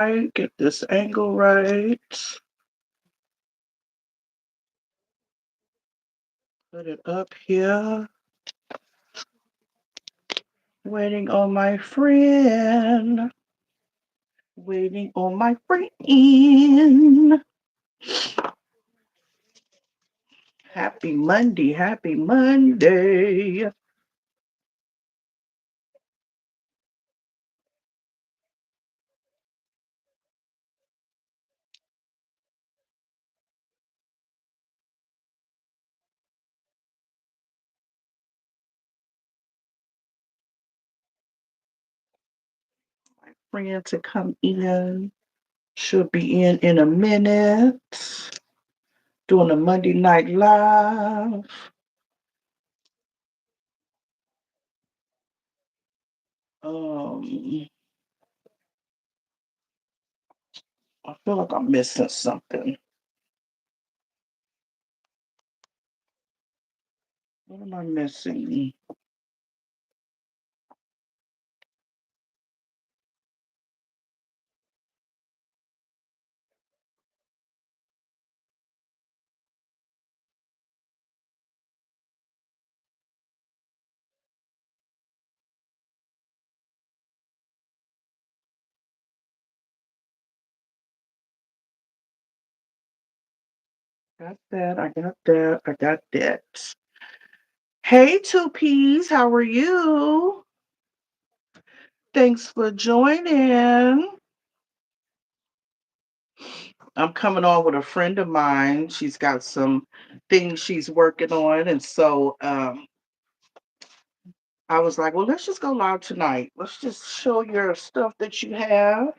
right, get this angle right. Put it up here. Waiting on my friend. Waiting on my friend. Happy Monday. Happy Monday. Friend to come in. Should be in a minute. Doing a Monday night live. Um, I feel like I'm missing something. What am I missing? Got that. I got that. I got that. Hey, two P's. How are you? Thanks for joining. I'm coming on with a friend of mine. She's got some things she's working on. And so I was like, well, let's just go live tonight. Let's just show your stuff that you have.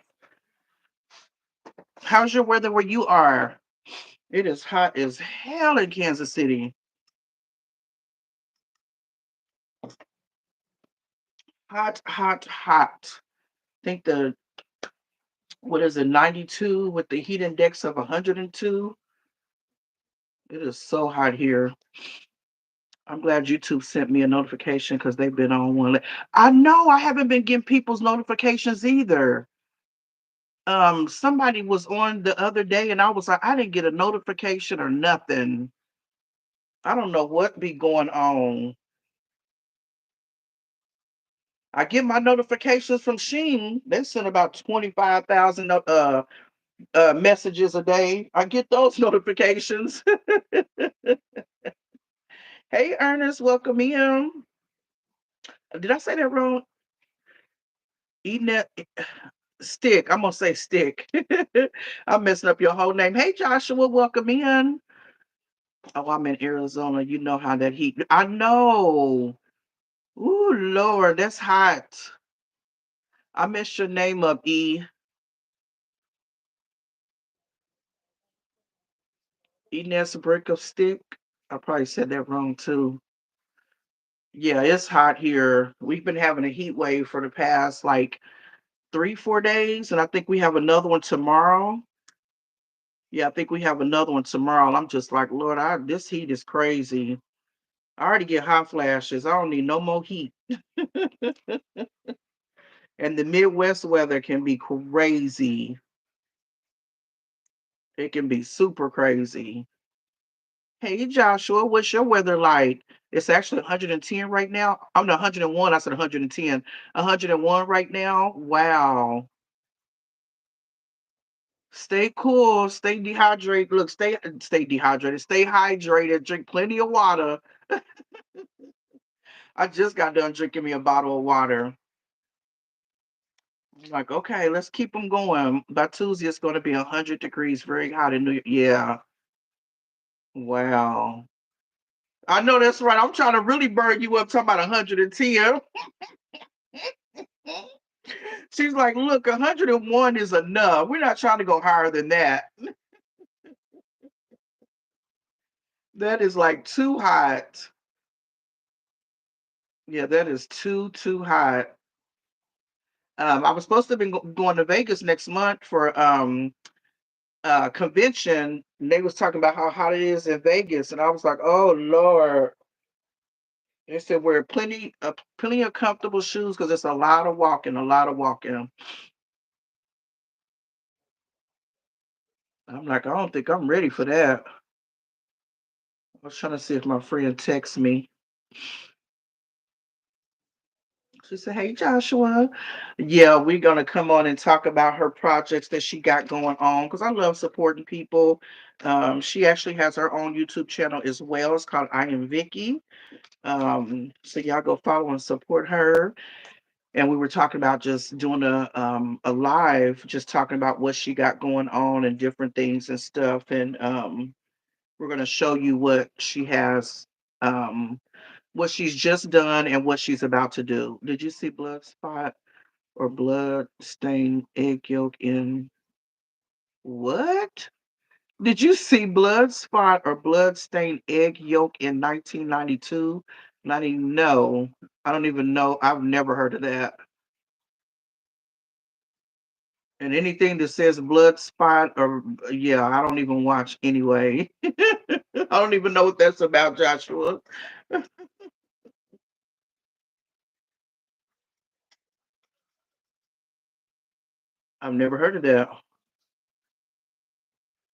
How's your weather where you are? It is hot as hell in Kansas City. Hot, hot, hot. I think what is it, 92 with the heat index of 102. It is so hot here. I'm glad YouTube sent me a notification because they've been on one. I know I haven't been getting people's notifications either. Somebody was on the other day and I was like, I didn't get a notification or nothing. I don't know what be going on. I get my notifications from Sheen. They send about 25,000 messages a day. I get those notifications. Hey, Ernest, welcome in. Did I say that wrong? Eating that stick. I'm gonna say stick. I'm messing up your whole name. Hey, Joshua, welcome in. Oh, I'm in Arizona. You know how that heat. I know. Ooh, Lord, that's hot. I messed your name up, E. Eating that's a brick of stick. I probably said that wrong too. Yeah, it's hot here. We've been having a heat wave for the past like 3, 4 days, and I think we have another one tomorrow. Yeah, I think we have another one tomorrow. And I'm just like, Lord, this heat is crazy. I already get hot flashes. I don't need no more heat. And the Midwest weather can be crazy. It can be super crazy. Hey, Joshua, what's your weather like? It's actually 110 right now. I'm the 101. I said 110. 101 right now. Wow. Stay cool. Stay dehydrated. Look, stay dehydrated. Stay hydrated. Drink plenty of water. I just got done drinking me a bottle of water. I'm like, okay, let's keep them going. By Tuesday, it's going to be 100 degrees, very hot in New York. Yeah. Wow. I know that's right. I'm trying to really burn you up talking about 110. She's like, look, 101 is enough. We're not trying to go higher than that. That is like too hot. Yeah, that is too hot. I was supposed to have been going to Vegas next month for convention, and they was talking about how hot it is in Vegas, and I was like, oh Lord. They said wear plenty of comfortable shoes because it's a lot of walking, a lot of walking. I'm like, I don't think I'm ready for that. I was trying to see if my friend texts me. She said, "Hey, Joshua. Yeah, we're going to come on and talk about her projects that she got going on because I love supporting people. She actually has her own YouTube channel as well. It's called I Am Vickie. So y'all go follow and support her. And we were talking about just doing a live, just talking about what she got going on and different things and stuff. And we're going to show you what she has, what she's just done and what she's about to do. Did you see blood spot or blood stained egg yolk in what? Did you see blood spot or blood stained egg yolk in 1992? No, I don't even know. I've never heard of that. And anything that says blood spot or yeah, I don't even watch anyway. I don't even know what that's about, Joshua. I've never heard of that.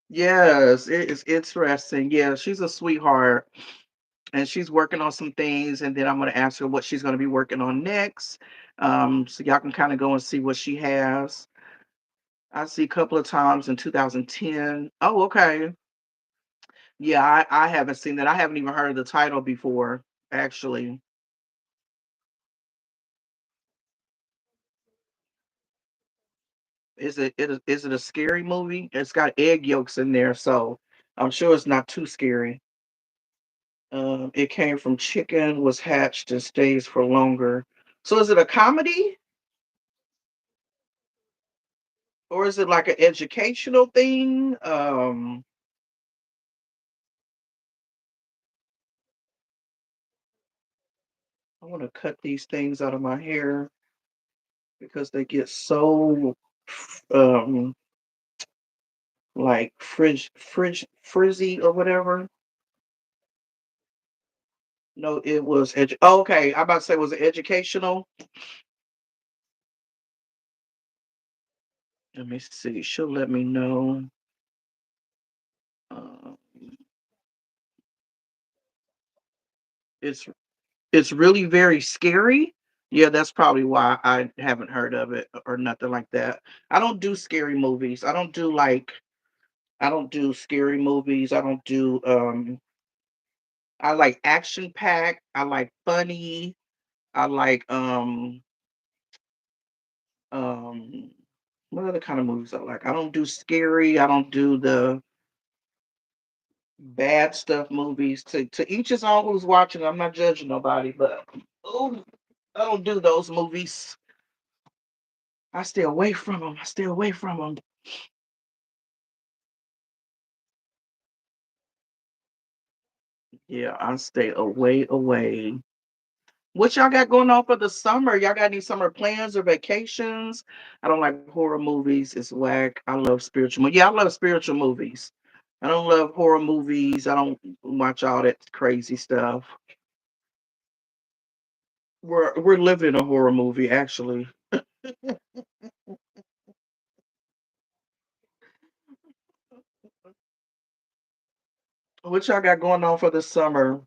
Yes, it is interesting. Yeah, she's a sweetheart and she's working on some things. And then I'm going to ask her what she's going to be working on next. So y'all can kind of go and see what she has. I see a couple of times in 2010. Oh, okay. Yeah, I haven't seen that. I haven't even heard of the title before, actually. Is it a scary movie? It's got egg yolks in there, so I'm sure it's not too scary. It came from chicken, was hatched, and stays for longer. So is it a comedy or is it like an educational thing? I want to cut these things out of my hair because they get so um like frizzy or whatever. No, it was okay. I'm about to say was it educational? Let me see. She'll let me know. Um, it's it's really very scary. Yeah, that's probably why I haven't heard of it or nothing like that. I don't do scary movies. I don't do scary movies. I don't do I like action packed. I like funny. I like um what other kind of movies I like? I don't do scary. I don't do the bad stuff movies. To each his own who's watching. I'm not judging nobody, but oh, I don't do those movies. I stay away from them. I stay away from them. Yeah, I stay away. What y'all got going on for the summer? Y'all got any summer plans or vacations? I don't like horror movies. It's whack. I love spiritual. Yeah, I love spiritual movies. I don't love horror movies. I don't watch all that crazy stuff. We're living a horror movie actually. What y'all got going on for the summer?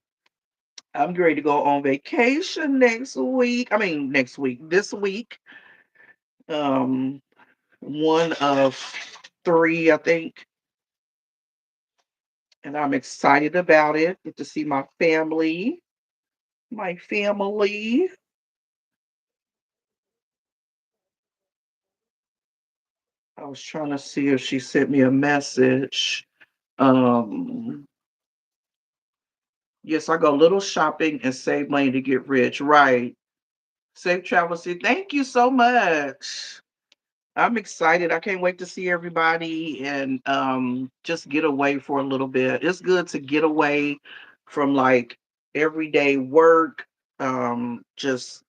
I'm ready to go on vacation next week. I mean, next week, this week. Um, one of three, I think, and I'm excited about it. Get to see my family. My family. I was trying to see if she sent me a message. Um, yes, I go little shopping and save money to get rich. Right. Safe travels. Thank you so much. I'm excited. I can't wait to see everybody and just get away for a little bit. It's good to get away from like everyday work, just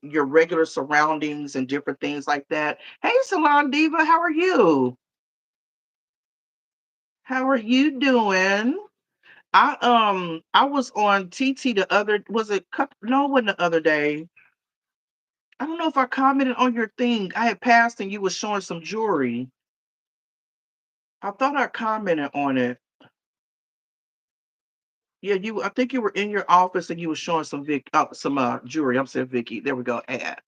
your regular surroundings and different things like that. Hey Salon Diva, how are you? How are you doing? I was on TT the other was it no it wasn't the other day. I don't know if I commented on your thing. I had passed and you was showing some jewelry. I thought I commented on it. Yeah, you. I think you were in your office and you were showing some jewelry. I'm saying Vicky. There we go. Ad.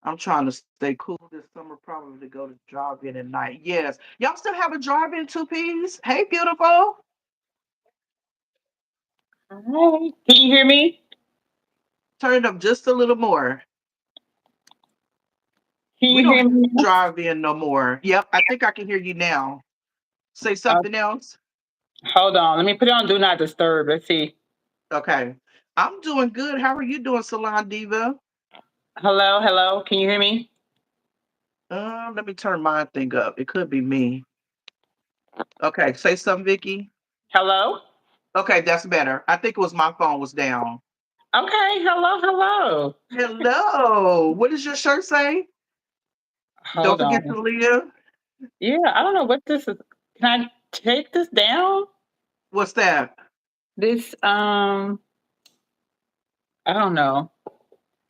I'm trying to stay cool this summer, probably to go to drive-in at night. Yes, y'all still have a drive-in two piece. Hey, beautiful. Hi. Can you hear me? Turn it up just a little more. Can We you don't hear have me to drive in no more. Yep, I think I can hear you now. Say now? something else. Hold on. Let me put it on Do Not Disturb. Let's see. Okay. I'm doing good. How are you doing, Salon Diva? Hello, hello. Can you hear me? Let me turn my thing up. It could be me. Okay, say something, Vicky. Hello? Okay, that's better. I think it was my phone was down. Okay. Hello, hello. Hello. What does your shirt say? Don't Hold forget on. to live. Yeah, I don't know what this is. Can I take this down? What's that? This I don't know.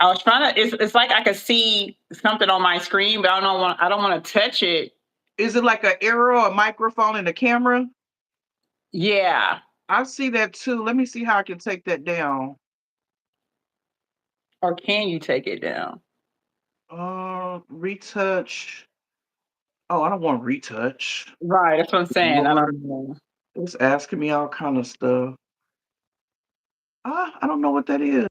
I was trying to it's like I could see something on my screen, but I don't want to touch it. Is it like an arrow, a microphone, and a camera? Yeah. I see that too. Let me see how I can take that down. Or can you take it down? Retouch. Oh, I don't want retouch. Right, that's what I'm saying. I Lord, don't know. it's asking me all kind of stuff. I don't know what that is.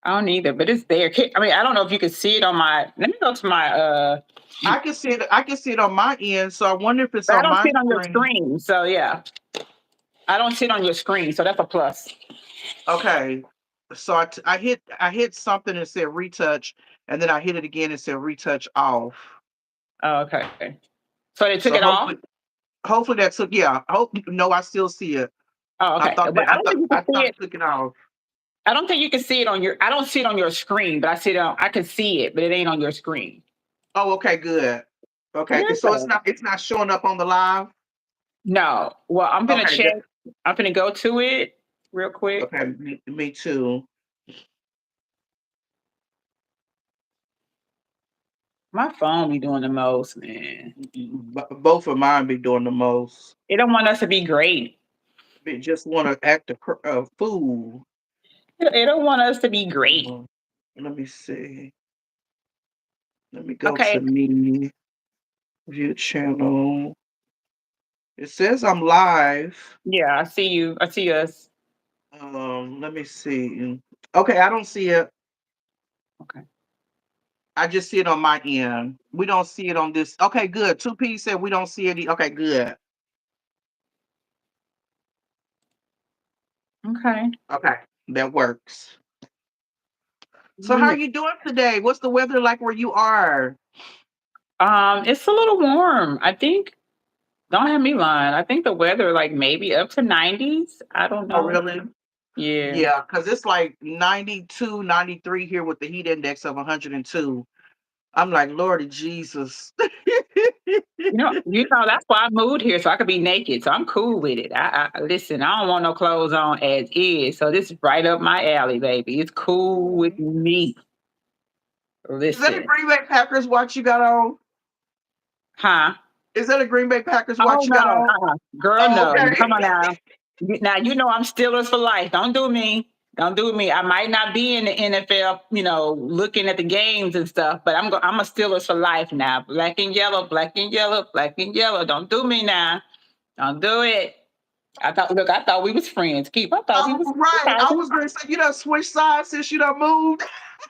I don't either, but it's there. I mean, I don't know if you can see it on my. Let me go to my. I can see it. I can see it on my end. So I wonder if it's But I on don't my see it on your screen. screen. So yeah, I don't see it on your screen. So that's a plus. Okay. So I hit something and said retouch, and then I hit it again and said retouch off. Oh, okay. So they took So it off. hopefully that took. Yeah. I hope no. I still see it. Oh, I okay. thought But that. I don't think you can I see thought it. it took it off. I don't think you can see it on your. I don't see it on your screen, but I see it on. I can see it, but it ain't on your screen. Oh, okay. Good. Okay. So Yeah. it's not showing up on the live. No. Well, I'm gonna Okay. check. I'm gonna go to it real quick. Okay. Me too. My phone be doing the most, man. Both of mine be doing the most. They don't want us to be great. They just want to act a fool. They don't want us to be great. Uh, Let me see. Let me go to Okay. me view channel. It says I'm live. Yeah, I see you. I see us. Let me see. Okay, I don't see it. Okay. I just see it on my end. We don't see it on this. Okay, good. 2P said we don't see it. Okay, good. Okay. Okay, that works. So how are Yeah. you doing today? What's the weather like where you are? It's a little warm. I think. Don't have me lying. I think the weather like maybe up to 90s. I don't Oh, know. really? Yeah. Yeah, because it's like 92, 93 here with the heat index of 102. I'm like, Lordy Jesus. That's why I moved here so I could be naked. So I'm cool with it. I listen. I don't want no clothes on as is. So this is right up my alley, baby. It's cool with me. Is that a Listen, Green Bay Packers watch you got on? huh? Is that a Green Bay Packers watch Oh you got no, on? girl, Oh, no. okay. Come on now. Now you know I'm Steelers for life. Don't do me. Don't do me. I might not be in the NFL, looking at the games and stuff, but I'm a Steelers for life now. Black and yellow, black and yellow, black and yellow. Don't do me now. Don't do it. I thought we was friends. Keep. I thought we Oh, was right. I talking. was going to say, you done switched sides since you done moved.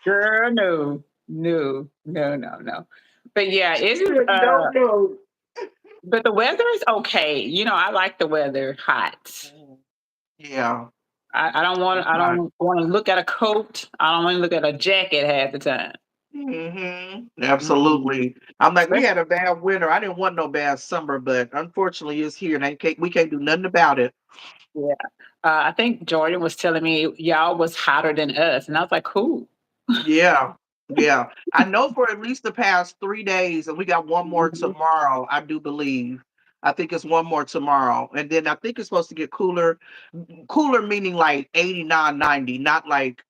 Girl, no, no, no, no, no. But yeah, She it is. said, no, no. But the weather is okay. I like the weather hot. Yeah, I don't want. it's I not. don't want to look at a coat. I don't want to look at a jacket half the time. Mm-mm. Absolutely. I'm like, we Especially, had a bad winter. I didn't want no bad summer, but unfortunately, it's here, and we can't do nothing about it. yeah. I think Jordan was telling me y'all was hotter than us, and I was like, cool. Yeah, yeah. I know for at least the past 3 days, and we got one more Mhm. tomorrow. I do believe. I think it's one more tomorrow, and then I think it's supposed to get cooler. Cooler meaning like 89, 90, not like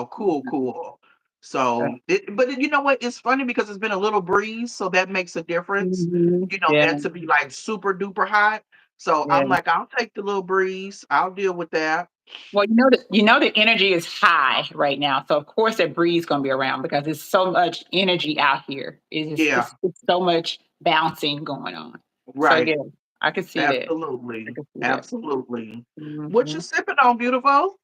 cool, cool. So, but you know what? It's funny because it's been a little breeze, so that makes a difference. You know, Yeah, that to be like super duper hot. So yeah. I'm like, I'll take the little breeze. I'll deal with that. Well, the energy is high right now, so of course that breeze gonna be around because there's so much energy out here. Yeah, It's so much bouncing going on. So right. yeah, I can see that. I Absolutely. can see that. Absolutely. What you Mhm. sipping on, beautiful?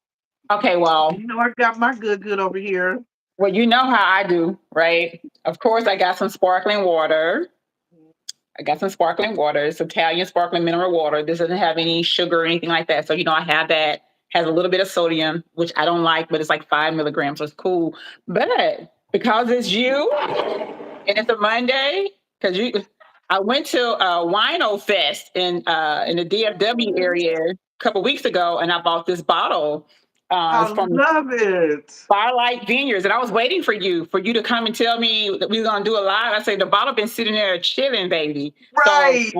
Okay, well, You know, I got my good over here. you know how I do, right? Of course, I got some sparkling water. I got some sparkling water. It's Italian sparkling mineral water. This doesn't have any sugar or anything like that. So, I have that. Has a little bit of sodium, which I don't like, but it's like 5 milligrams. So it's cool. But because it's you and it's a Monday, because I went to a Wino Fest in the DFW area a couple weeks ago, and I bought this bottle. I It's from love it. Firelight Vineyards, and I was waiting for you to come and tell me that we were gonna do a live. I said the bottle been sitting there chilling, baby. So Right.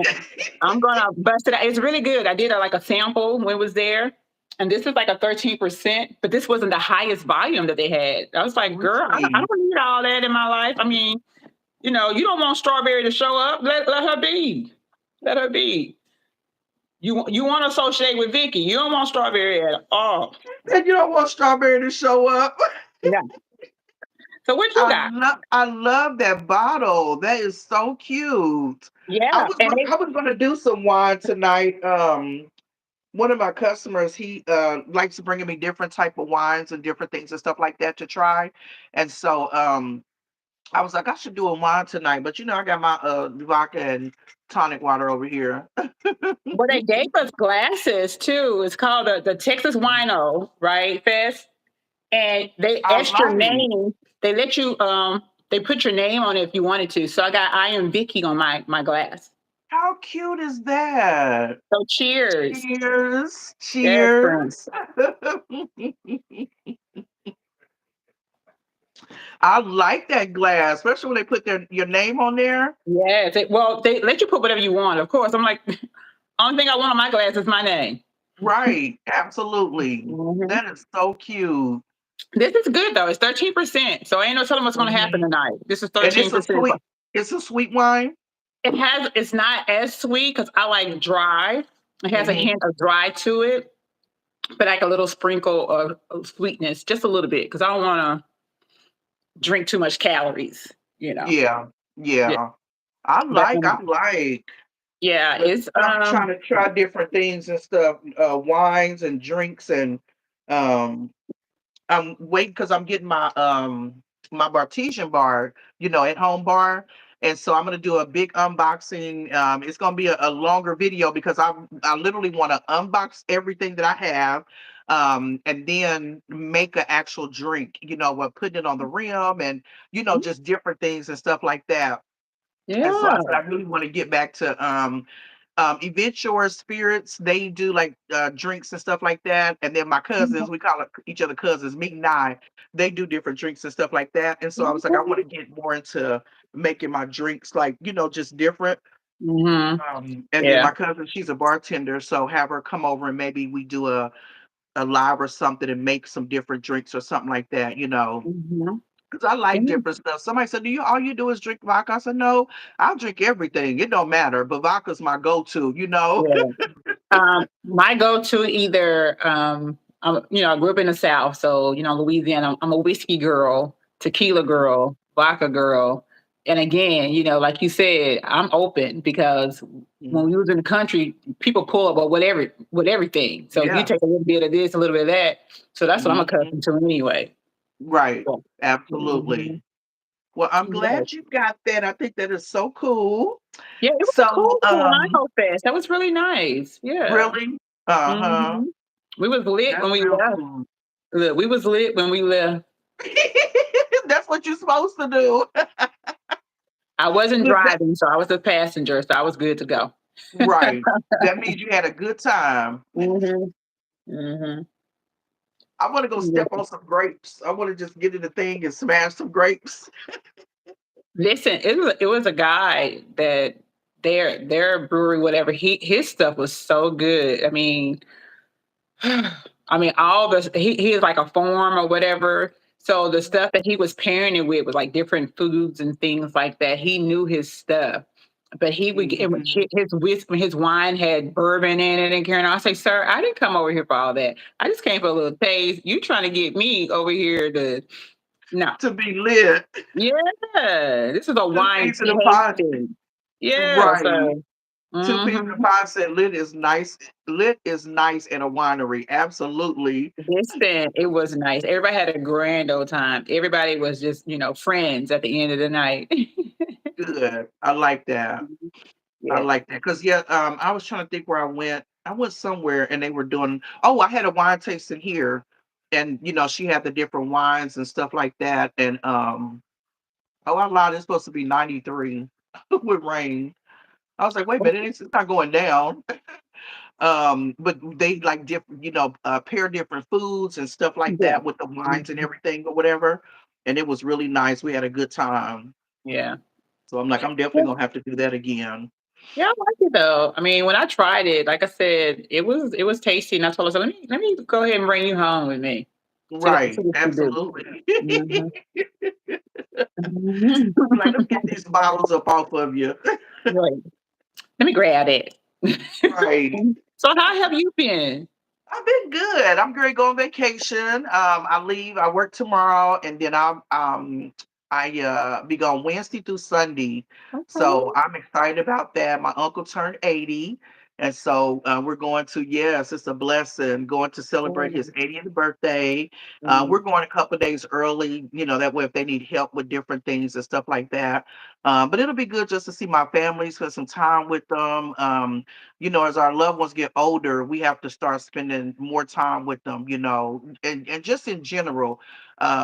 I'm gonna bust it out. It's really good. I did like a sample when it was there, and this is like a 13%, but this wasn't the highest volume that they had. I was like, girl, I Really? don't need all that in my life. I mean, you don't want Strawberry to show up. Let her be. Let her be. You want to associate with Vickie. You don't want Strawberry at all. And you don't want Strawberry to show up. Yeah. So what you got? I love that bottle. That is so cute. Yeah, and I was gonna do some wine tonight. One of my customers, he likes to bringing me different type of wines and different things and stuff like that to try. And so I was like, I should do a wine tonight, but you know, I got my vodka and tonic water over here. well, they gave us glasses too. It's called the Texas Wino, right, Fest? And they I etched your like. name. They let you they put your name on it if you wanted to. So I am Vickie on my glass. How cute is that? So cheers. Cheers. Yes, friend. Cheers. I like that glass, especially when they put your name on there. Yes. Well, they let you put whatever you want, of course. I'm like, only thing I want on my glass is my name. Right. Absolutely. Mhm. That is so cute. This is good though. It's 13%. So ain't no telling what's gonna happen Mhm. tonight. This is And 13%. it's a sweet wine. It's not as sweet because I like dry. It has a Hmm. hint of dry to it, but like a little sprinkle of sweetness, just a little bit, because I don't want to drink too much calories, you know. Yeah. Yeah, Yeah. but I like. yeah, But it's I'm trying to try different things and stuff, wines and drinks and um I'm waiting because I'm getting my Bartesian bar, you know, at home bar. And so I'm gonna do a big unboxing. It's gonna be a longer video because I literally want to unbox everything that I have, and then make an actual drink. You know, what putting it on the rim and you know just different things and stuff like that. And so I said yeah. I really want to get back to Eventual Spirits. They do like drinks and stuff like that. And then my cousins, we call it each other cousins, Meek and I, they do different drinks and stuff like that. And so I was like, I want to get more into making my drinks like, you know, just different. Hmm. And then Yeah. my cousin, she's a bartender, so have her come over and maybe we do a live or something and make some different drinks or something like that, you know. Hmm. Because I like Yeah. different stuff. Somebody said, "Do you all you do is drink vodka?" I said, "No, I'll drink everything. It don't matter, but vodka's my go-to, you know." Yeah. My go-to either, I grew up in the South, so Louisiana. I'm a whiskey girl, tequila girl, vodka girl, and again, like you said, I'm open because when Mhm. we was in the country, people pull up with everything. So if you Yeah. take a little bit of this, a little bit of that, so that's what I'm Mhm. accustomed to anyway. Right. So, mhm. Absolutely. Well, I'm Yes. glad you got that. I think that is so cool. Yeah, it was a So, cool Rhino Fest. That was really nice. Yeah. really, uh-huh. Hmm. We was lit That's when we real left. cool. Look, we was lit when we left. That's what you're supposed to do. I wasn't Look, driving, so I was a passenger, so I was good to go. right. That means you had a good time. Hmm. Hmm. I want to go step on some grapes. I want to just get in the thing and smash some grapes. Listen, it was a guy that their brewery, whatever, his stuff was so good. I mean, all this he is like a farm or whatever. So the stuff that he was pairing it with like different foods and things like that. He knew his stuff. But he would get Mhm. his whiskey, his wine had bourbon in it and Karen. I say, sir, I didn't come over here for all that. I just came for a little taste. You trying to get me over here to no. To be lit. Yeah. This is a 2 wine peas in a pod. tasting. Yeah. Right. So 2 peas in a mm-hmm. pod said lit is nice. Lit is nice in a winery. Absolutely. Listen, it was nice. Everybody had a grand old time. Everybody was just, friends at the end of the night. Good. I like that. I Yeah. like that. Cause yeah, I was trying to think where I went. I went somewhere and they were doing, oh, I had a wine tasting here. And she had the different wines and stuff like that. And oh, I lied, it's supposed to be 93 with rain. I was like, wait a minute, it's not going down. But they like different, pair different foods and stuff like Yeah. that with the wines and Mhm. everything or whatever. And it was really nice. We had a good time. Yeah. So I'm like, I'm definitely gonna have to do that again. Yeah, I like it though. I mean, when I tried it, like I said, it was tasty, and I told her, so let me go ahead and bring you home with me. See Right, what you do. absolutely. Mhm. Mhm. Like, let me get these bottles up off of you. Right. Let me grab it. Right. So how have you been? I've been good. I'm going to go on vacation. I work tomorrow and then I be gone Wednesday through Sunday. So Okay. I'm excited about that. My uncle turned 80. And so we're going to, yes, it's a blessing, going to celebrate his Mm, 80th birthday. We're mm, going a couple of days early, that way if they need help with different things and stuff like that. But it'll be good just to see my family, spend some time with them. As our loved ones get older, we have to start spending more time with them, and just in general,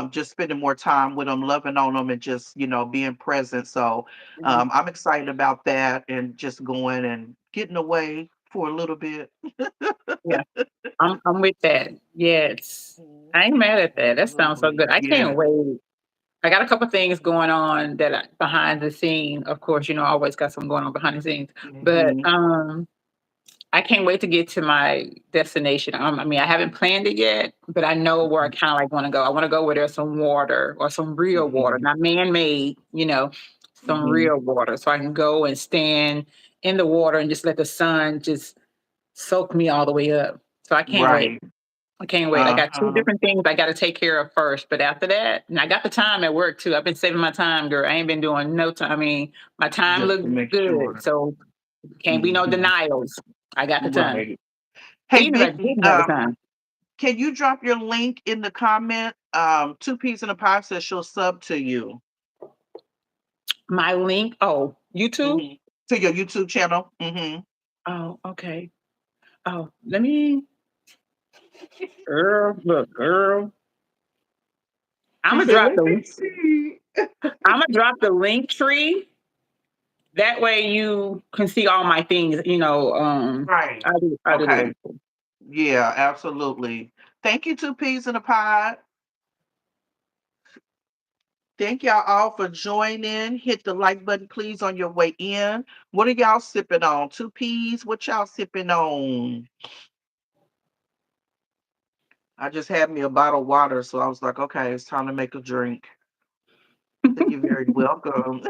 just spending more time with them, loving on them, and just, being present. So mm. I'm excited about that and just going and getting away for a little bit. Yeah, I'm with that. Yes. I ain't Mhm. mad at that. That sounds so Absolutely. good. I can't Yeah. wait. I got a couple things going on that behind the scene. Of course, I always got something going on behind the scenes. But Hmm. I can't wait to get to my destination. I mean, I haven't planned it yet, but I know where I kind of like want to go. I want to go where there's some water or some real water, Hmm. not man-made, some Hmm. real water. So I can go and stand in the water and just let the sun just soak me all the way up. So I can't wait. Right. I can't wait. I got two Uh-huh. different things I got to take care of first, but after that, and I got the time at work too. I've been saving my time, girl. I ain't been doing no time. I mean, my time Just to looks make good, sure. so can't be no Hmm. denials. I got the time. Right. Hey, Even if I Vicky, didn't have the time. can you drop your link in the comment? Two Peas in a Pod says she'll sub to you. My link, oh, YouTube? Hmm. To your YouTube channel. Hmm. Oh, okay. Oh, let me, girl, look, girl. I'm She gonna said, drop let me the, see. I'm gonna drop the link tree. That way you can see all my things. Right. I do the Okay. link tree. Yeah, absolutely. Thank you, Two Peas in a Pod. Thank y'all all for joining. Hit the like button, please, on your way in. What are y'all sipping on? Two Peas? What y'all sipping on? I just had me a bottle of water, so I was like, okay, it's time to make a drink. So you're very welcome.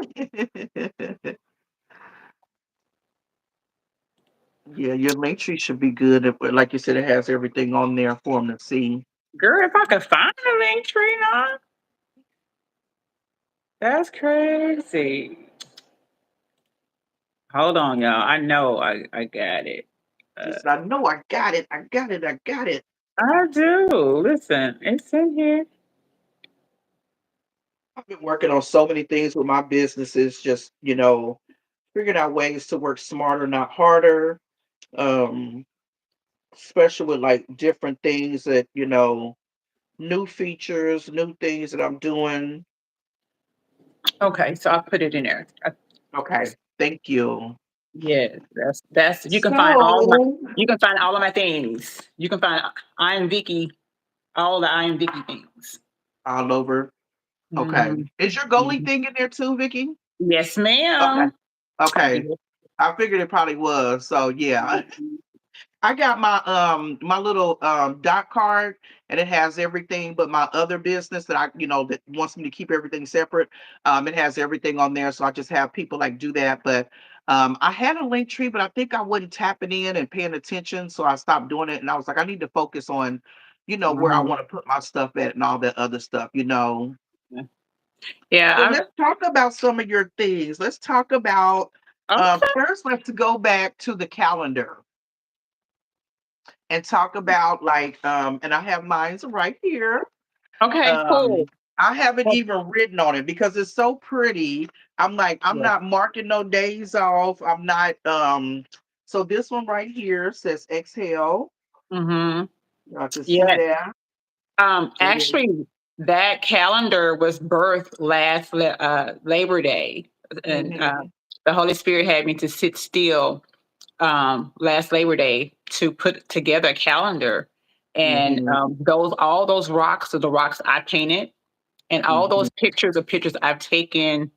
Yeah, your link tree should be good. Like you said, it has everything on there for them to see. Girl, if I could find the link tree now, that's crazy. Hold on, y'all. I know I got it. She Uh, said, I know I got it. I got it. I got it. I do. Listen, it's in here. I've been working on so many things with my businesses, just, figuring out ways to work smarter, not harder. Um, Especially with like different things that, new features, new things that I'm doing. Okay, so I'll put it in there. Okay. Thank you. Yeah, that's So you can find all of my things. You can find I am Vicky, all the I am Vicky things. all over. Okay. Mhm, Is your goalie mhm. thing in there too, Vicky? Yes, Okay. ma'am. Okay. Yes, I figured it probably was. So yeah. mhm. I got my little dot card, and it has everything but my other business that that wants me to keep everything separate. It has everything on there, so I just have people like do that. But I had a link tree, but I think I wasn't tapping in and paying attention, so I stopped doing it. And I was like, I need to focus on, where I Mhm. want to put my stuff at and all that other stuff. So Yeah. let's talk about some of your things. Let's talk about Okay. first. Let's go back to the calendar and talk about like and I have mine right here. Okay. Um Cool. I haven't Well, even written on it because it's so pretty. I'm like, I'm yeah. not marking no days off. I'm not so this one right here says exhale. Mhm. I can see Yeah. that. And then Actually, that calendar was birthed last Labor Day, and mhm, the Holy Spirit had me to sit still last Labor Day to put together a calendar, and mhm, those all those rocks are the rocks I painted, and all mhm, those pictures are pictures I've taken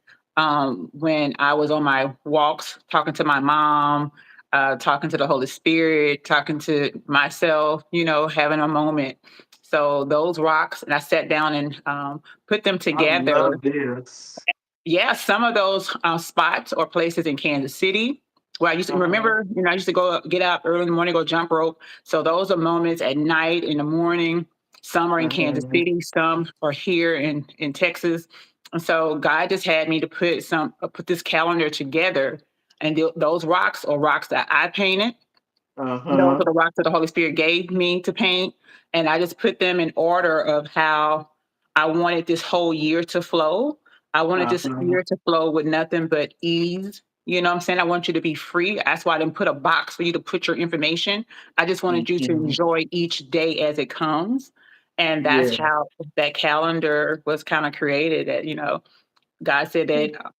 when I was on my walks, talking to my mom, talking to the Holy Spirit, talking to myself, having a moment. So those rocks, and I sat down and put them I together. love this. Yeah, some of those spots or places in Kansas City where I used to Uh-huh. remember, I used to get out early in the morning, go jump rope. So those are moments at night, in the morning. Some are in Kansas Uh-huh. City, some are here in Texas. And so God just had me to put this calendar together. And those rocks are rocks that I painted. Those Uh-huh. are the rocks that the Holy Spirit gave me to paint. And I just put them in order of how I wanted this whole year to flow. I wanted this Uh-huh. year to flow with nothing but ease. You know what I'm saying? I want you to be free. That's why I didn't put a box for you to put your information. I just wanted you to Mhm. enjoy each day as it comes. And that's Yeah. how that calendar was kind of created. God said that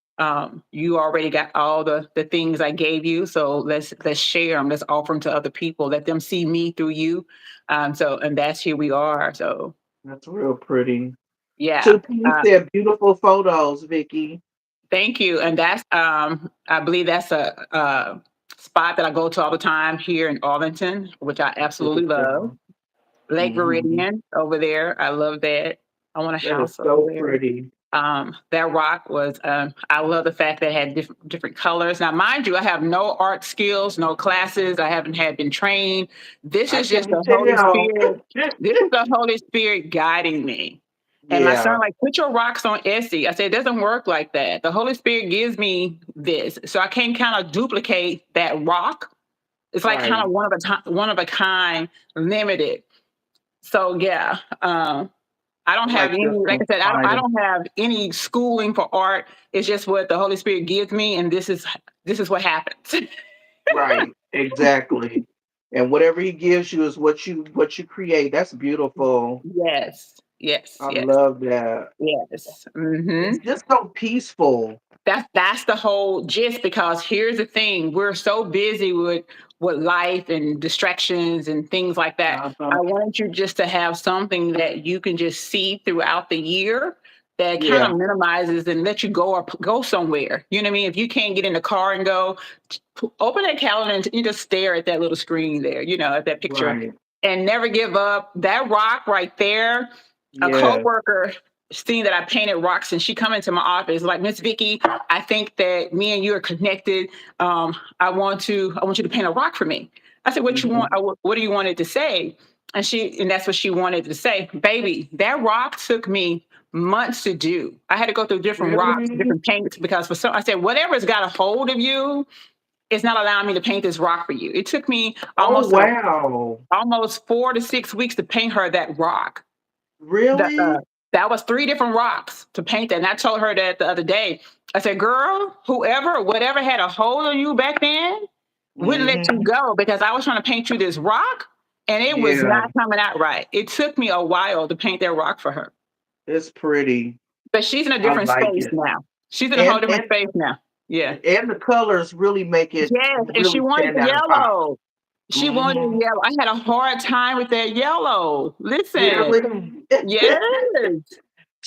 you already got all the things I gave you, so let's share them. Let's offer them to other people. Let them see me through you. And that's here we are. So That's real pretty. yeah, Two P said beautiful photos, Vicky. thank you. And that's I believe that's a spot that I go to all the time here in Arlington, which I absolutely love. Beautiful. Lake Hmm. Meridian over there. I love that. I want a That is house over so there. pretty. That rock was, I love the fact that it had different colors. Now, mind you, I have no art skills, no classes. I haven't had been trained. This I is just can't the Holy tell. Spirit. This is the Holy Spirit guiding me. And my son, Yeah. like, put your rocks on Etsy. I said, it doesn't work like that. The Holy Spirit gives me this. So I can't kind of duplicate that rock. It's like kind Right. of one of a kind, limited. So yeah, I I don't have like any, this like one. I said, I Fire. don't have any schooling for art. It's just what the Holy Spirit gives me, and this is what happens. Right. Exactly. And whatever he gives you is what you create. That's beautiful. Yes, yes, I yes, love that. yes. It's Hmm. just so peaceful. That's the whole gist. Because here's the thing: we're so busy with life and distractions and things like that. Uh-huh. I want you just to have something that you can just see throughout the year, that kind Yeah. of minimizes and let you go or go somewhere. You know what I mean? If you can't get in the car and go, open that calendar and you just stare at that little screen there. At that picture, Right. and never give up. That rock right there, a Yes. coworker seeing that I painted rocks, and she come into my office like, Miss Vicky, I think that me and you are connected. I want you to paint a rock for me. I said, what you want? Mhm. What do you want it to say? And that's what she wanted to say. Baby, that rock took me months to do. I had to go through different rocks, Really? different paints, because for some, I said, whatever's got a hold of you, it's not allowing me to paint this rock for you. It took me Oh, wow. almost 4 to 6 weeks to paint her that rock. The, Really? that was three different rocks to paint that. And I told her that the other day. I said, girl, whoever, whatever had a hold on you back then wouldn't let you Mhm. go, because I was trying to paint you this rock and it was Yeah, not coming out right. It took me a while to paint that rock for her. it's pretty. But she's in a I different like space it. now. She's in a whole And different and space now. Yeah. and the colors really make it Yes. And she really wanted stand the out and pop. yellow. She wanted Mhm. yellow. I had a hard time with that yellow. Listen. Really? Yes.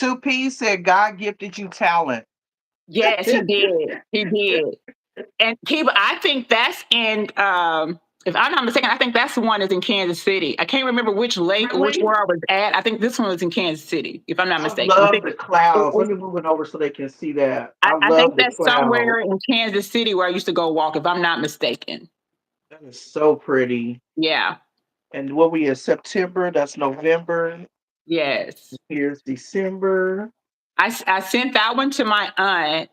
2P said God gifted you talent. Yes, he did. He did. And people, I think that's in If I'm not mistaken, I think that's the one that's in Kansas City. I can't remember which lake or which Really? where I was at. I think this one was in Kansas City, if I'm not I mistaken. I love think the clouds. Let it, me move it over so they can see that. I, I I think love the that's clouds. somewhere in Kansas City where I used to go walk, if I'm not mistaken. That is so pretty. Yeah. And what we in September? That's November. Yes. Here's December. I sent that one to my aunt,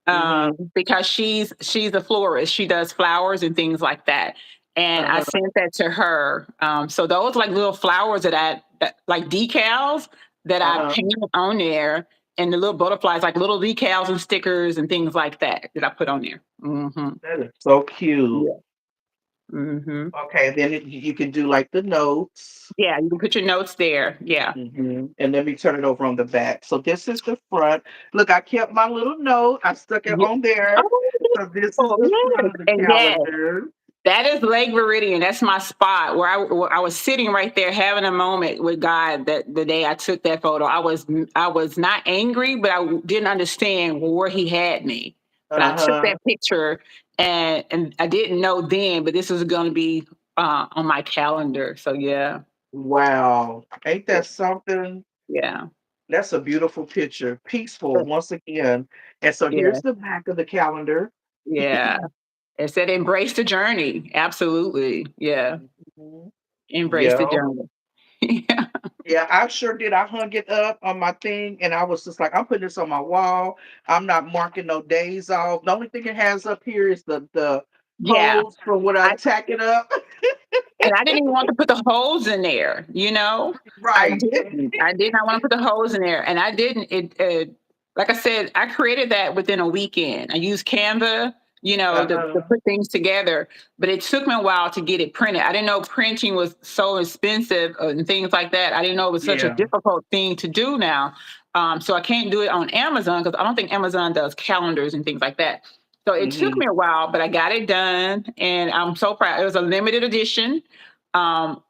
Mm-hmm. because she's a florist. She does flowers and things like that. And I Uh-huh. sent that to her. So those like little flowers that like decals that I Uh-huh. painted on there, and the little butterflies, like little decals and stickers and things like that that I put on there. That is so cute. Yeah. hmm Okay, then you can do like the notes. Yeah, you can put your notes there. Yeah. And let me turn it over on the back. So this is the front. Look, I kept my little note. I stuck it Yeah. on there. So this is Oh, the front yes. of the And yes. calendar. That is Lake Meridian. That's my spot where I was sitting right there having a moment with God that the day I took that photo. I was not angry, but I didn't understand where He had me. But I took Uh-huh. that picture, and I didn't know then, but this was going to be on my calendar. So yeah, Wow. Ain't that something? yeah, That's a beautiful picture. Peaceful once again. And so yeah, here's the back of the calendar. yeah. It said embrace the journey. Absolutely, yeah, Mhm. embrace the Yeah. journey. Yeah, Yeah, I sure did. I hung it up on my thing and I was just like, I'm putting this on my wall. I'm not marking no days off. The only thing it has up here is the yeah. holes for when I tack it up. And I didn't even want to put the holes in there, you know? I Right. didn't. I did not want to put the holes in there. And I didn't. Like I said, I created that within a weekend. I used Canva, to Uh-huh. put things together, but it took me a while to get it printed. I didn't know printing was so expensive and things like that. I didn't know it was such a Yeah. difficult thing to do now. So I can't do it on Amazon because I don't think Amazon does calendars and things like that. So it took Hmm. me a while, but I got it done, and I'm so proud. It was a limited edition. Um,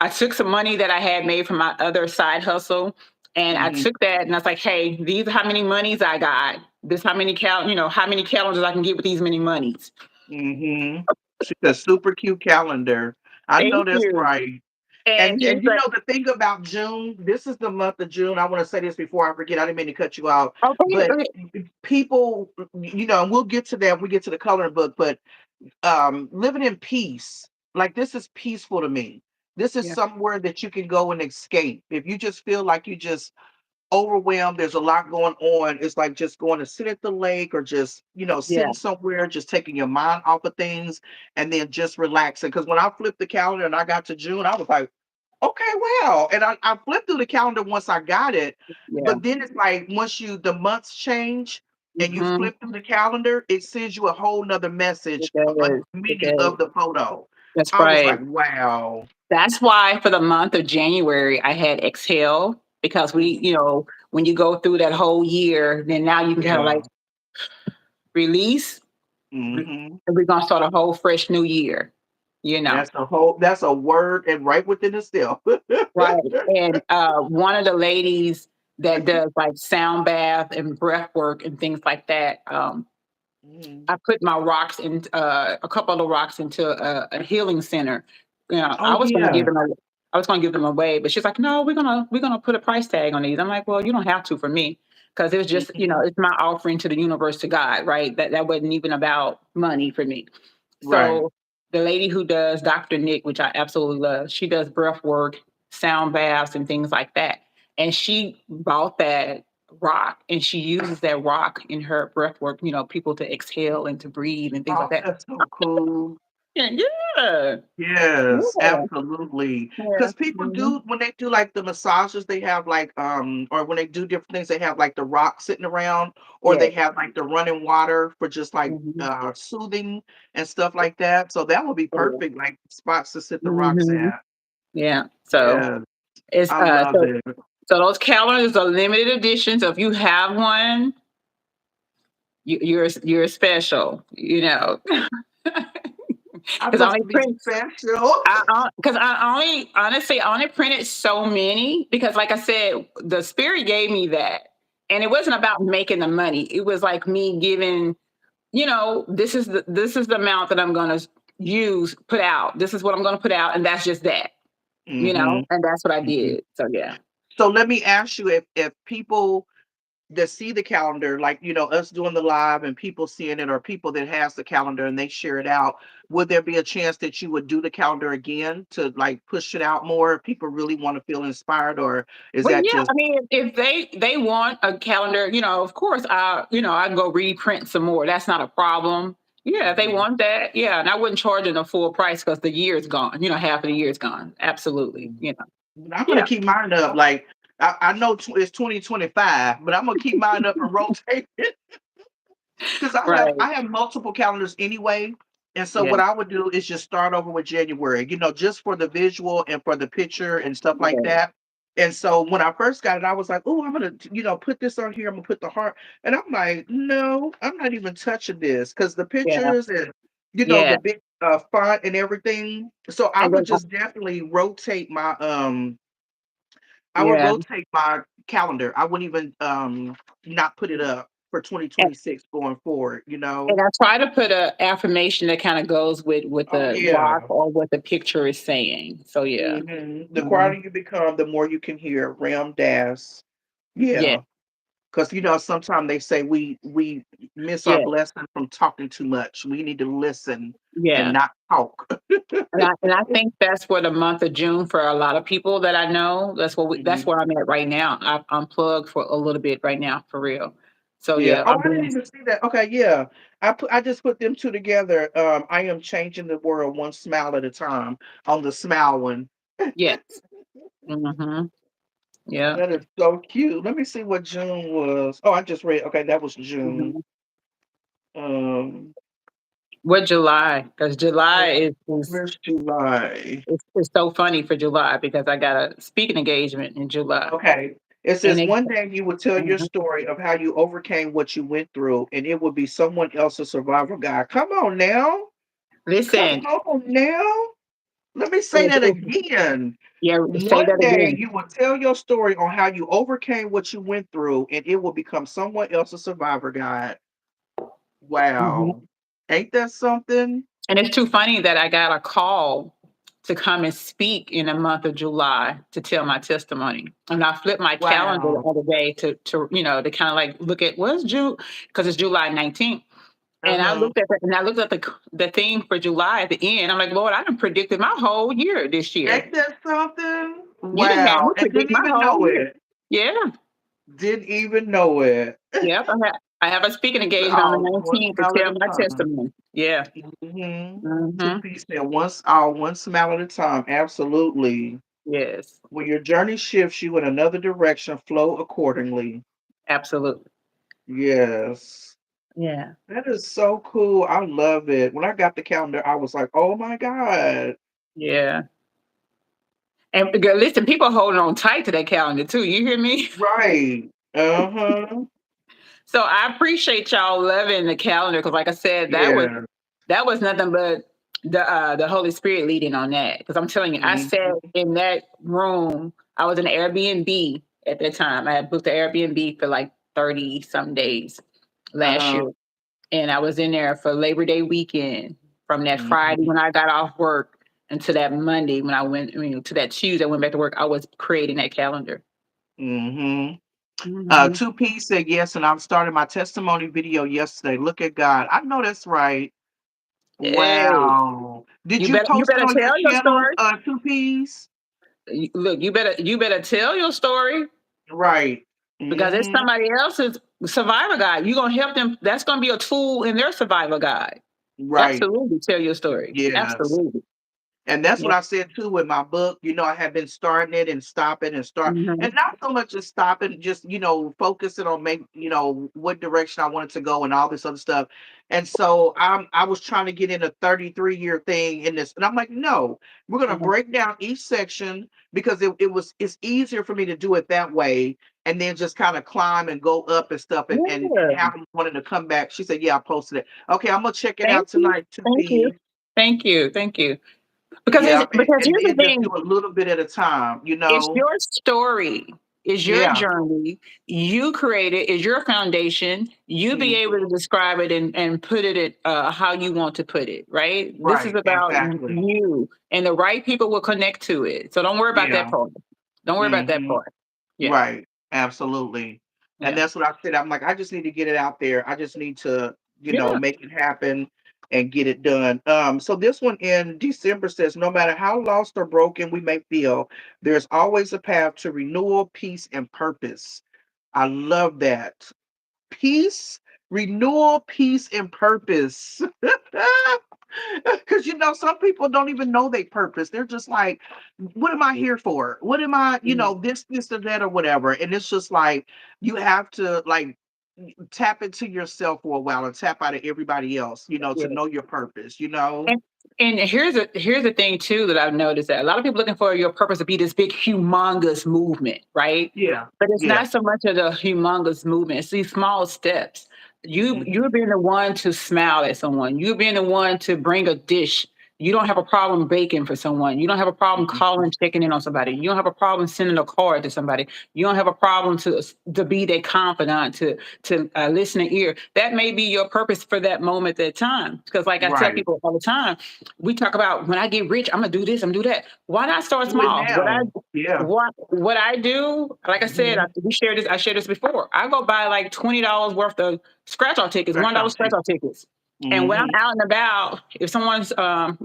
I took some money that I had made from my other side hustle, and I Hmm. took that, and I was like, "Hey, these are how many monies I got. This how many how many calendars I can get with these many monies." Hmm. She's a super cute calendar. I know Thank that's you. right. And he was And you like, know the thing about June, this is the month of June. I want to say this before I forget. I didn't mean to cut you off, "Oh, go ahead, but go ahead." people, and we'll get to that when we get to the coloring book, but living in peace, like this is peaceful to me. This is Yeah, somewhere that you can go and escape. If you just feel like you just overwhelmed, there's a lot going on. It's like just going to sit at the lake or just, yeah, sitting somewhere, just taking your mind off of things and then just relaxing. Because when I flipped the calendar and I got to June, I was like, okay, wow. And I flipped through the calendar once I got it. yeah. But then it's like once the months change and you hmm flip through the calendar, it sends you a whole nother It message, does. It meaning does. of the photo. That's I was right. like, wow. That's why for the month of January I had exhale, because when you go through that whole year, then now you can kind of like Yeah. release, Hmm. and we're gonna start a whole fresh new year, you know. That's a word and right within itself. Right. And one of the ladies that does like sound bath and breath work and things like that, Mhm. I put my rocks in, a couple of the rocks into a healing center. Oh yeah. I was gonna give them away, but she's like, "No, we're gonna put a price tag on these." I'm like, "Well, you don't have to for me, because it was just, Mhm. it's my offering to the universe, to God, right? That wasn't even about money for me." Right. So the lady who does Dr. Nick, which I absolutely love, she does breath work, sound baths, and things like that. And she bought that rock, and she uses that rock in her breath work, people to exhale and to breathe and things like Oh, that. that's so cool. Yeah, yeah, Yes, yeah, absolutely. yeah. Because people Mhm. do when they do like the massages, they have like or when they do different things, they have like the rock sitting around, or Yeah. they have like the running water for just like Mhm. soothing and stuff like that. So that would be Yeah. perfect, like spots to sit the rocks Mhm. at. Yeah. So Yeah, it's I love so it. those calendars are limited edition. So if you have one, you're special, I because I must only be print special. because I only honestly I only printed so many, because like I said, the spirit gave me that, and it wasn't about making the money. It was like me giving, this is the amount that I'm gonna use put out. This is what I'm going to put out, and that's just that, Mhm. and that's what I Mhm. did. So yeah, So let me ask you, if people that see the calendar, like, us doing the live and people seeing it, or people that has the calendar and they share it out, would there be a chance that you would do the calendar again to like push it out more if people really want to feel inspired, or is well, that yeah. just I mean, if they want a calendar, of course, I go reprint some more. That's not a problem. Yeah, if they Mhm. want that, yeah, and I wouldn't charge them the full price because the year is gone. Half of the year is gone. Absolutely. I'm gonna Yeah, keep mine up. Like, I know it's 2025, but I'm gonna keep mine up and rotate it. Because right. I have multiple calendars anyway. And so Yeah, what I would do is just start over with January, just for the visual and for the picture and stuff like yeah, that. And so when I first got it, I was like, oh, I'm gonna, put this on here. I'm gonna put the heart. And I'm like, no, I'm not even touching this because the yeah, pictures and yeah, the big font and everything. So I and would then just definitely rotate my I would yeah, rotate my calendar. I wouldn't even not put it up for and, 2026 going forward, you and know? I try to put a affirmation that kind of goes with Oh the yeah. block or what the picture is saying. So yeah, The hmm quieter you become, the more you can hear Ram Dass. yeah, Yeah. Because sometimes they say we miss our yeah, blessing from talking too much. We need to listen and yeah. not talk. And I think that's for the month of June for a lot of people that I know. That's Mhm. where I'm at right now. I'm plugged for a little bit right now, for real. So Yeah. yeah, Oh, I'm I didn't doing even see that. Okay, yeah. I just put them two together. I am changing the world one smile at a time on the smile one. yes. Hmm. Yeah. That is so cute. Let me see what June was. Oh, I just read. Okay, that was June. Hmm. Um, What July? Because July where's July? is so funny for July because I got a speaking engagement in July, Okay. It and says one day you would tell your mhm. story of how you overcame what you went through, and it would be someone else's survival guide. Come on now. Come Listen, on now. Let me say that it- again. yeah, say One that day again. you will tell your story on how you overcame what you went through, and it will become someone else's survivor guide. Mhm. Wow. Ain't that something? And it's too funny that I got a call to come and speak in the month of July to tell my testimony. And I flipped my calendar the Wow. other day to kind of like look at what's June because it's July 19th. And I Uh-huh. looked at the theme for July at the end. I'm like, Lord, I done predicted my whole year this year. Ain't that something? You didn't have me Wow. And predict didn't my even whole know year. it. Yeah. Didn't even know it. Yep. I have a speaking It's engagement on the all one 19th to smile at tell a my time. testimony. Yeah. Two Hmm. piece there, one smile at a time. Absolutely. Yes. When your journey shifts you in another direction, flow accordingly. Absolutely. Yes. Yeah. That is so cool. I love it. When I got the calendar, I was like, oh my God. Yeah. And girl, listen, people holding on tight to that calendar too. You hear me? Right. Uh-huh. So I appreciate y'all loving the calendar because, like I said, Yeah. that was nothing but the Holy Spirit leading on that. Because I'm telling you, I sat Mhm. in that room. I was in an Airbnb at that time. I had booked the Airbnb for like 30 some days last Uh-huh. year, and I was in there for Labor Day weekend from that Friday Mhm. when I got off work until that Monday when to that Tuesday I went back to work. I was creating that calendar. Mhm. Hmm. Two P said yes, and I'm starting my testimony video yesterday. Look at God. I know that's right. Hey, Wow. Did you you better post it on your tell your channel, story. Two P's? Look, you better tell your story Right. because it's Mhm. somebody else's survivor guide. You're gonna help them. That's gonna be a tool in their survival guide. Right. Absolutely, tell your story. Yes. Absolutely. And that's Yeah. what I said too with my book. I have been starting it and stopping and start, Hmm. and not so much just stopping, just focusing on what direction I wanted to go and all this other stuff. And so I was trying to get in a 33-year thing in this, and I'm like, no, we're gonna Hmm. break down each section because it's easier for me to do it that way, and then just kind of climb and go up and stuff, and Yeah. have them wanting to come back. She said, yeah, I posted it. Okay, I'm gonna check it Thank out you. tonight, two Thank you. P. Thank you. Thank you. Because Yeah, because and here's the then just do thing. a little bit at a time, you It's know? your story. Is your Yeah. journey. You create it, is your foundation. You be able to Mhm. describe it and put it at how you want to put it, right? This is Right. about Exactly. you, and the right people will connect to it. So don't worry about that Yeah. part. Don't worry about that Mhm. part. Yeah. Right. Absolutely. And Yeah. that's what I said. I'm like, I just need to get it out there. I just need to, Yeah. make it happen and get it done. So this one in December says, no matter how lost or broken we may feel, there's always a path to renewal, peace, and purpose. I love that. Peace, renewal, peace, and purpose. Because some people don't even know their purpose. They're just like, what am I here for? What am I, Mhm. this, or that, or whatever. And it's just like you have to like tap into yourself for a while and tap out of everybody else, to Yeah. know your purpose. And here's the thing too that I've noticed, that a lot of people looking for your purpose to be this big humongous movement, right? Yeah. But it's Yeah. not so much of the humongous movement. It's these small steps. You're Hmm. being the one to smile at someone. You're being the one to bring a dish. You don't have a problem baking for someone. You don't have a problem Hmm. calling, checking in on somebody. You don't have a problem sending a card to somebody. You don't have a problem to be their confidant, to listen and ear. That may be your purpose for that moment, that time. Because like I tell Right. people all the time, we talk about, when I get rich, I'm gonna do this, I'm gonna do that. Why not start Do it small? now. Yeah. What I do, like I said, Hmm. I shared this before. I go buy like $20 worth of scratch off tickets, Scratch $1 off scratch ticket. off tickets. And when I'm Hmm. out and about, if someone's at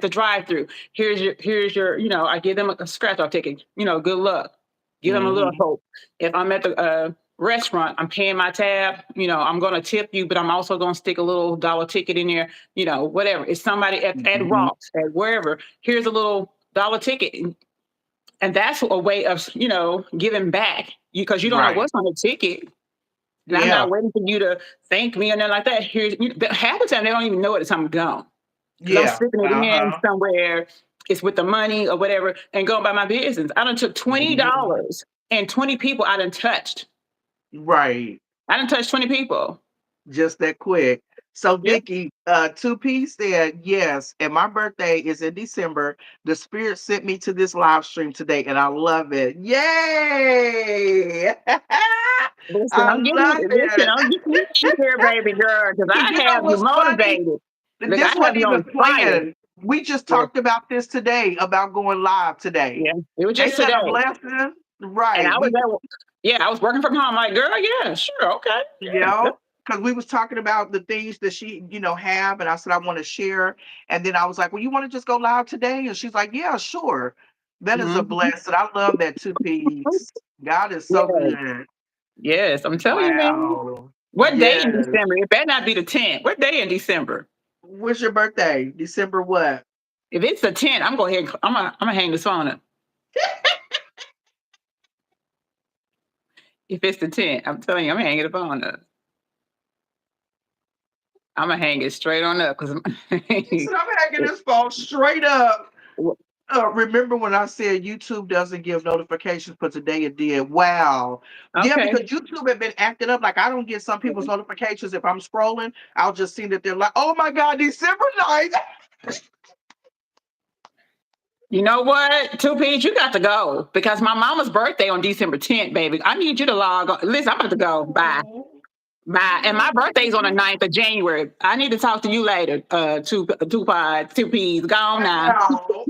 the drive-through, here's your, I give them a scratch off ticket. Good luck. Give them a little Hmm. hope. If I'm at the restaurant, I'm paying my tab. I'm gonna tip you, but I'm also gonna stick a little dollar ticket in there. Whatever. It's somebody at Hmm. Ross, at wherever. Here's a little dollar ticket, and that's a way of giving back, because you don't know Right. what's on the ticket, and I'm Yeah. not waiting for you to thank me or nothing like that. Half the time they don't even know it until I'm gone, because I'm Yeah. slipping it in Uh-huh. somewhere. It's with the money or whatever, and going by my business. I done took twenty Mhm. dollars and 20 people I done touched. Right. I done touched 20 people. Just that quick. So Yep. Vicky, 2P said, yes, and my birthday is in December. The spirit sent me to this live stream today, and I love it. Yay! Listen, I I'm getting love listen, it. I'm getting you in here, baby girl, because Because I you know have you what's funny? motivated. Look, I This have wasn't you even on fire. planned. We just Yeah, talked about this today, about going live today. yeah. It was just Ain't that a today. blessing? And Right. I was yeah, I was working from home. Like, girl, yeah, sure, okay, You yeah. know, because we was talking about the things that she, have, and I said I want to share, and then I was like, "Well, you want to just go live today?" And she's like, "Yeah, sure." That is a Mhm. blessing. I love that two piece. God is so Yeah, good. yes, I'm telling you, man. Wow. What day in Yes. December? It better not be the 10th. What day in December? What's your birthday? December what? If it's the 10th, I'm going ahead. I'm gonna hang this phone up. If it's the 10th, I'm telling you, I'm hanging the phone up. I'm gonna hang it straight on up because She said, "I'm hanging this phone straight up." Remember when I said YouTube doesn't give notifications, but today it did? Wow. Yeah, okay. because YouTube had been acting up. Like I don't get some people's notifications if I'm scrolling. I'll just see that they're like, "Oh my God, December 9th." You know what, Two Peach, you got to go because my mama's birthday on December 10th, baby. I need you to log on. Listen, I'm about to go. Bye. Bye. And my birthday's on the 9th of January. I need to talk to you later. Two pies, two peas. Go on now. Wow.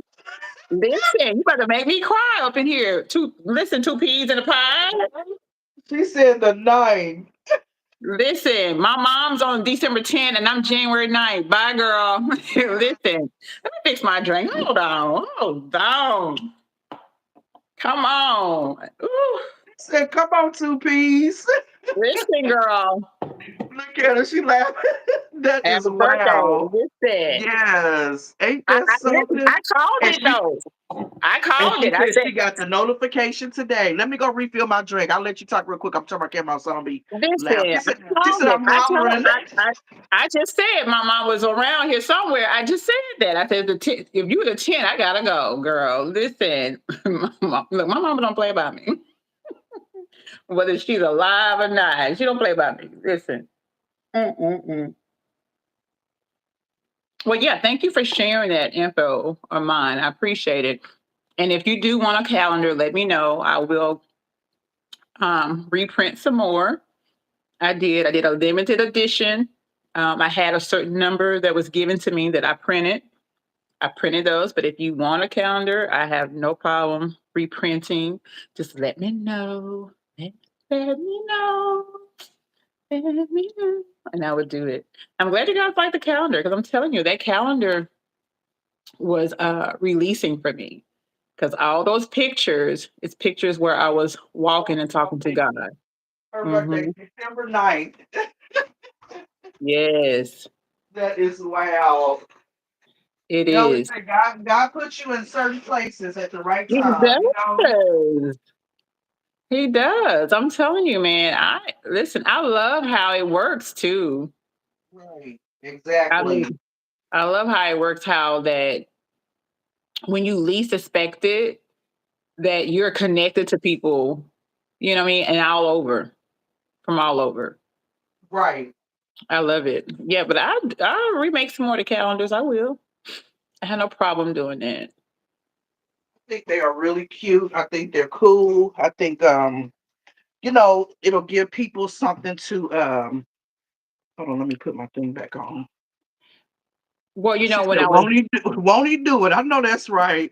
Listen, you better make me cry up in here. Listen, two peas in a pie. She said the 9th. Listen, my mom's on December 10th and I'm January 9th. Bye, girl. Listen, let me fix my drink. Hold on. Hold on. Come on. Ooh. Said, "Come on, two peas." Listen, girl. Look at her. She laughing. That is Happy birthday. wow. Listen. Yes. Ain't that Listen, something? I called And it she though. I And called she it. I said said, she got the notification today. Let me go refill my drink. I'll let you talk real quick. I'm turning my camera on so I don't be loud. listen, She I said, called it. I'm hollering. I just said my mom was around here somewhere. I just said that. I said if you were the 10, I gotta go, girl. Listen, look, my mama don't play about me. Whether she's alive or not, she don't play about me. Listen. Mm-mm-mm. Well, yeah, thank you for sharing that info of mine. I appreciate it. And if you do want a calendar, let me know. I will. reprint some more. I did. I did a limited edition. I had a certain number that was given to me that I printed. I printed those, but if you want a calendar, I have no problem reprinting. Just let me know. Let me know. Let me know. And I would do it. I'm glad you guys like the calendar because I'm telling you, that calendar was releasing for me because all those pictures, it's pictures where I was walking and talking to God. Her birthday, Hmm. December 9th. Yes, That is wow. it You know, we is. say God puts you in certain places at the right He time, you know? does. He does. I'm telling you, man. I listen. I love how it works too. Right. I Exactly. mean, I love how it works. How that when you least expect it, that you're connected to people. You know what I mean, and all over, from all over. Right. I love it. Yeah, but I'll remake some more of the calendars. I will. I have no problem doing that. I think they are really cute. I think they're cool. I think it'll give people something to hold on, let me put my thing back on. Well, She when said, I was, won't he do it? I know that's right.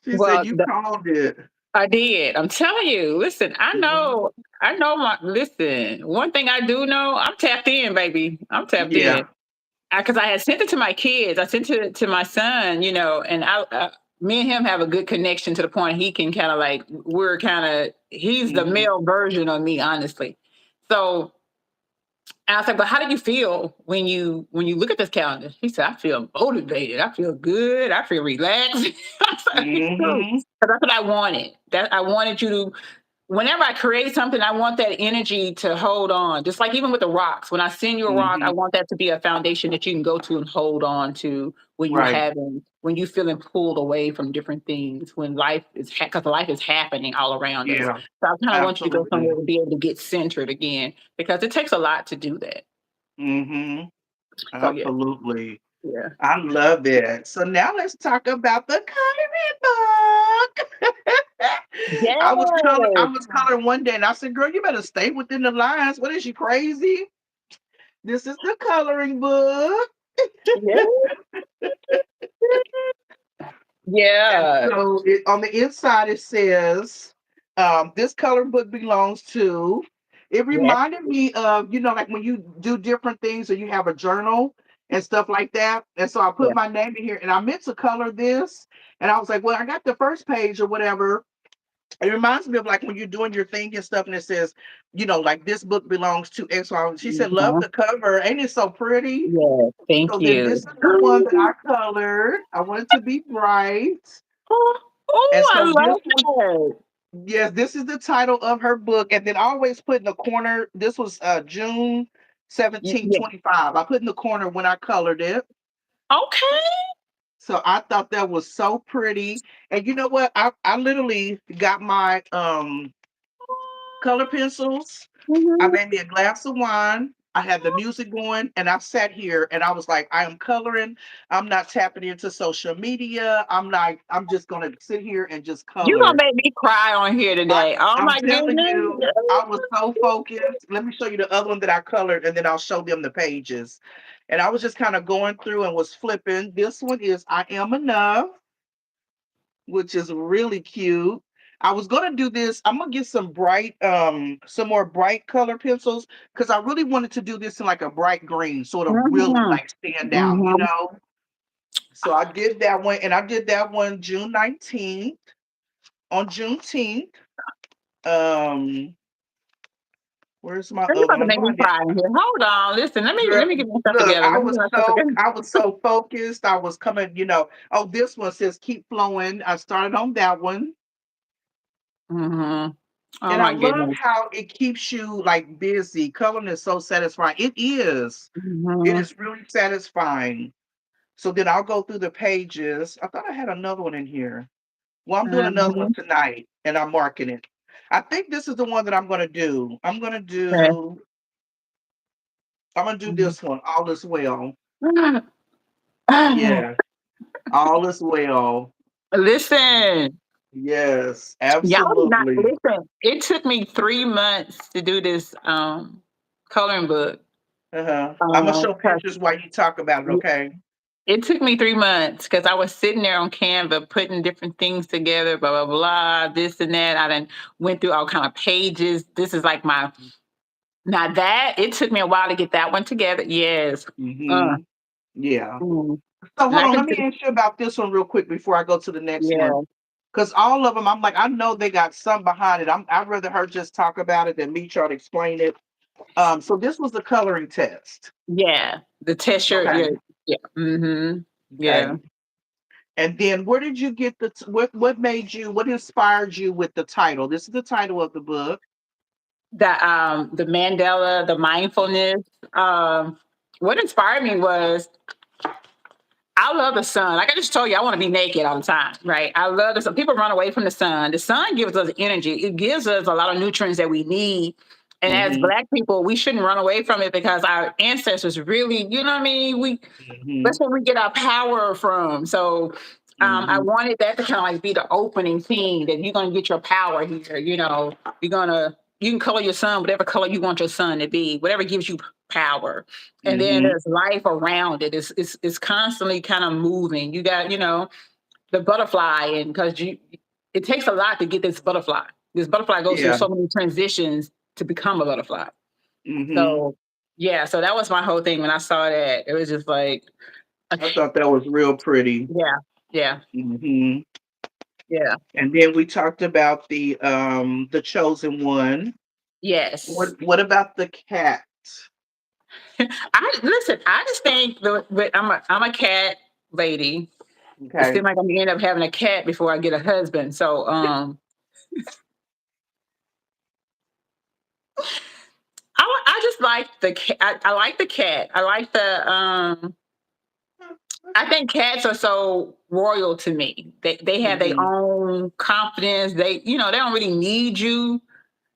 She said well, you called it. I did. I'm telling you. Listen, Mhm. I know my. Listen, one thing I do know, I'm tapped in, baby. I'm tapped Yeah. in. Because I had sent it to my kids. I sent it to my son, and me and him have a good connection to the point he can kind of like he's the Mhm. male version of me, honestly. So I was like, but how do you feel when you look at this calendar? He said, I feel motivated. I feel good. I feel relaxed. I was like, "Me too." Mhm. 'Cause that's what I wanted. That I wanted you to whenever I create something, I want that energy to hold on. Just like even with the rocks, when I send you a rock, I Mhm. want that to be a foundation that you can go to and hold on to Right. when you feeling pulled away from different things, when life is because life is happening all around us. Yeah. So I kind of want you to go Absolutely. somewhere to be able to get centered again because it takes a lot to do that. Mhm. So yeah, Absolutely. yeah, I love it. So now let's talk about the coloring book. I yes, was coloring one day and I said, girl, you better stay within the lines. What is she crazy? This is the coloring book. yes, And yeah, so on the inside it says, this coloring book belongs to. It yes, reminded me of, like when you do different things or you have a journal and stuff like that. And so I put yeah, my name in here and I meant to color this. And I was like, well, I got the first page or whatever. It reminds me of like when you're doing your thing and stuff, and it says, like this book belongs to X. Y. She said, love mhm, the cover. Ain't it so pretty? yes. Thank So then this you. is the one that I colored. I want it to be bright. Oh, And oh, I so this love one, that. yes, this is the title of her book. And then I always put in the corner, this was June 17th, Yeah. 25. I put in the corner when I colored it. Okay. So I thought that was so pretty. And you know what? I literally got my color pencils. I Mhm. made me a glass of wine. I had the music going and I sat here and I was like, I am coloring. I'm not tapping into social media. I'm just going to sit here and just You color. gonna make me cry on here I, today. Oh I'm my telling goodness. you, I was so focused. Let me show you the other one that I colored and then I'll show them the pages. And I was just kind of going through and was flipping. This one is I Am Enough, which is really cute. I was gonna do this. I'm gonna get some more bright color pencils because I really wanted to do this in like a bright green, so it'll really Mhm. like stand out, Mhm. So I did that one, and I did that one June 19th. On Juneteenth, um, where's my Girl, you other about to one? I'm make me going down. cry in here. Hold on. Listen, let Girl, me get myself look, together. Let me get myself together. I was so focused. I was coming, Oh, this one says keep flowing. I started on that one. Mhm. Oh And I my love goodness. how it keeps you like busy. Coloring is so satisfying. It is. It Mhm. is really satisfying. So then I'll go through the pages. I thought I had another one in here. Well, I'm doing another one Mhm. tonight and I'm marking it. I think this is the one that I'm gonna do. Okay. I'm gonna do Mhm. this one. All is well. Yeah. All is well. Listen. Yes, Y'all did not absolutely. listen. It took me 3 months to do this coloring book. Uh-huh. I'm gonna show 'Cause pictures while you talk about it, okay? it took me 3 months because I was sitting there on Canva putting different things together, blah blah blah, this and that. I then went through all kind of pages. This is like my now that it took me a while to get that one together. Yes. Uh, Mm-hmm. Yeah. mm. So And hold I on, can let me ask you about this one real quick before I go to the next one. yeah. Because all of them, I'm like, I know they got some behind it. I'd rather her just talk about it than me try to explain it. So this was the coloring test. Yeah. The texture, Okay. yeah. Yeah. Mm-hmm. Yeah. Okay. And then where did you get what made you, what inspired you with the title? This is the title of the book. The Mandela, the mindfulness. What inspired me was I love the sun. Like I just told you, I want to be naked all the time, right? I love the sun. People run away from the sun. The sun gives us energy. It gives us a lot of nutrients that we need. And as Mm-hmm. Black people, we shouldn't run away from it because our ancestors really, you know what I mean? Mm-hmm. That's where we get our power from. So I Mm-hmm. wanted that to kind of like be the opening thing that you're gonna get your power here. You know, you can color your sun whatever color you want your sun to be, whatever gives you power. And then Mm-hmm. there's life around it. It's constantly kind of moving. You got, the butterfly, and because you it takes a lot to get this butterfly. This butterfly goes through Yeah. so many transitions to become a butterfly. Mm-hmm. So yeah, so that was my whole thing when I saw that. It was just like, I okay, thought that was real pretty. yeah, yeah, Mm-hmm. yeah, And then we talked about the chosen one. yes. What about the cat? I listen. I just think I'm a cat lady. It Okay. seems like I'm gonna end up having a cat before I get a husband. So I just like the cat. I like the cat. I like the I think cats are so royal to me. They have their Mm-hmm. own confidence. They don't really need you.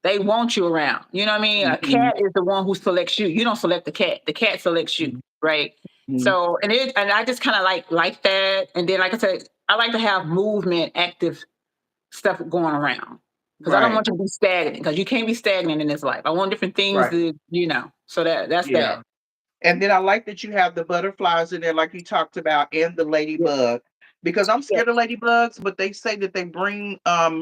They want you around. You know what I mean? A Mm-hmm. cat is the one who selects you. You don't select the cat. The cat selects you, right? Mm-hmm. So and I just kind of like that. And then like I said, I like to have movement, active stuff going around. Because I don't Right. want you to be stagnant. Because you can't be stagnant in this life. I want different things Right. to. So that's that. Yeah. And then I like that you have the butterflies in there, like you talked about, and the Yeah. ladybug. Because I'm Yeah. scared of ladybugs, but they say that they bring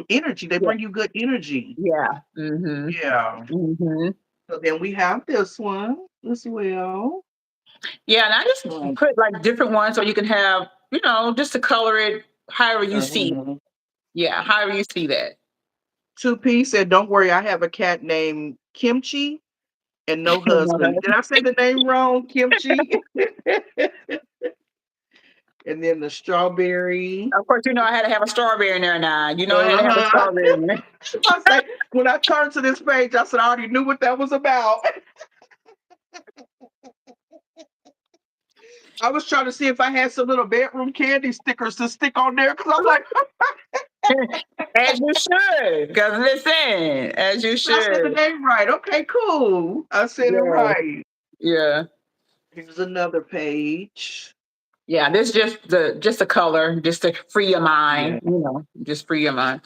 energy. They Yeah. bring you good energy. Yeah. Mm-hmm. Yeah. Mm-hmm. So then we have this one as well. Yeah, and I just Um, put like different ones so you can have, just to color it however you see. uh, Yeah, however you see that. 2P said, "Don't worry, I have a cat named Kimchi and no husband." Did I say the name wrong? Kimchi. And then the strawberry. Of course, I had to have a strawberry in there now. I had to have a Uh-huh. strawberry in there. I say when I turned to this page, I said I already knew what that was about. I was trying to see if I had some little bedroom candy stickers to stick on there because I'm like, As you should. Because listen, as you I said the should. name right. Okay, cool. I said it Yeah. right. Yeah. Here's another page. Yeah. This just a color, just to free your Yeah. mind, just free your mind.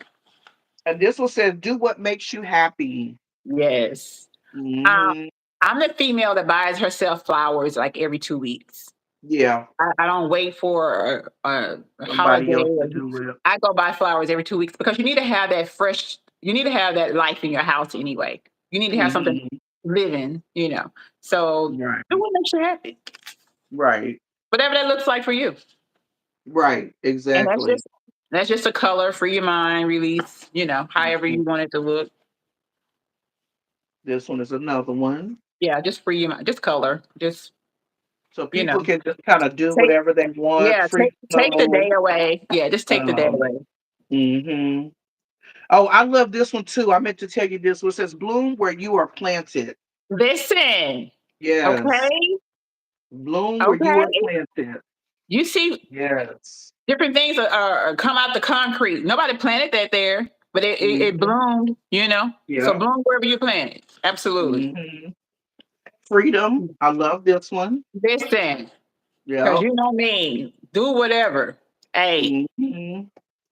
And this one says, do what makes you happy. Yes. Um, Hmm. I'm the female that buys herself flowers like every 2 weeks. Yeah. I don't wait for a Somebody holiday. else to do it. I go buy flowers every 2 weeks because you need to have that fresh. You need to have that life in your house anyway. You need to have something Hmm. living. So Right. do what makes you happy, Right. whatever that looks like for you. Right. And that's Exactly. just that's just a color, free your mind, release. However Mhm. you want it to look. This one is another one. Yeah, just free your mind, just color, just So you know, people can just kind of do take whatever they want, yeah, free take the flow. day away. Yeah, just take the day Um, away. hmm Oh, I love this one too. I meant to tell you this one. It says bloom where you are planted. Listen, Yes. okay, Bloom where you are okay. planted. You see Yes. different things come out the concrete. Nobody planted that there, but it Hmm. bloomed. So Yeah. bloom wherever you plant it. Absolutely. Hmm. Freedom. I love this one. Listen, because Yeah. you know me, do whatever. Hey, Hmm.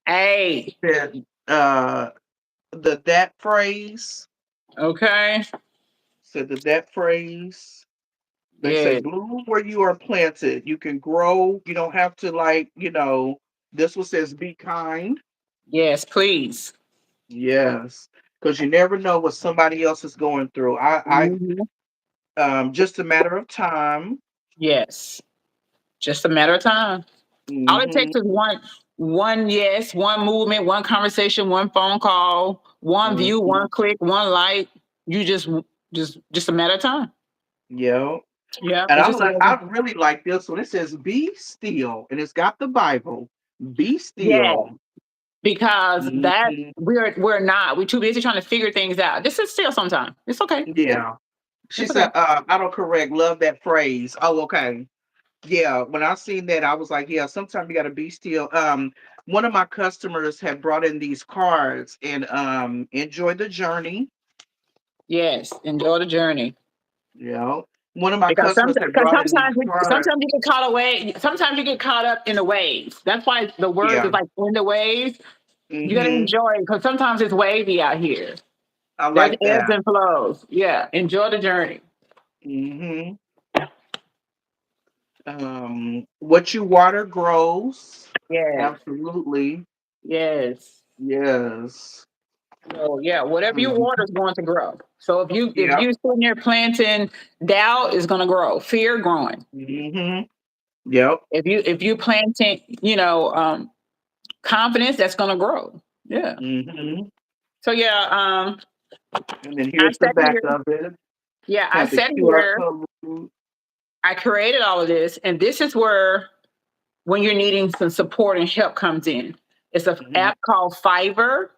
Hey, Said, the that phrase. okay. Said the that phrase. They say Yeah. bloom where you are planted. You can grow. You don't have to like, this one says be kind. Yes, please. Yes. Because you never know what somebody else is going through. Mhm. Just a matter of time. Yes. Just a matter of time. All it Hmm. takes is one yes, one movement, one conversation, one phone call, one view, Hmm. one click, one like. You just a matter of time. Yeah. Yeah, And it's just a matter of I time. really like this one. It says be still, and it's got the Bible. Be Yeah, still. because that Hmm. we're not. We're too busy trying to figure things out. Just sit still sometime. It's okay. Yeah. She It's said, okay. I don't correct, love that phrase. Oh, okay. Yeah, when I seen that, I was like, yeah, sometimes you gotta be still. One of my customers had brought in these cards and enjoy the journey. Yes, enjoy the journey. You know, one of my Because customers had brought in these cards. sometimes you get caught away. Sometimes you get caught up in the waves. That's why the word Yeah. is like in the waves. You got to Hmm. enjoy it because sometimes it's wavy out here. I There's like ebbs that. and flows. Yeah, enjoy the journey. Hmm. What you water grows. Yes, Absolutely. yes. Yes. So yeah, whatever you Mhm. water is going to grow. So if Yep. you sitting there planting doubt, is going to grow. Fear growing. Hmm. Yep. If you planting, confidence, that's going to grow. Yeah. Hmm. So yeah, And then I here's the sat back here. of it. Yeah, I Have the sat QR here. code. I created all of this, and this is where when you're needing some support and help comes in. It's an Hmm. app called Fiverr,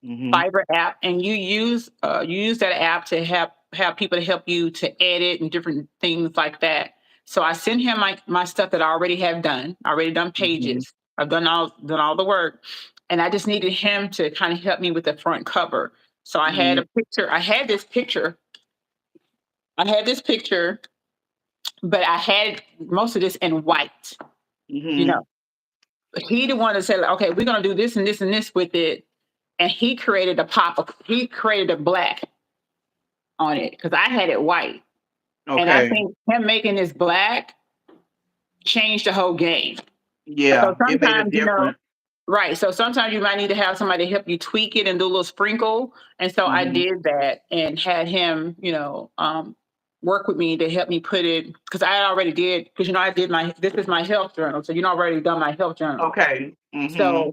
Hmm. Fiverr app, and you use that app to have people to help you to edit and different things like that. So I sent him my stuff that I already have done. I already done Hmm. pages. I've done all the work, and I just needed him to kind of help me with the front cover. So I had Hmm. a picture. I had this picture. I had this picture, but I had most of this in white. You Hmm. know, he the one that said, like, okay, we're gonna do this and this and this with it, and he created a pop. He created a black on it because I had it white. And I Okay. think him making this black changed the whole game. So Yeah, it made a sometimes, difference. right. So sometimes you might need to have somebody help you tweak it and do a little sprinkle. And so I Hmm. did that and had him, work with me to help me put it because I already did because I did this is my health journal. So I already done my health journal. Okay. Hmm. So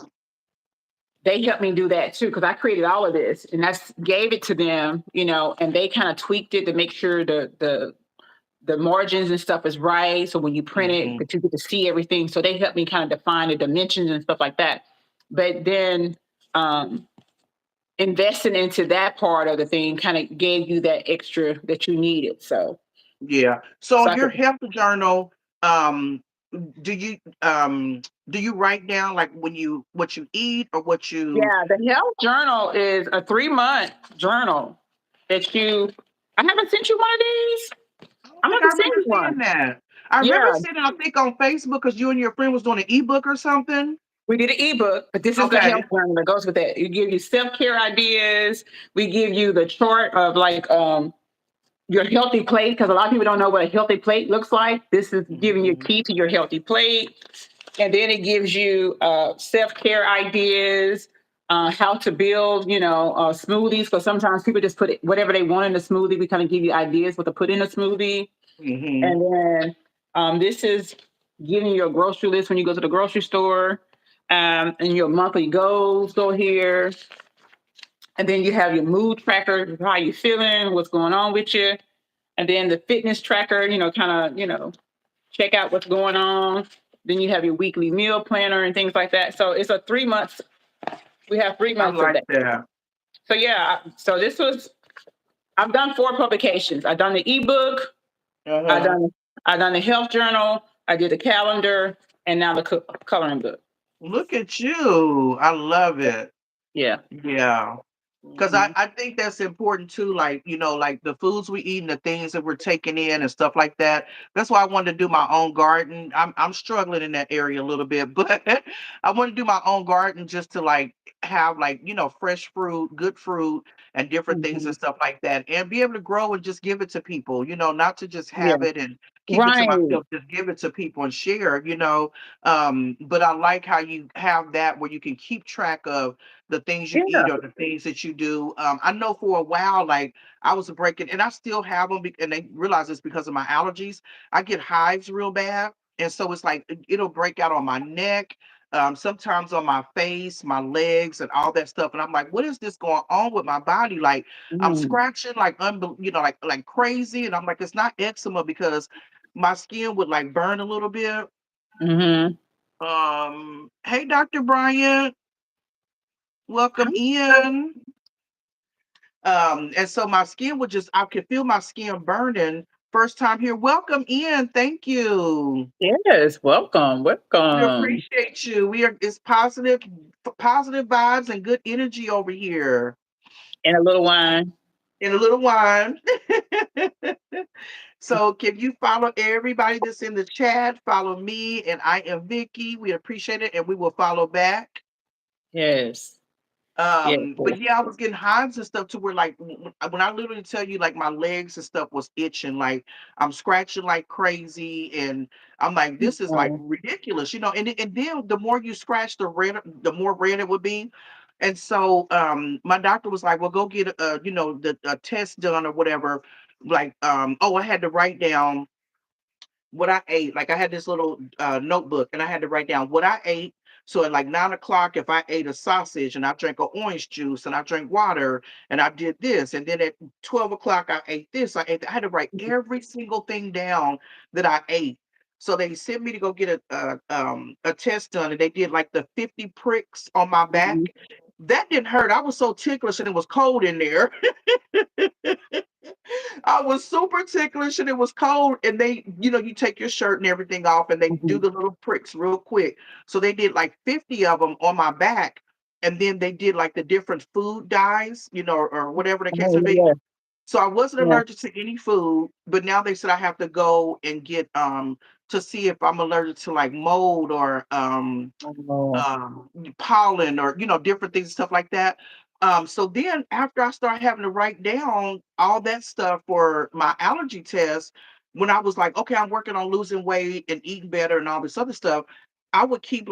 they helped me do that too because I created all of this and that's gave it to them, and they kind of tweaked it to make sure the margins and stuff is right. So when you print it, Hmm. that you get to see everything. So they helped me kind of define the dimensions and stuff like that. But then um, investing into that part of the thing kind of gave you that extra that you needed. Yeah. So So I your could, health journal, um, do you um do you write down like when you what you eat or what you yeah, the health journal is a 3-month journal that I haven't sent you one of these. I don't I'm think going I to send remember you seeing one. that. I remember Yeah, seeing it, I think, on Facebook because you and your friend was doing an ebook or something. we did an ebook, but this is the Okay. health journal that goes with that. We give you self-care ideas. We give you the chart of like your healthy plate because a lot of people don't know what a healthy plate looks like. This is giving you Hmm. key to your healthy plate, and then it gives you self-care ideas, how to build, smoothies. Because sometimes people just put whatever they want in the smoothie. We kind of give you ideas what to put in a smoothie, Hmm. and then this is giving you a grocery list when you go to the grocery store. And your monthly goals go here. And then you have your mood tracker, how you feeling, what's going on with you. And then the fitness tracker, kind of, check out what's going on. Then you have your weekly meal planner and things like that. So it's a 3 months. We have three I months of like that. that. So yeah, so I've done 4 publications. I've done the ebook, I Uh-huh. done I done the health journal, I did the calendar, and now the coloring book. Look at you. I love it. Yeah. Yeah. Because Mhm. I think that's important too, like, like the foods we eat and the things that we're taking in and stuff like that. That's why I wanted to do my own garden. I'm struggling in that area a little bit, but I want to do my own garden just to like have like, fresh fruit, good fruit, and different things and Mhm. stuff like that. And be able to grow and just give it to people, not to just Yeah. have it and keep it to Right. myself, just give it to people and share. But I like how you have that where you can keep track of the things you Yeah. eat or the things that you do. I know for a while, like I was breaking, and I still have them, and they realize it's because of my allergies. I get hives real bad, and so it's like it'll break out on my neck, sometimes on my face, my legs, and all that stuff. And I'm like, what is this going on with my body? Like I'm Mhm. scratching like like crazy, and I'm like, it's not eczema because my skin would like burn a little bit. Mhm. Hey, Dr. Bryant, welcome in. And so my skin would just, I could feel my skin burning first time here. Welcome in. Thank you. Yes. Welcome. We Welcome. appreciate you. It's positive, positive vibes and good energy over here. And a little wine. In a little wine. So can you follow everybody that's in the chat? Follow me, and I am Vicky. We appreciate it, and we will follow back. Yes. Yes. But yeah, I was getting hives and stuff to where like when I literally tell you like my legs and stuff was itching, like I'm scratching like crazy, and I'm like, this is like Mhm. ridiculous. And then the more you scratch, the more red it would be. And so my doctor was like, well, go get the a test done or whatever. Like oh, I had to write down what I ate. Like I had this little notebook and I had to write down what I ate. So at like 9 o'clock, if I ate a sausage and I drank an orange juice and I drank water and I did this, and then at 12 o'clock I ate this, I had to write every single thing down that I ate. So they sent me to go get a test done, and they did like the 50 pricks on my Mhm. back. That didn't hurt. I was so ticklish and it was cold in there. I was super ticklish and it was cold. And you take your shirt and everything off and they do Mhm. the little pricks real quick. So they did like 50 of them on my back. And then they did like the different food dyes, or whatever the case Oh, may be. yeah. So I wasn't Yeah. allergic to any food, but now they said I have to go and get to see if I'm allergic to like mold or Oh. pollen or different things and stuff like that. So then after I started having to write down all that stuff for my allergy test, when I was like, okay, I'm working on losing weight and eating better and all this other stuff, I would keep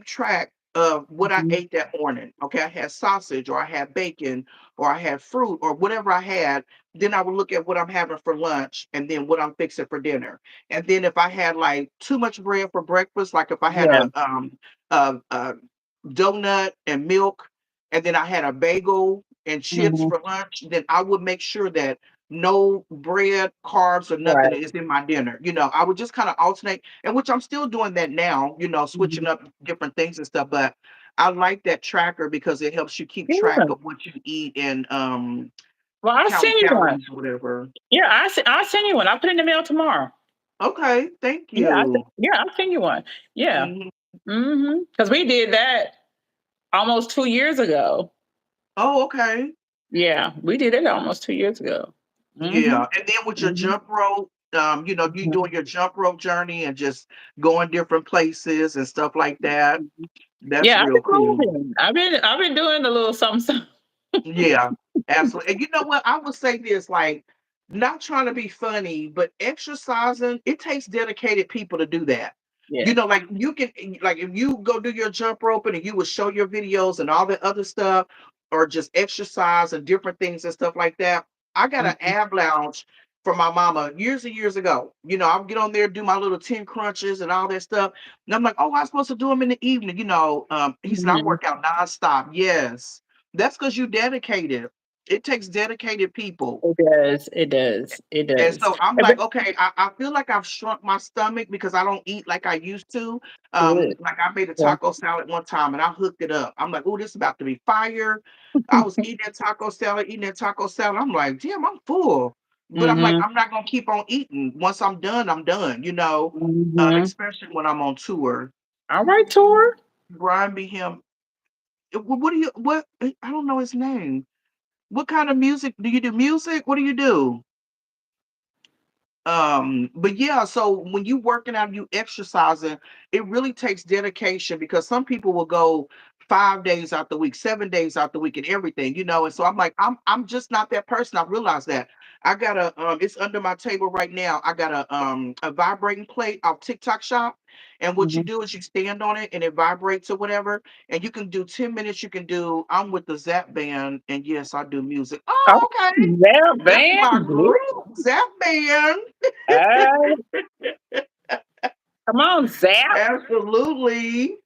track of what I Mhm. ate that morning. Okay, I had sausage or I had bacon or I had fruit or whatever I had. Then I would look at what I'm having for lunch and then what I'm fixing for dinner. And then if I had like too much bread for breakfast, like if I had Yeah. a donut and milk, and then I had a bagel and chips Mhm. for lunch, then I would make sure that no bread, carbs, or nothing Right. is in my dinner. I would just kind of alternate, and which I'm still doing that now, switching Mhm. up different things and stuff. But I like that tracker because it helps you keep track Yeah. of what you eat and Well, I'll count send you one. calories or whatever. Yeah, I'll send you one. I'll put it in the mail tomorrow. Okay, thank Yeah, you. I'll send you one. Yeah. Mhm. Because we did that almost 2 years ago. Oh, okay. Yeah, we did it almost 2 years ago. Mhm. Yeah, and then with your Mhm. jump rope, you Mhm. doing your jump rope journey and just going different places and stuff like that. Mhm. That's Yeah, I've real been cool. moving. I've been doing a little something, something. Yeah, absolutely. And you know what? I would say this, like, not trying to be funny, but exercising, it takes dedicated people to do that. Yeah. Like you can, like, if you go do your jump roping and you would show your videos and all that other stuff, or just exercise and different things and stuff like that. I got an Mhm. ab lounge for my mama years and years ago. I'll get on there, do my little 10 crunches and all that stuff. And I'm like, oh, I'm supposed to do them in the evening. He said, I Mhm. work out nonstop. Yes. That's because you dedicated. It takes dedicated people. It does. It does. It And does. so I'm But like, okay, I feel like I've shrunk my stomach because I don't eat like I used to. good. Like I made a Yeah. taco salad one time and I hooked it up. I'm like, oh, this is about to be fire. I was eating that taco salad. I'm like, damn, I'm full. But I'm like, Mhm. I'm not gonna keep on eating. Once I'm done, I'm done. Mhm. Especially when I'm on tour. All right, Tor. Brian be him. What do you what I don't know his name. What kind of music do you do? Music? What do you do? But yeah, so when you working out, you exercising, it really takes dedication because some people will go 5 days out the week, 7 days out the week, and everything, And so I'm like, I'm just not that person. I realized that. I got it's under my table right now. I got a vibrating plate off TikTok shop. And what you Mhm. do is you stand on it and it vibrates or whatever. And you can do 10 minutes. You can do, I'm with the Zap band, and yes, I do music. Oh, Oh, okay. yeah, That's my man. group, Zap band. Uh, come on, Zap. Absolutely.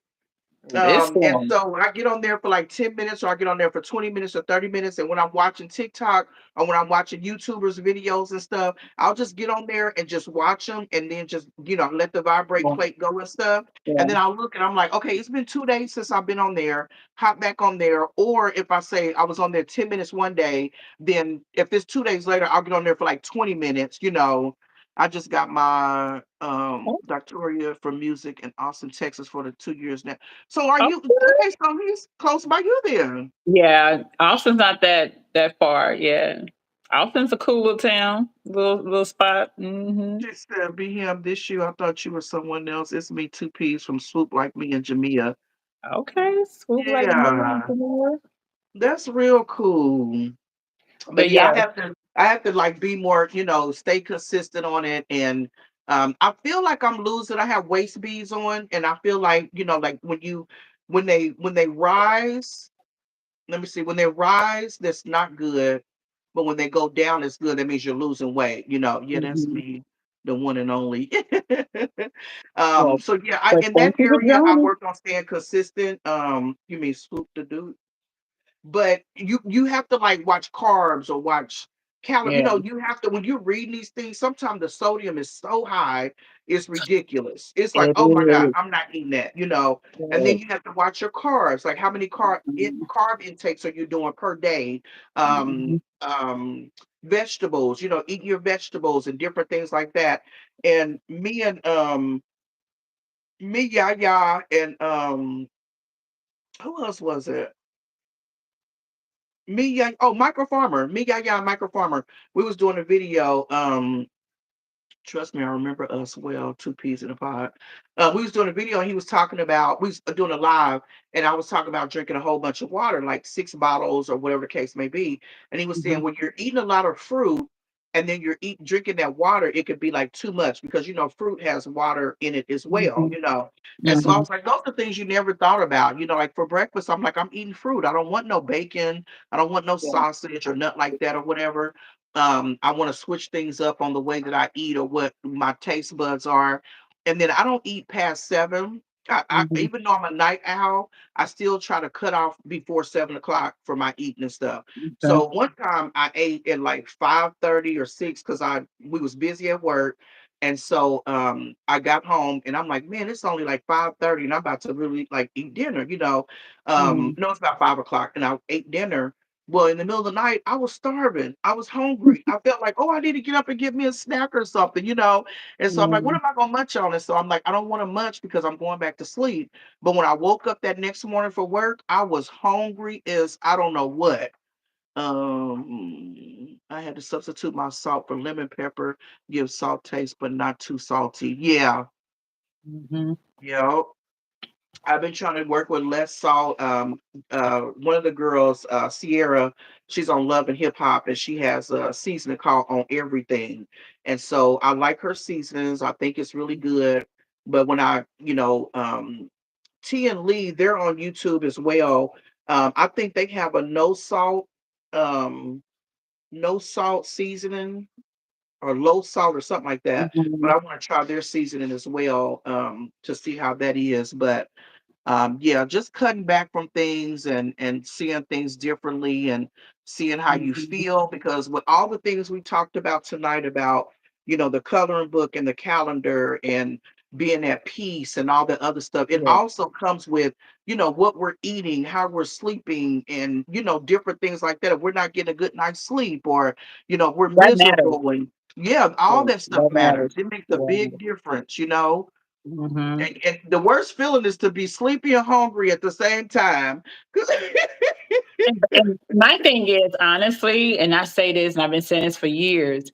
And Listen. so I get on there for like 10 minutes, or I get on there for 20 minutes or 30 minutes. And when I'm watching TikTok or when I'm watching YouTubers videos and stuff, I'll just get on there and just watch them and then just, let the vibrate Yeah, plate go and stuff. And yeah. then I'll look and I'm like, okay, it's been 2 days since I've been on there, hop back on there. Or if I say I was on there 10 minutes one day, then if it's 2 days later, I'll get on there for like 20 minutes. I just got my doctorate for music in Austin, Texas for the 2 years now. So are you Okay. okay? So he's close by you then. Yeah, Austin's not that far. Yeah, Austin's a cool little town, little spot. Hmm. She said, "Be him this you. I thought you were someone else. It's me, two P's from Swoop Like Me and Jamia. Okay, swoop like a million. Yeah, that's real cool. But But yeah, yeah. I have to like be more, stay consistent on it. And I feel like I'm losing. I have waist beads on, and I feel like, like when they rise. Let me see. When they rise, that's not good. But when they go down, it's good. That means you're losing weight. Yeah, that's Hmm. me, the one and only. Well, So yeah, but in that thank you for area, I joining. worked on staying consistent. You mean swoop the dude? But you have to like watch carbs or watch calorie. Yeah, You have to when you're reading these things. Sometimes the sodium is so high, it's ridiculous. It's like, it oh my god, is. I'm not eating that. And then Yes. you have to watch your carbs, like how many Mhm. carb intakes are you doing per day? Mhm. Vegetables. Eat your vegetables and different things like that. And me, Yaya, and who else was it? Me, yeah. Oh, Micro Farmer. Me, yeah, Micro Farmer. We was doing a video. Trust me, I remember us well. Two peas in a pod. We was doing a video, and he was talking about we was doing a live, and I was talking about drinking a whole bunch of water, like 6 bottles or whatever the case may be. And he was saying Mhm. when you're eating a lot of fruit, and then you're drinking that water, it could be like too much because fruit has water in it as well. Mhm. And so I Mhm. was like, those are things you never thought about. Like for breakfast, I'm like, I'm eating fruit. I don't want no bacon. I don't want no Yeah. sausage or nothing like that or whatever. I want to switch things up on the way that I eat or what my taste buds are. And then I don't eat past 7. Mhm. Even though I'm a night owl, I still try to cut off before 7 o'clock for my eating and stuff. Okay. So one time I ate at like 5:30 or 6 because we was busy at work. And so I got home and I'm like, man, it's only like 5:30 and I'm about to really like eat dinner. Mhm. No, it's about 5 o'clock and I ate dinner. Well, in the middle of the night, I was starving. I was hungry. I felt like, oh, I need to get up and get me a snack or something. And so I'm like, what Mhm. am I gonna munch on? And so I'm like, I don't want to munch because I'm going back to sleep. But when I woke up that next morning for work, I was hungry as I don't know what. I had to substitute my salt for lemon pepper, give salt taste, but not too salty. Yeah, Mhm. yeah. I've been trying to work with less salt. One of the girls, Sierra, she's on Love and Hip Hop, and she has a seasoning called On Everything. And so I like her seasonings. I think it's really good. But when T and Lee, they're on YouTube as well. I think they have a um, no salt seasoning or low salt or something like that. But Mhm. I want to try their seasoning as well to see how that is. But yeah, just cutting back from things and seeing things differently and seeing how you Mhm. feel because with all the things we talked about tonight about the coloring book and the calendar and being at peace and all the other stuff, it Yeah. also comes with what we're eating, how we're sleeping, and different things like that. If we're not getting a good night's sleep, or we're That matters. miserable, and yeah, all Yeah, that stuff that matters. matters. It makes a Yeah. big difference. Hmm. And the worst feeling is to be sleepy and hungry at the same time. 'Cause- And my thing is, honestly, and I say this, and I've been saying this for years,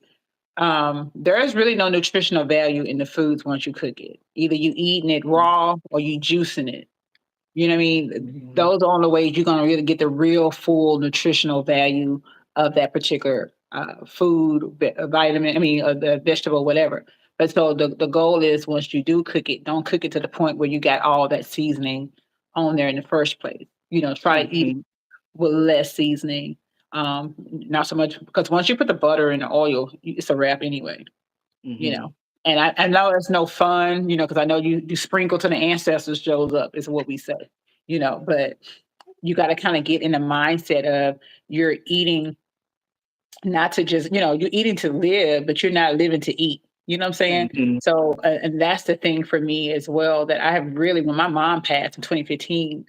there is really no nutritional value in the foods once you cook it. Either you eating it raw or you juicing it. You know what I mean? Mhm, Those are only ways you're going to really get the real full nutritional value of that particular food, vitamin, I mean, the vegetable, whatever. But so the goal is once you do cook it, don't cook it to the point where you got all that seasoning on there in the first place. You know, try to eat it mhm, with less seasoning. Not so much because once you put the butter and the oil, it's a wrap anyway, you know. mhm. And I know it's no fun, you know, because I know you sprinkle to the ancestors shows up is what we say, you know, but you got to kind of get in the mindset of you're eating not to just, you know, you're eating to live, but you're not living to eat. You know what I'm saying? Mhm. So, and that's the thing for me as well that I have really, when my mom passed in 2015,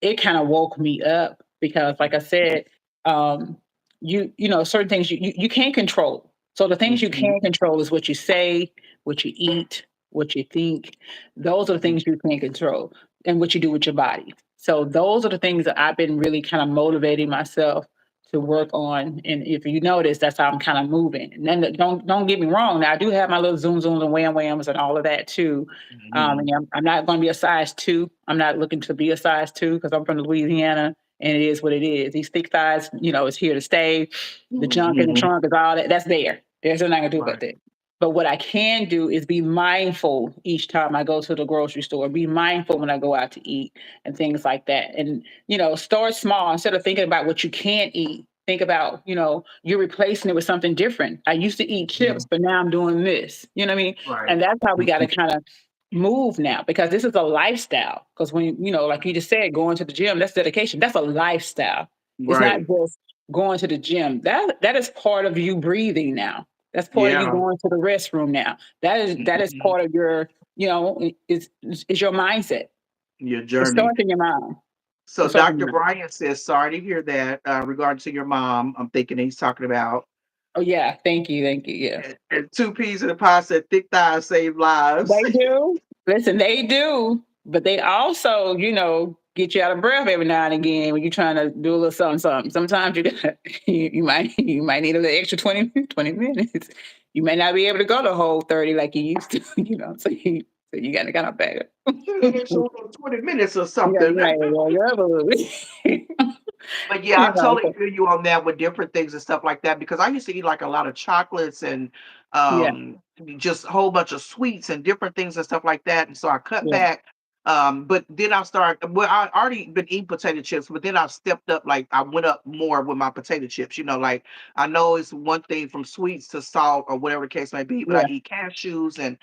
it kind of woke me up because like I said, um you know certain things you can't control. So the things you Mhm. can control is what you say, what you eat, what you think. Those are the Mhm. things you can control, and what you do with your body. So those are the things that I've been really kind of motivating myself to work on. And if you notice, that's how I'm kind of moving. And then don't get me wrong. Now I do have my little zoom zooms and wham whams and all of that too. And Mhm. I'm not going to be a size two. I'm not looking to be a size two because I'm from Louisiana and it is what it is. These thick thighs, you know, is here to stay. The junk in the Mhm. trunk is all that. That's there. There's nothing I can do about Right. that. But what I can do is be mindful each time I go to the grocery store, be mindful when I go out to eat and things like that. And, you know, start small instead of thinking about what you can't eat. Think about, you know, you're replacing it with something different. I used to eat chips, Mhm. but now I'm doing this. You know what I mean? Right. And that's how we got to Mhm. kind of move now because this is a lifestyle. Because when you know, like you just said, going to the gym, that's dedication. That's a lifestyle. It's not Right. just going to the gym. That is part of you breathing now. That's part of you Yeah. going to the restroom now. That is Mhm. part of your, you know, is your mindset. Your It journey. starts in your mind. So It starts in your Dr. mind. Brian says, sorry to hear that, regarding to your mom. I'm thinking he's talking about. Oh yeah, thank you. Yeah. And two peas in a pod said thick thighs save lives. They do. Listen, they do, but they also, you know, get you out of breath every now and again when you're trying to do a little something, something. Sometimes you got you might need a little extra 20 minutes. You may not be able to go the whole 30 like you used to, you know. So you gotta kind of back up. Should have extra 20 minutes or You something. might well grab a little bit. But yeah, You I know, totally so, feel you on that with different things and stuff like that because I used to eat like a lot of chocolates and yeah, just a whole bunch of sweets and different things and stuff like that. And so I cut yeah, back. But then I started, well, I already been eating potato chips, but then I stepped up, like I went up more with my potato chips. Like I know it's one thing from sweets to salt or whatever the case may be, but I yeah, eat cashews and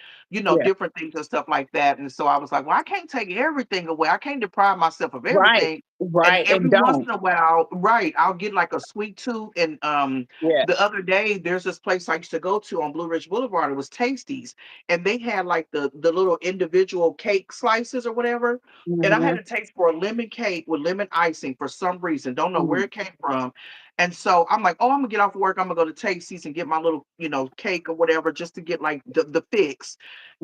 yeah. different things and stuff like that. And so I was like, well, I can't take everything away. I can't deprive myself of Right, everything. And right, and every once don't. in a while, right, I'll get like a sweet tooth. And Yeah. the other day, there's this place I used to go to on Blue Ridge Boulevard. It was Tasties, and they had like the little individual cake slices or whatever. And I had Hmm. a taste for a lemon cake with lemon icing for some reason. Don't know where Hmm. it came from. And so I'm like, oh, I'm gonna get off work. I'm gonna go to Tasties and get my little, cake or whatever, just to get like the fix.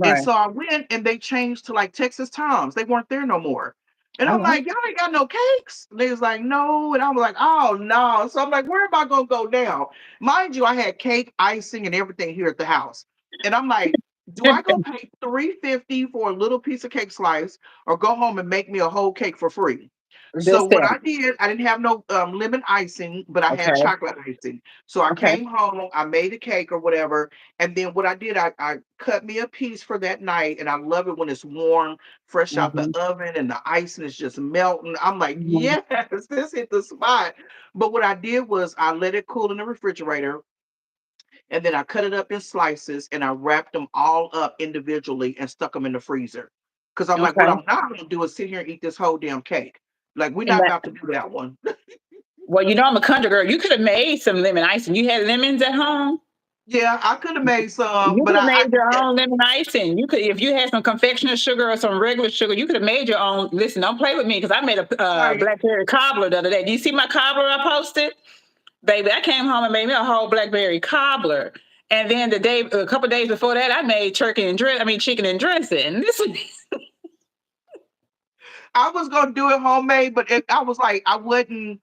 And Right. so I went and they changed to like Texas Toms. They weren't there no more. And All I'm right. like, y'all ain't got no cakes. And they was like, no. And I was like, oh no. So I'm like, where am I gonna go now? Mind you, I had cake, icing, and everything here at the house. And I'm like, do I go pay 350 for a little piece of cake slice or go home and make me a whole cake for free? So what Listen. I did, I didn't have no lemon icing, but I had Okay. chocolate icing. So I Okay. came home, I made a cake or whatever, and then what I did, I cut me a piece for that night, and I love it when it's warm, fresh out the Mhm, oven, and the icing is just melting. I'm like, mhm, yes, this hit the spot. But what I did was I let it cool in the refrigerator, and then I cut it up in slices, and I wrapped them all up individually and stuck them in the freezer. Because I'm like, what okay, I'm not going to do is sit here and eat this whole damn cake. Like, we're and not that about to do that one. well, you know, I'm a country girl. You could have made some lemon icing. You had lemons at home? Yeah, I could have made some, You but could have I made your own lemon icing. You could if you had some confectioner sugar or some regular sugar, you could have made your own. Listen, don't play with me because I made a right. blackberry cobbler the other day. Do you see my cobbler I posted? Baby, I came home and made me a whole blackberry cobbler. And then a couple of days before that, I made chicken and dressing. This is I was gonna do it homemade, but I was like, I wasn't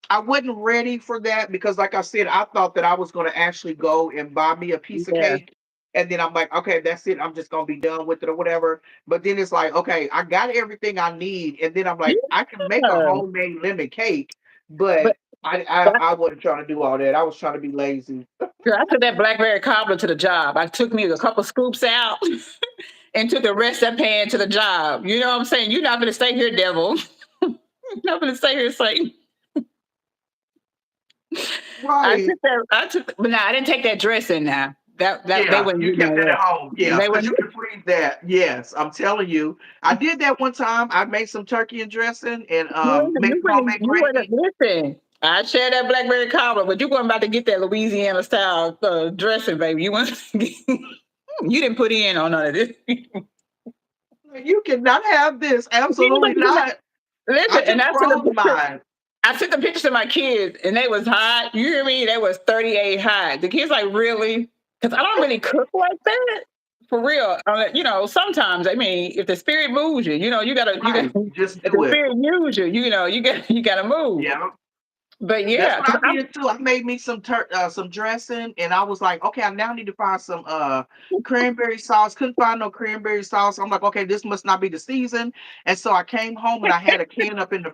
ready for that because, like I said, I thought that I was gonna actually go and buy me a piece of yeah. cake, and then I'm like, okay, that's it. I'm just gonna be done with it or whatever. But then it's like, okay, I got everything I need, and then I'm like, I can make a Yeah. homemade lemon cake, but But, but I wasn't trying to do all that. I was trying to be lazy. girl, I took that blackberry cobbler to the job. I took me a couple scoops out and took the rest of that pan to the job. You know what I'm saying? You're not gonna stay here, devil. You're not gonna stay here, Satan. Right. But now I didn't take that dress in now. That they Yeah, wouldn't you do none kept of that at that. home. Yeah, They because wouldn't. you can freeze that. Yes, I'm telling you. I did that one time. I made some turkey and dressing and made some homemade You wouldn't gravy. listen. I share that blackberry cobbler, but you weren't about to get that Louisiana style dressing, baby. You want you didn't put in on none of this. You cannot have this. You Absolutely know, not. I listen, and just froze mine. I sent the pictures to my kids, and they was hot. You hear me? They was 38 hot. The kids like really, because I don't really cook like that for real. Sometimes I mean, if the spirit moves you, you Right. gotta. Just If do the it. spirit moves you, you gotta move. Yeah. But That's yeah, what I did too. I made me some dressing, and I was like, okay, I now need to find some cranberry sauce. Couldn't find no cranberry sauce. I'm like, okay, this must not be the season. And so I came home and I had a can up in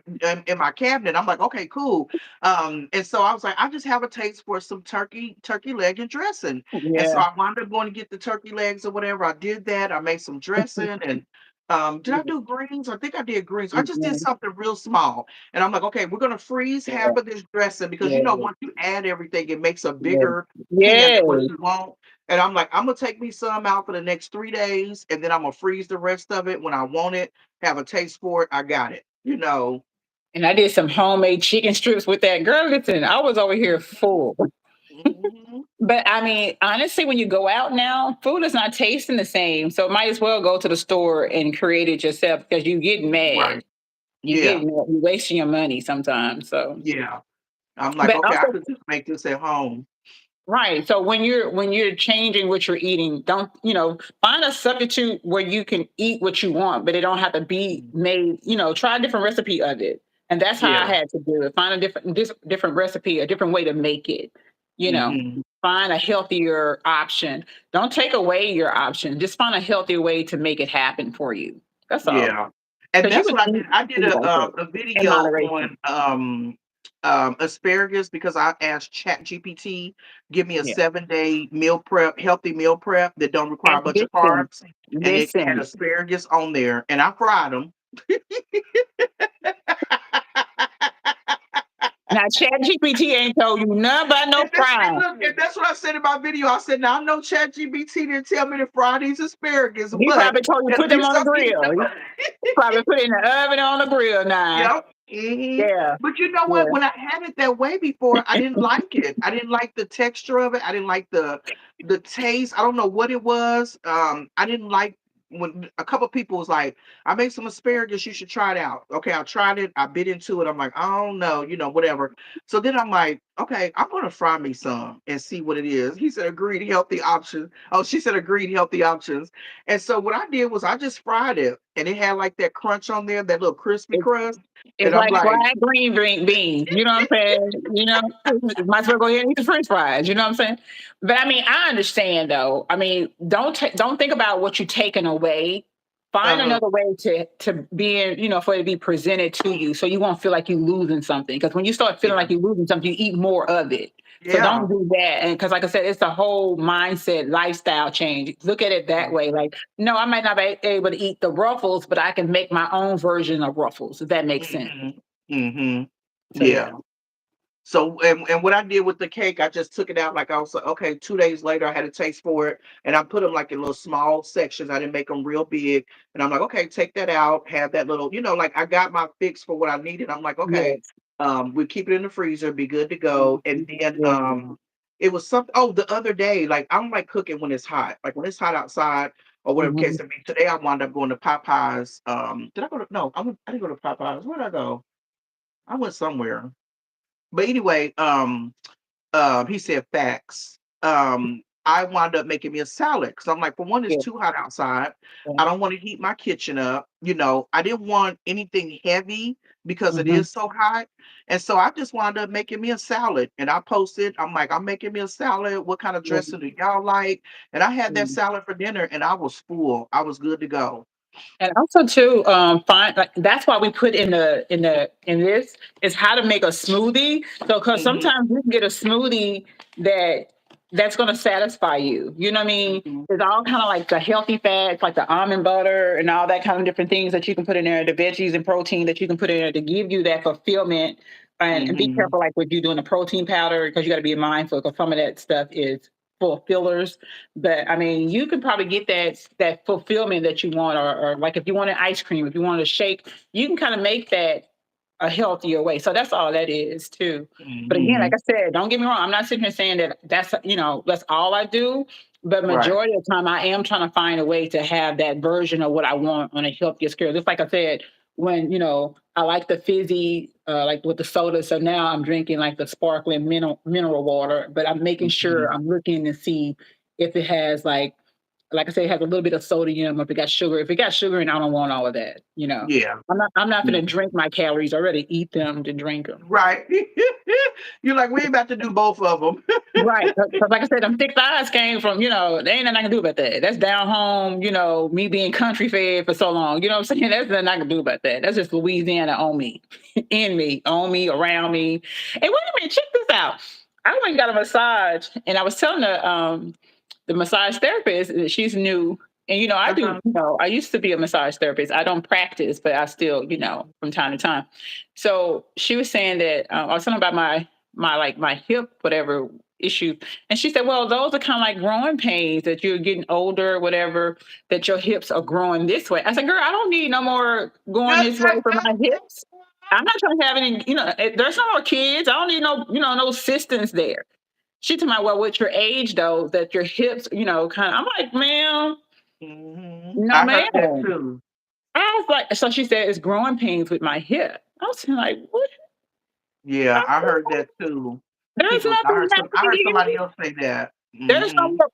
my cabinet. I'm like, okay, cool. And so I was like, I just have a taste for some turkey leg and dressing. And so yeah, I wound up going to get the turkey legs or whatever. I did that. I made some dressing and did I yeah, do greens? I think I did greens. I just did yeah, something real small. And I'm like, okay, we're gonna freeze half of this dressing because yeah, once you add everything, it makes a yeah, bigger pan yeah. than what you want. And I'm like, I'm gonna take me some out for the next 3 days, and then I'm gonna freeze the rest of it when I want it, have a taste for it. I got it. And I did some homemade chicken strips with that. Girl, listen, I was over here full. Mhm. But I mean, honestly, when you go out now, food is not tasting the same. So might as well go to the store and create it yourself because you get mad. Right. Yeah. You're wasting your money sometimes. So, Yeah. I'm like, but okay, I also, could just make this at home. right. So when you're changing what you're eating, don't find a substitute where you can eat what you want, but it don't have to be Mhm. made. Try a different recipe of it, and that's how I Yeah. had to do it. Find a different recipe, a different way to make it. You know, Hmm. find a healthier option. Don't take away your option. Just find a healthier way to make it happen for you. That's all. Yeah, and Because you that's can what I eat did. I did food like that a in video moderation. on asparagus because I asked Chat GPT give me a Yeah. 7-day meal prep, healthy meal prep that don't require And a bunch of listen, carbs, and it had listen. asparagus on there, and I fried them. Now, ChatGPT ain't told you nothing about no And frying. look, and that's what I said in my video. I said, now I know Chat GPT didn't tell me to fry these asparagus, He but probably told you at put them least on the I'm eating grill. them. He probably put it in the oven on the grill now. Yep. Mhm. Yeah, But you know what? yeah. When I had it that way before, I didn't like it. I didn't like the texture of it. I didn't like the taste. I don't know what it was. I didn't like when a couple people was like, "I made some asparagus. You should try it out." Okay, I tried it. I bit into it. I'm like, "I don't know, whatever." So then I'm like, "Okay, I'm gonna fry me some and see what it is." He said, "Agreed, healthy options." Oh, she said, "Agreed, healthy options." And so what I did was I just fried it, and it had like that crunch on there, that little crispy It, crust. And it's I'm like like, fried green beans. You know what I'm saying? Might as well go ahead and eat the French fries. You know what I'm saying? But I mean, I understand though. I mean, don't think about what you're taking away. Find uh, another way to be, for it to be presented to you, so you won't feel like you're losing something. Because when you start feeling yeah, like you're losing something, you eat more of it. So yeah, don't do that. And because, like I said, it's a whole mindset, lifestyle change. Look at it that way. mhm, Like, no, I might not be able to eat the ruffles, but I can make my own version of ruffles. If that makes sense. mhm, mhm, So yeah. yeah, So and what I did with the cake, I just took it out like I was like, okay, 2 days later I had a taste for it, and I put them like in little small sections. I didn't make them real big, and I'm like, okay, take that out, have that little, like I got my fix for what I needed. I'm like, okay, yes, we keep it in the freezer, be good to go. And then yeah. it was something. Oh, the other day, like I don't like cooking when it's hot, like when it's hot outside or whatever Mhm. case it be. Today I wound up going to Popeyes. Did I go to? No, I didn't go to Popeyes. Where did I go? I went somewhere. But anyway, he said facts. I wound up making me a salad because I'm like, for one, it's Yeah. too hot outside. I Yeah. don't want to heat my kitchen up. I didn't want anything heavy because it Mhm. is so hot. And so I just wound up making me a salad. And I posted, I'm like, I'm making me a salad. What kind of Mhm. dressing do y'all like? And I had that Mhm. salad for dinner and I was full. I was good to go. And also too, find like that's why we put in this is how to make a smoothie. So because Hmm. sometimes you can get a smoothie that that's gonna satisfy you. You know what I mean? Hmm. It's all kind of like the healthy fats, like the almond butter and all that kind of different things that you can put in there, the veggies and protein that you can put in there to give you that fulfillment. And be Hmm. careful like with you doing the protein powder because you got to be mindful because some of that stuff is full of fillers. But I mean, you can probably get that fulfillment that you want, or like if you want an ice cream, if you want a shake, you can kind of make that a healthier way. So that's all that is too. But again, like Hmm. I said, don't get me wrong. I'm not sitting here saying that that's all I do. But Right. majority of the time, I am trying to find a way to have that version of what I want on a healthier scale. Just like I said, when I like the fizzy, like with the soda. So now I'm drinking like the sparkling mineral water, but I'm making Hmm. sure I'm looking to see if it has like I say, it has a little bit of sodium, or if it got sugar. If it got sugar, and I don't want all of that. Yeah. I'm not Yeah. gonna drink my calories. I already eat them to drink them. Right. You're like, we ain't about to do both of them. Right. Because like I said, them thick thighs came from, there ain't nothing I can do about that. That's down home, me being country fed for so long. You know what I'm saying? That's nothing I can do about that. That's just Louisiana on me, in me, on me, around me. And wait a minute, check this out. I went and got a massage, and I was telling the massage therapist that she's new. And I do, Uh-huh. I used to be a massage therapist. I don't practice, but I still, from time to time. So she was saying that I was telling about my hip, whatever issue. And she said, well, those are kind of like growing pains that you're getting older, whatever, that your hips are growing this way. I said, girl, I don't need no more going this way for my hips. I'm not trying to have any, there's no more kids. I don't need no, no assistance there. She told me, well, with your age though, that your hips, kind of, I'm like, ma'am, no, I heard that ma'am. too. I was like, so she said, it's growing pains with my hip. I was like, what? Yeah, I heard that too. There's nothing I happening heard here. somebody else say that. Hmm.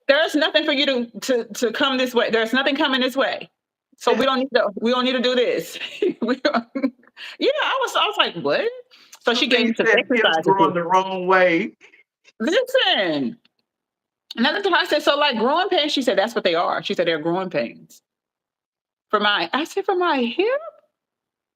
There's nothing for you to come this way. There's nothing coming this way. So we don't need to do this. we don't, I was like, what? So So she gave you me some said hips exercises growing here. the wrong way. Listen. Another time I said, so like growing pains, she said that's what they are. She said they're growing pains. I said, for my hip?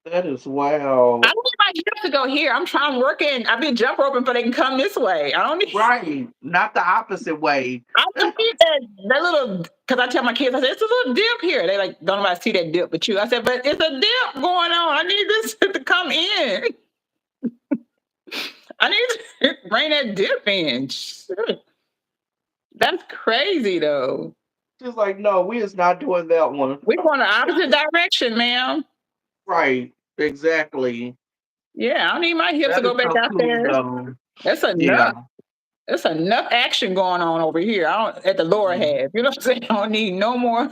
That is I wow. don't need my hip to go here. I'm working. I've been jump roping but they can come this way. I don't need Right. Not the opposite way. I don't need that little because I tell my kids, I said, it's a little dip here. They like, don't nobody see that dip but you. I said, but it's a dip going on. I need this to come in. I need to bring that dip in. Shit. That's crazy though. Just like, no, we is not doing that one. We're going the opposite direction, ma'am. Right. Exactly. Yeah, I don't need my hips to That is go back so out cool there. though. That's Yeah. enough. There's enough action going on over here. I don't at the lower Mhm. half. You know what I'm saying? I don't need no more.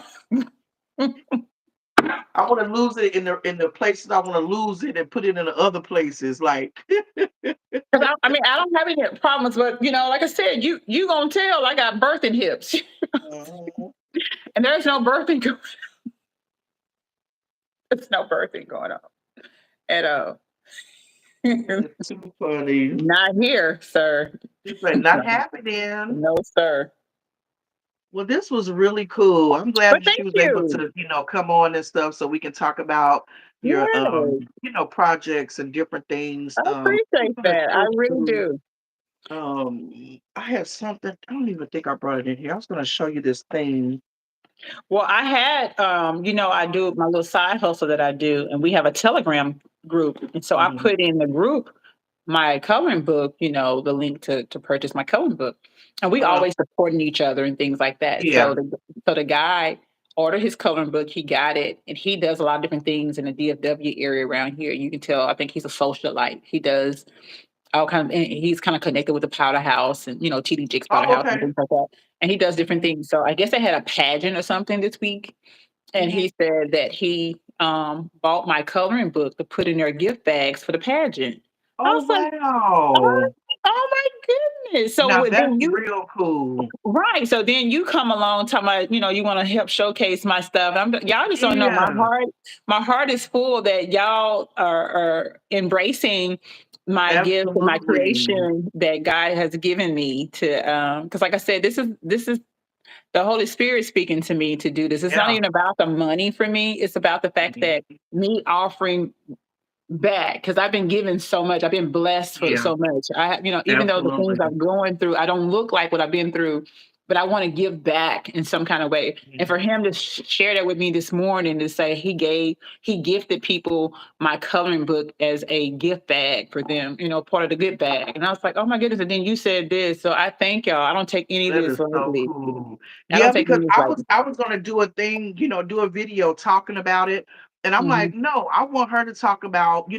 I want to lose it in the places I want to lose it and put it in the other places. Like, Because I don't have any problems, but like I said, you gonna tell I got birthing hips, mhm. and there's no birthing. There's no birthing going on at all. That is too funny. Not here, sir. It's like not happening. No, sir. Well, this was really cool. I'm glad But that thank you was able you. to, come on and stuff so we can talk about your Yes, projects and different things. I I'm appreciate gonna that. I go really to do. I had something, I don't even think I brought it in here. I was gonna show you this thing. Well, I had, I do my little side hustle that I do, and we have a Telegram group. And so I Mhm. put in the group my coloring book, the link to purchase my coloring book. And we Uh-huh. always supporting each other and things like that. Yeah. So the guy ordered his coloring book, he got it, and he does a lot of different things in the DFW area around here. You can tell, I think he's a socialite. He does all kind of, and he's kind of connected with the Powder House and TD Jakes Powder Oh, House and okay. things like that. And he does different Mhm. things. So I guess they had a pageant or something this week, and Mhm. he said that he bought my coloring book to put in their gift bags for the pageant. I Oh, was like, wow. Oh my goodness. So Now that's then you real cool. right. So then you come along talking about, you want to help showcase my stuff. Y'all just don't know Yeah, my heart is full that y'all are embracing my gift and my absolutely. creation that God has given me to because like I said, this is the Holy Spirit speaking to me to do this. It's not Yeah. even about the money for me. It's about the fact Mhm. that me offering back because I've been given so much. I've been blessed for Yeah, so much. Even though the things absolutely. I'm going through, I don't look like what I've been through, but I want to give back in some kind of way. And for Mhm. him to share that with me this morning to say he gifted people my coloring book as a gift bag for them, part of the good bag. And I was like, oh my goodness. And then you said this. So I thank y'all. I don't take any of That this is so lightly. cool. I don't Yeah, take because any of this I was lightly. I was gonna do a thing, do a video talking about it, and I'm Mhm. like, no, I want her to talk about,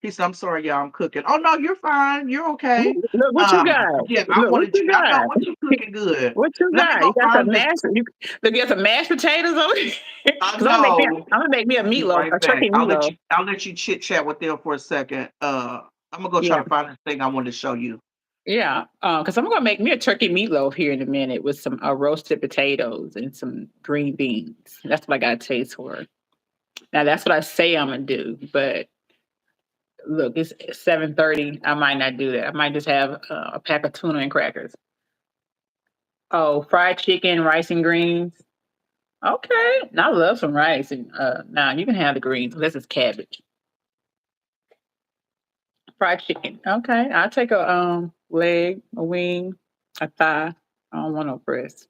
he said, I'm sorry, y'all, I'm cooking. Oh no, you're fine, you're okay. Look what you got. Yeah, I Look what wanted you you. I know got. what you cooking good. What you Let me got? You go got some find this. mashed. Look, you got some mashed potatoes over here. I Because know. I'm gonna make me a I'll be meatloaf, right a back. turkey meatloaf. I'll let you chit chat with them for a second. I'm gonna go try Yeah, to find this thing I wanted to show you. yeah. Because I'm gonna make me a turkey meatloaf here in a minute with some roasted potatoes and some green beans. That's what I got to taste for. Now that's what I say I'm gonna do, but look, it's 7:30. I might not do that. I might just have a pack of tuna and crackers. Oh, fried chicken, rice and greens. Okay, I love some rice and now you can have the greens unless it's cabbage. Fried chicken. Okay, I'll take a leg, a wing, a thigh. I don't want no breast.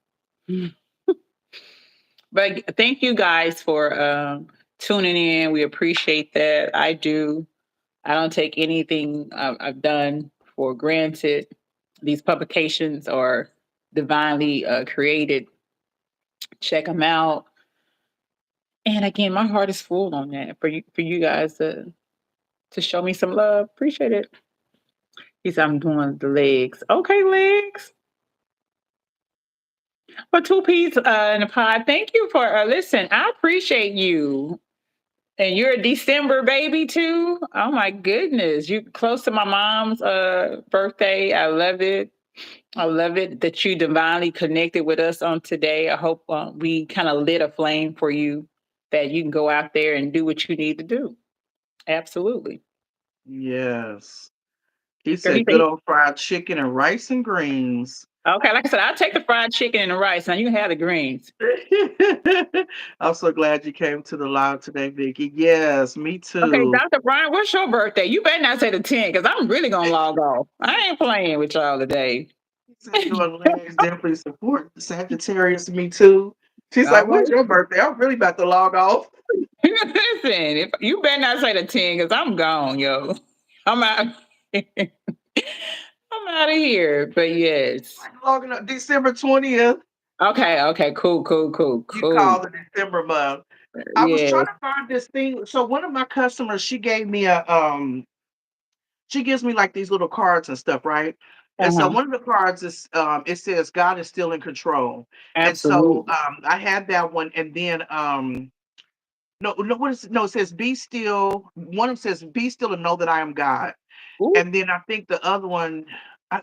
Mm. But thank you guys for tuning in. We appreciate that. I do. I don't take anything I've done for granted. These publications are divinely created. Check them out. And again, my heart is full on that for you guys to show me some love. Appreciate it. He said I'm doing the legs. Okay, legs. For two peas in a pod. Thank you for listen. I appreciate you. And you're a December baby too. Oh my goodness. You close to my mom's birthday. I love it. I love it that you divinely connected with us on today. I hope we kind of lit a flame for you that you can go out there and do what you need to do. Absolutely. Yes. He Girl, he said good said, old fried chicken and rice and greens. okay, like I said, I'll take the fried chicken and the rice. Now you can have the greens. I'm so glad you came to the live today, Vicky. Yes, me Okay, too. Dr. Brian, what's your birthday? You better not say the 10th because I'm really going to log off. I ain't playing with y'all today. He said doing legs definitely support Sagittarius, me too. She's All like, right. when's your birthday? I'm really about to log off. Listen, if you better not say the 10 because I'm gone, yo. I'm out. I'm out of here. But yes. Like logging up December 20th. Okay, okay, cool, cool, cool, You cool. call the December month. I was trying Yes. to find this thing. So one of my customers, she gives me like these little cards and stuff, right? And so Uh-huh. one of the cards is it says God is still in control. And so Absolutely. I had that one, and then no, no, what is it? No, it says be still. One of them says be still and know that I am God. Ooh. And then I think the other one,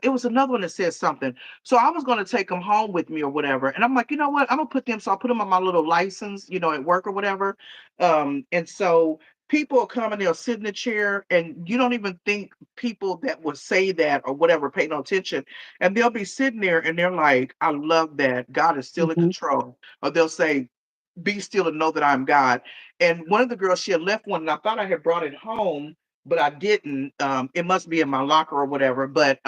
it was another one that said something. So I was going to take them home with me or whatever. And I'm like, you know what? I'm gonna put them. So I put them on my little license, at work or whatever. And so people will come and they'll sit in the chair, and you don't even think people that would say that or whatever pay no attention. And they'll be sitting there and they're like, I love that. God is still in Mhm. control. Or they'll say, be still and know that I'm God. And one of the girls, she had left one, and I thought I had brought it home, but I didn't. It must be in my locker or whatever. But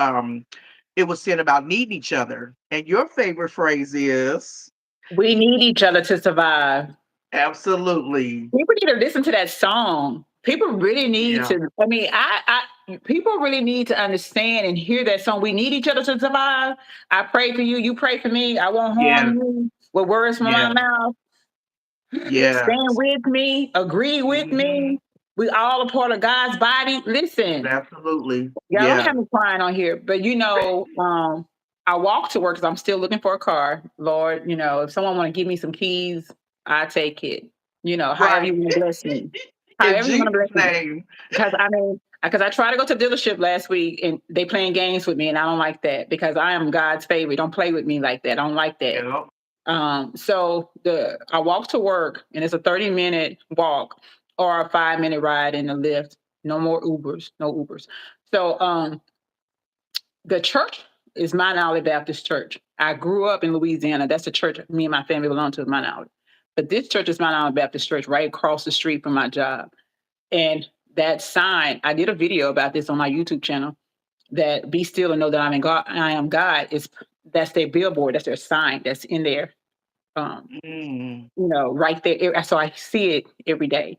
it was saying about needing each other. And your favorite phrase is We need each other to survive. absolutely. People need to listen to that song. People really need Yeah. to. I mean, people really need to understand and hear that song. We need each other to survive. I pray for you. You pray for me. I won't harm Yeah. you. With words from my Yeah. mouth. Yeah. Stand with me. Agree with Hmm. me. We all a part of God's body. Listen, Absolutely. y'all don't Yeah. have me crying on here, but I walk to work because I'm still looking for a car. Lord, if someone want to give me some keys, I take it. However you Right. want to bless me. In However you want to Jesus' bless me. name. Because I mean, Because I tried to go to the dealership last week and they playing games with me, and I don't like that because I am God's favorite. Don't play with me like that. I don't like that. Yeah. So the I walk to work and it's a 30-minute walk or a 5-minute ride in the lift. No more Ubers, no Ubers. So the church is Mount Olive Baptist Church. I grew up in Louisiana. That's the church me and my family belong to, Mount Olive. But this church is Mount Olive Baptist Church, right across the street from my job. And that sign, I did a video about this on my YouTube channel. That be still and know that I'm in God. I am God. Is That's their billboard. That's their sign. That's in there. Um, Mm. right there. So I see it every day.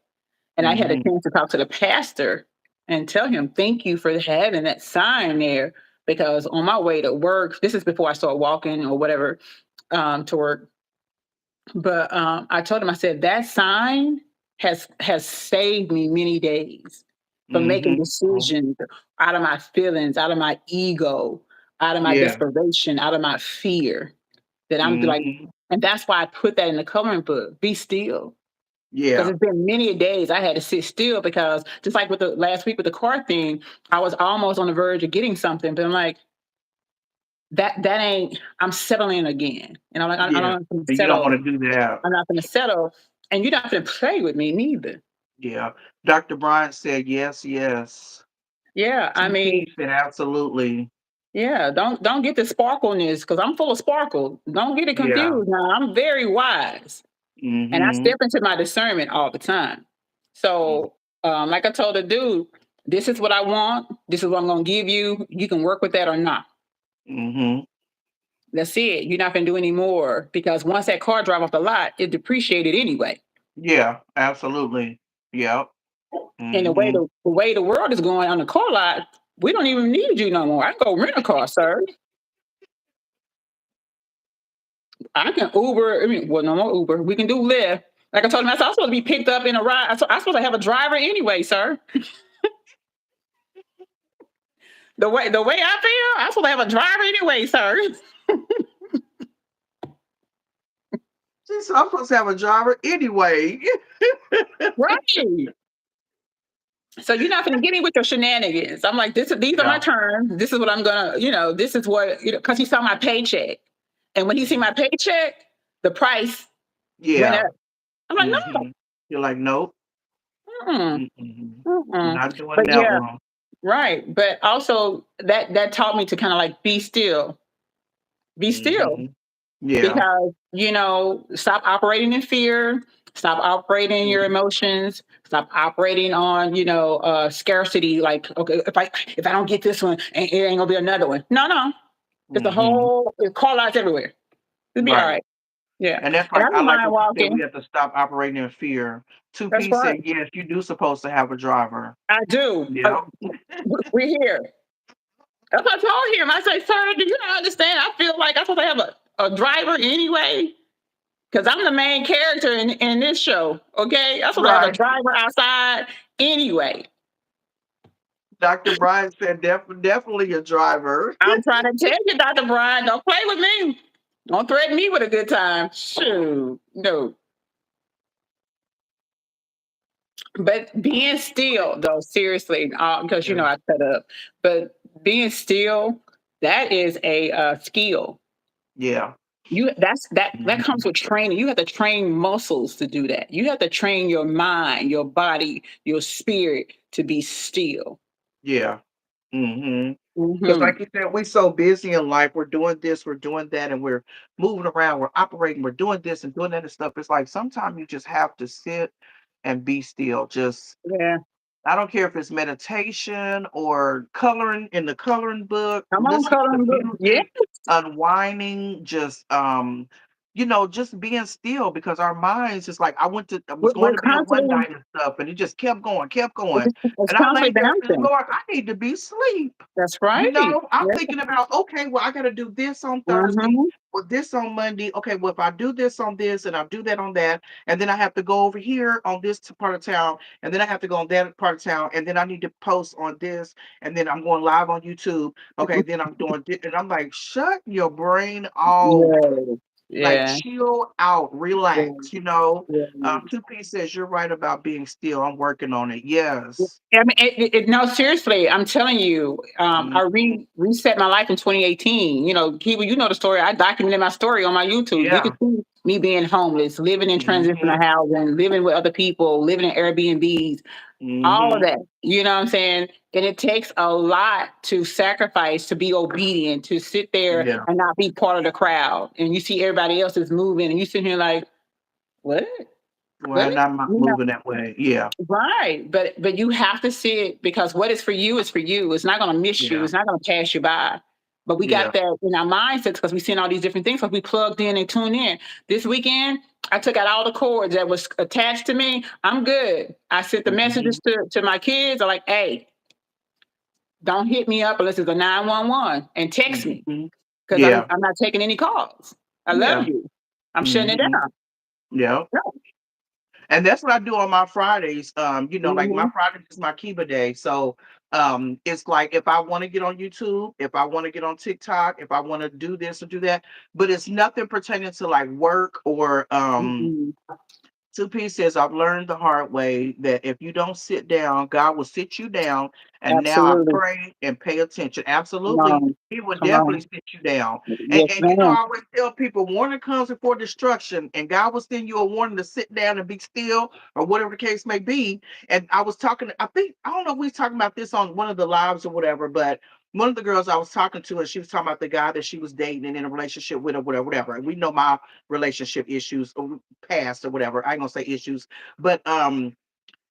And I had a Mhm. chance to talk to the pastor and tell him, thank you for having that sign there. Because on my way to work, this is before I start walking or whatever to work. But I told him, I said, that sign has saved me many days from making Mhm. Oh, decisions out of my feelings, out of my ego, out of my yeah. desperation, out of my fear. That I'm like, Mhm. and that's why I put that in the coloring book. Be still. Because Yeah. it's been many days I had to sit still because just like with the last week with the car thing, I was almost on the verge of getting something, but I'm like, that ain't. I'm settling again, and I'm like, I Yeah. don't want to And you don't settle. wanna do that. I'm not going to settle, and you're not going to play with me neither. Yeah. Dr. Bryant said, "Yes, yes." Yeah, I mean, TP said, "Absolutely." yeah. Don't get the sparkleness because I'm full of sparkle. Don't get it Yeah. confused. Now I'm very wise, and I Mhm. step into my discernment all the time. So, like I told the dude, this is what I want. This is what I'm going to give you. You can work with that or not. Mhm. That's it. You're not going to do any more because once that car drive off the lot, it depreciated anyway. Yeah, absolutely. Yep. And Mhm. the way the world is going on the car lot, we don't even need you no more. I can go rent a car, sir. I can Uber. I mean, well, no more Uber. We can do Lyft. Like I told him, I said, I'm supposed to be picked up in a ride. I'm supposed to have a driver anyway, sir. The way I feel, I'm supposed to have a driver anyway, sir. She said, "I'm supposed to have a driver anyway." Right. So you're not going to get me with your shenanigans. I'm like, these are my Yeah. terms. This is what I'm gonna, this is what, because he saw my paycheck, and when he see my Mhm. paycheck, the price went Yeah. up. I'm like, no, Mhm. You're like, "Nope. mm-mm, Mm-mm. mm-mm. Not doing But that yeah, one." right. But also that taught me to kind of like be still, Mhm. Yeah. because stop operating in fear, stop operating in your Mhm. emotions, stop operating on scarcity. Like, okay, if I don't get this one, it ain't gonna be another one. No, no, there's a Mhm. whole call outs everywhere. It'll be all Right. right. Yeah, And that's and I like I don't like mind what you said, walking. we have to stop operating in fear. That's 2P right. said, "Yes, you do supposed to have a driver." I do. Yeah. We're here. That's what I told him. I said, sir, do you not understand? I feel like I'm supposed to have a driver anyway. Because I'm the main character in this show. Okay. I'm supposed to have a Right. driver outside anyway. Dr. Brian said, "Definitely a driver." I'm trying to tell you, Dr. Brian, don't play with me. Don't threaten me with a good time. Shoot. No. But being still, though, seriously, because Yeah. I cut up, but being still, that is a skill. Yeah. That comes Mhm. with training. You have to train muscles to do that. You have to train your mind, your body, your spirit to be still. Yeah. Mhm. Because Hmm. like you said, we're so busy in life. We're doing this, we're doing that, and we're moving around, we're operating, we're doing this and doing that and stuff. It's like sometimes you just have to sit and be still. Just Yeah. I don't care if it's meditation or coloring in the coloring book, Come on, listening to Colin. Yeah. music, unwinding, just just being still because our minds just like I was going We're to bed one constantly night and stuff, and it just kept going, kept going. it's And I constantly laid there and said, bouncing. Lord, I need to be asleep. That's right. I'm Yeah. thinking about, okay, well, I got to do this on Thursday, Hmm. with this on Monday. Okay, well, if I do this on this and I do that on that, and then I have to go over here on this part of town, and then I have to go on that part of town, and then I need to post on this, and then I'm going live on YouTube. Okay, then I'm doing this, and I'm like, shut your brain off. Yeah. Like Yeah. chill out, Yeah. relax, you know. Yeah. Two Piece says you're right about being still. I'm working on it. Yeah, Yes. I mean, no, seriously, I'm telling you, I Mhm. reset my life in 2018. You know, Kiva, you know the story. I documented my story on my YouTube. You Yeah. could see me being homeless, living in transitional Mhm. housing, living with other people, living in Airbnbs, all of Mhm. that. You know what I'm saying? And it takes a lot to sacrifice, to be obedient, to sit there Yeah. and not be part of the crowd. And you see everybody else is moving, and you sitting here like, what? Well, Really? I'm not You know, moving that way. Yeah. right, but you have to see it because what is for you is for you. It's not going to miss you. Yeah. It's not going to pass you by. But we Yeah. got that in our mindsets because we seen all these different things because we plugged in and tuned in. This weekend, I took out all the cords that was attached to me. I'm good. I sent the Mhm. messages to my kids. I'm like, hey, don't hit me up unless it's a 911 and text me Mhm. because Yeah. I'm not taking any calls. I love Yeah. you. I'm shutting it Mhm. down. Yeah. No. And that's what I do on my Fridays. Like my Mhm. Friday is my Kiva day. So it's like if I want to get on YouTube, if I want to get on TikTok, if I want to do this or do that, but it's nothing pertaining to like work or Mm-mm. Two Piece says, I've learned the hard way that if you don't sit down, God will sit you down. And now I Absolutely. pray and pay attention. Come Absolutely. on. He will Come definitely on. sit you down. Yes, And I ma'am. always tell people warning comes before destruction. And God will send you a warning to sit down and be still or whatever the case may be. And I was talking, I don't know if we was talking about this on one of the lives or whatever, but one of the girls I was talking to, and she was talking about the guy that she was dating and in a relationship with or whatever, whatever. And we know my relationship issues past or whatever. I ain't gonna say issues, but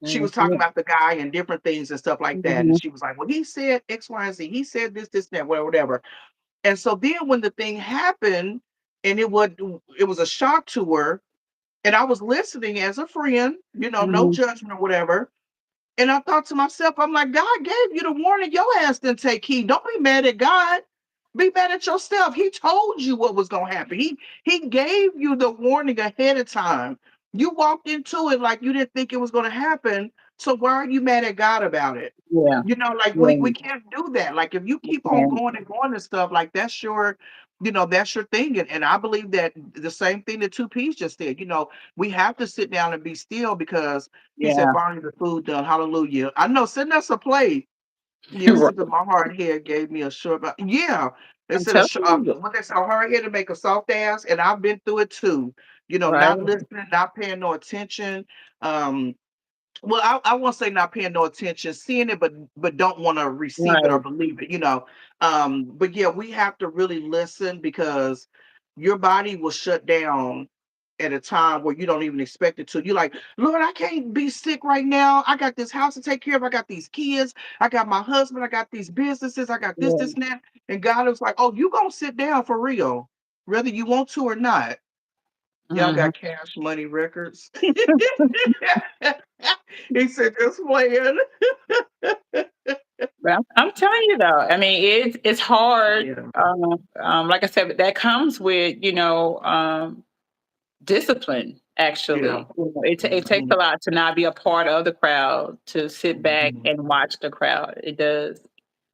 she was talking Mhm. about the guy and different things and stuff like that. And Mhm. she was like, well, he said X, Y, and Z. He said this, that, whatever, whatever. And so then when the thing happened, and it was a shock to her, and I was listening as a friend, no Mhm. judgment or whatever. And I thought to myself, I'm like, God gave you the warning. Your ass didn't take heed. Don't be mad at God. Be mad at yourself. He told you what was gonna happen. He gave you the warning ahead of time. You walked into it like you didn't think it was gonna happen. So why are you mad at God about it? Yeah. Like we Yeah. can't do that. Like if you keep on And going and going and stuff, like that's your thing. And I believe that the same thing that Two Piece just said. We have to sit down and be still because he said, yeah. finally the food done. Hallelujah. I know, send us a plate. Yeah, Right. sister, my hard head gave me a short, but yeah, they I'm said telling you. what they say, a hard head to make a soft ass, and I've been through it too. Right. Not listening, not paying no attention. Um, well, I won't say not paying no attention, seeing it, but don't want to receive it or Right. believe it. But yeah, we have to really listen because your body will shut down at a time where you don't even expect it to. You're like, Lord, I can't be sick right now. I got this house to take care of. I got these kids. I got my husband. I got these businesses. I got this, Yeah. and that. And God is like, oh, you gonna sit down for real, whether you want to or not. Y'all Mhm. got Cash Money Records. He said, just playing. But I'm telling you though, I mean, it's hard. Yeah. Like I said, but that comes with discipline. Yeah. Actually, it takes a Mhm. lot to not be a part of the crowd, to sit back Mhm. and watch the crowd. It does.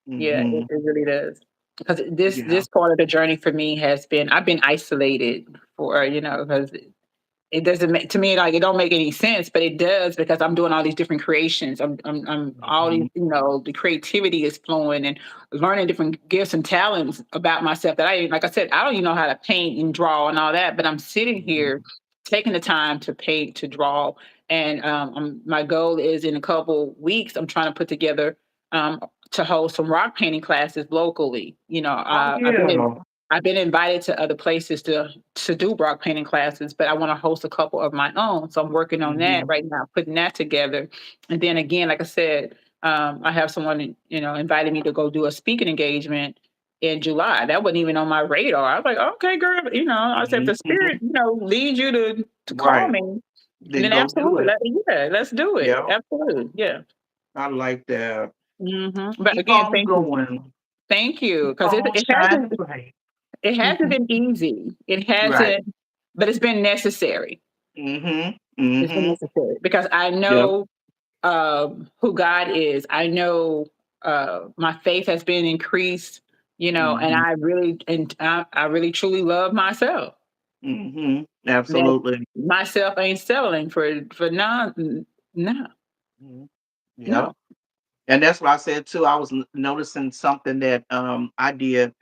Yeah, Mhm. it really does. Because this Yeah. this part of the journey for me has been I've been isolated for because it doesn't make to me like it don't make any sense, but it does because I'm doing all these different creations. I'm all these Mhm. the creativity is flowing and learning different gifts and talents about myself that like I said I don't even know how to paint and draw and all that, but I'm sitting Mhm. here taking the time to paint to draw and my goal is in a couple weeks I'm trying to put together um, to hold some rock painting classes locally. Oh yeah. I've been invited to other places to do rock painting classes, but I want to host a couple of my own. So I'm working on that Mhm. right now, putting that together. And then again, like I said, I have someone, invited me to go do a speaking engagement in July. That wasn't even on my radar. I was like, okay, girl, I said, if the Mhm. spirit, leads you to call Right. me, and Then then go do absolutely, it. yeah, let's do it. Yeah. Absolutely, yeah. I like that. But Keep again, on going. thank you, Keep because on shining bright. it hasn't Mhm. been easy. It Right. hasn't, but it's been necessary. Mhm. It's been Mhm. necessary because I Yep. know who God is. I know my faith has been increased, and Mhm. I really truly love myself. Mhm. That Absolutely. myself ain't settling for none. No, Mhm. Yeah. no, And that's what I said too. I was noticing something that I did.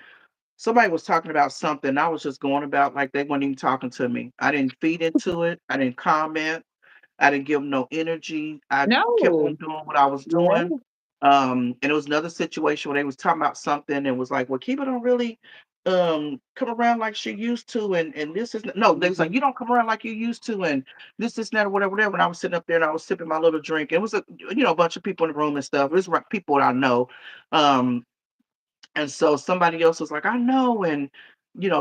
Somebody was talking about something. I was just going about like they weren't even talking to me. I didn't feed into it. I didn't comment. I didn't give them no energy. I kept on no. doing what I was doing. Yeah. And it was another situation where they was talking about something and was like, "Well, Kiva don't really come around like she used to," and this is no. They was like, Mhm. "You don't come around like you used to," and this, that, or whatever, whatever. And I was sitting up there and I was sipping my little drink. It was a bunch of people in the room and stuff. It was people that I know. Um, and so somebody else was like, I know, and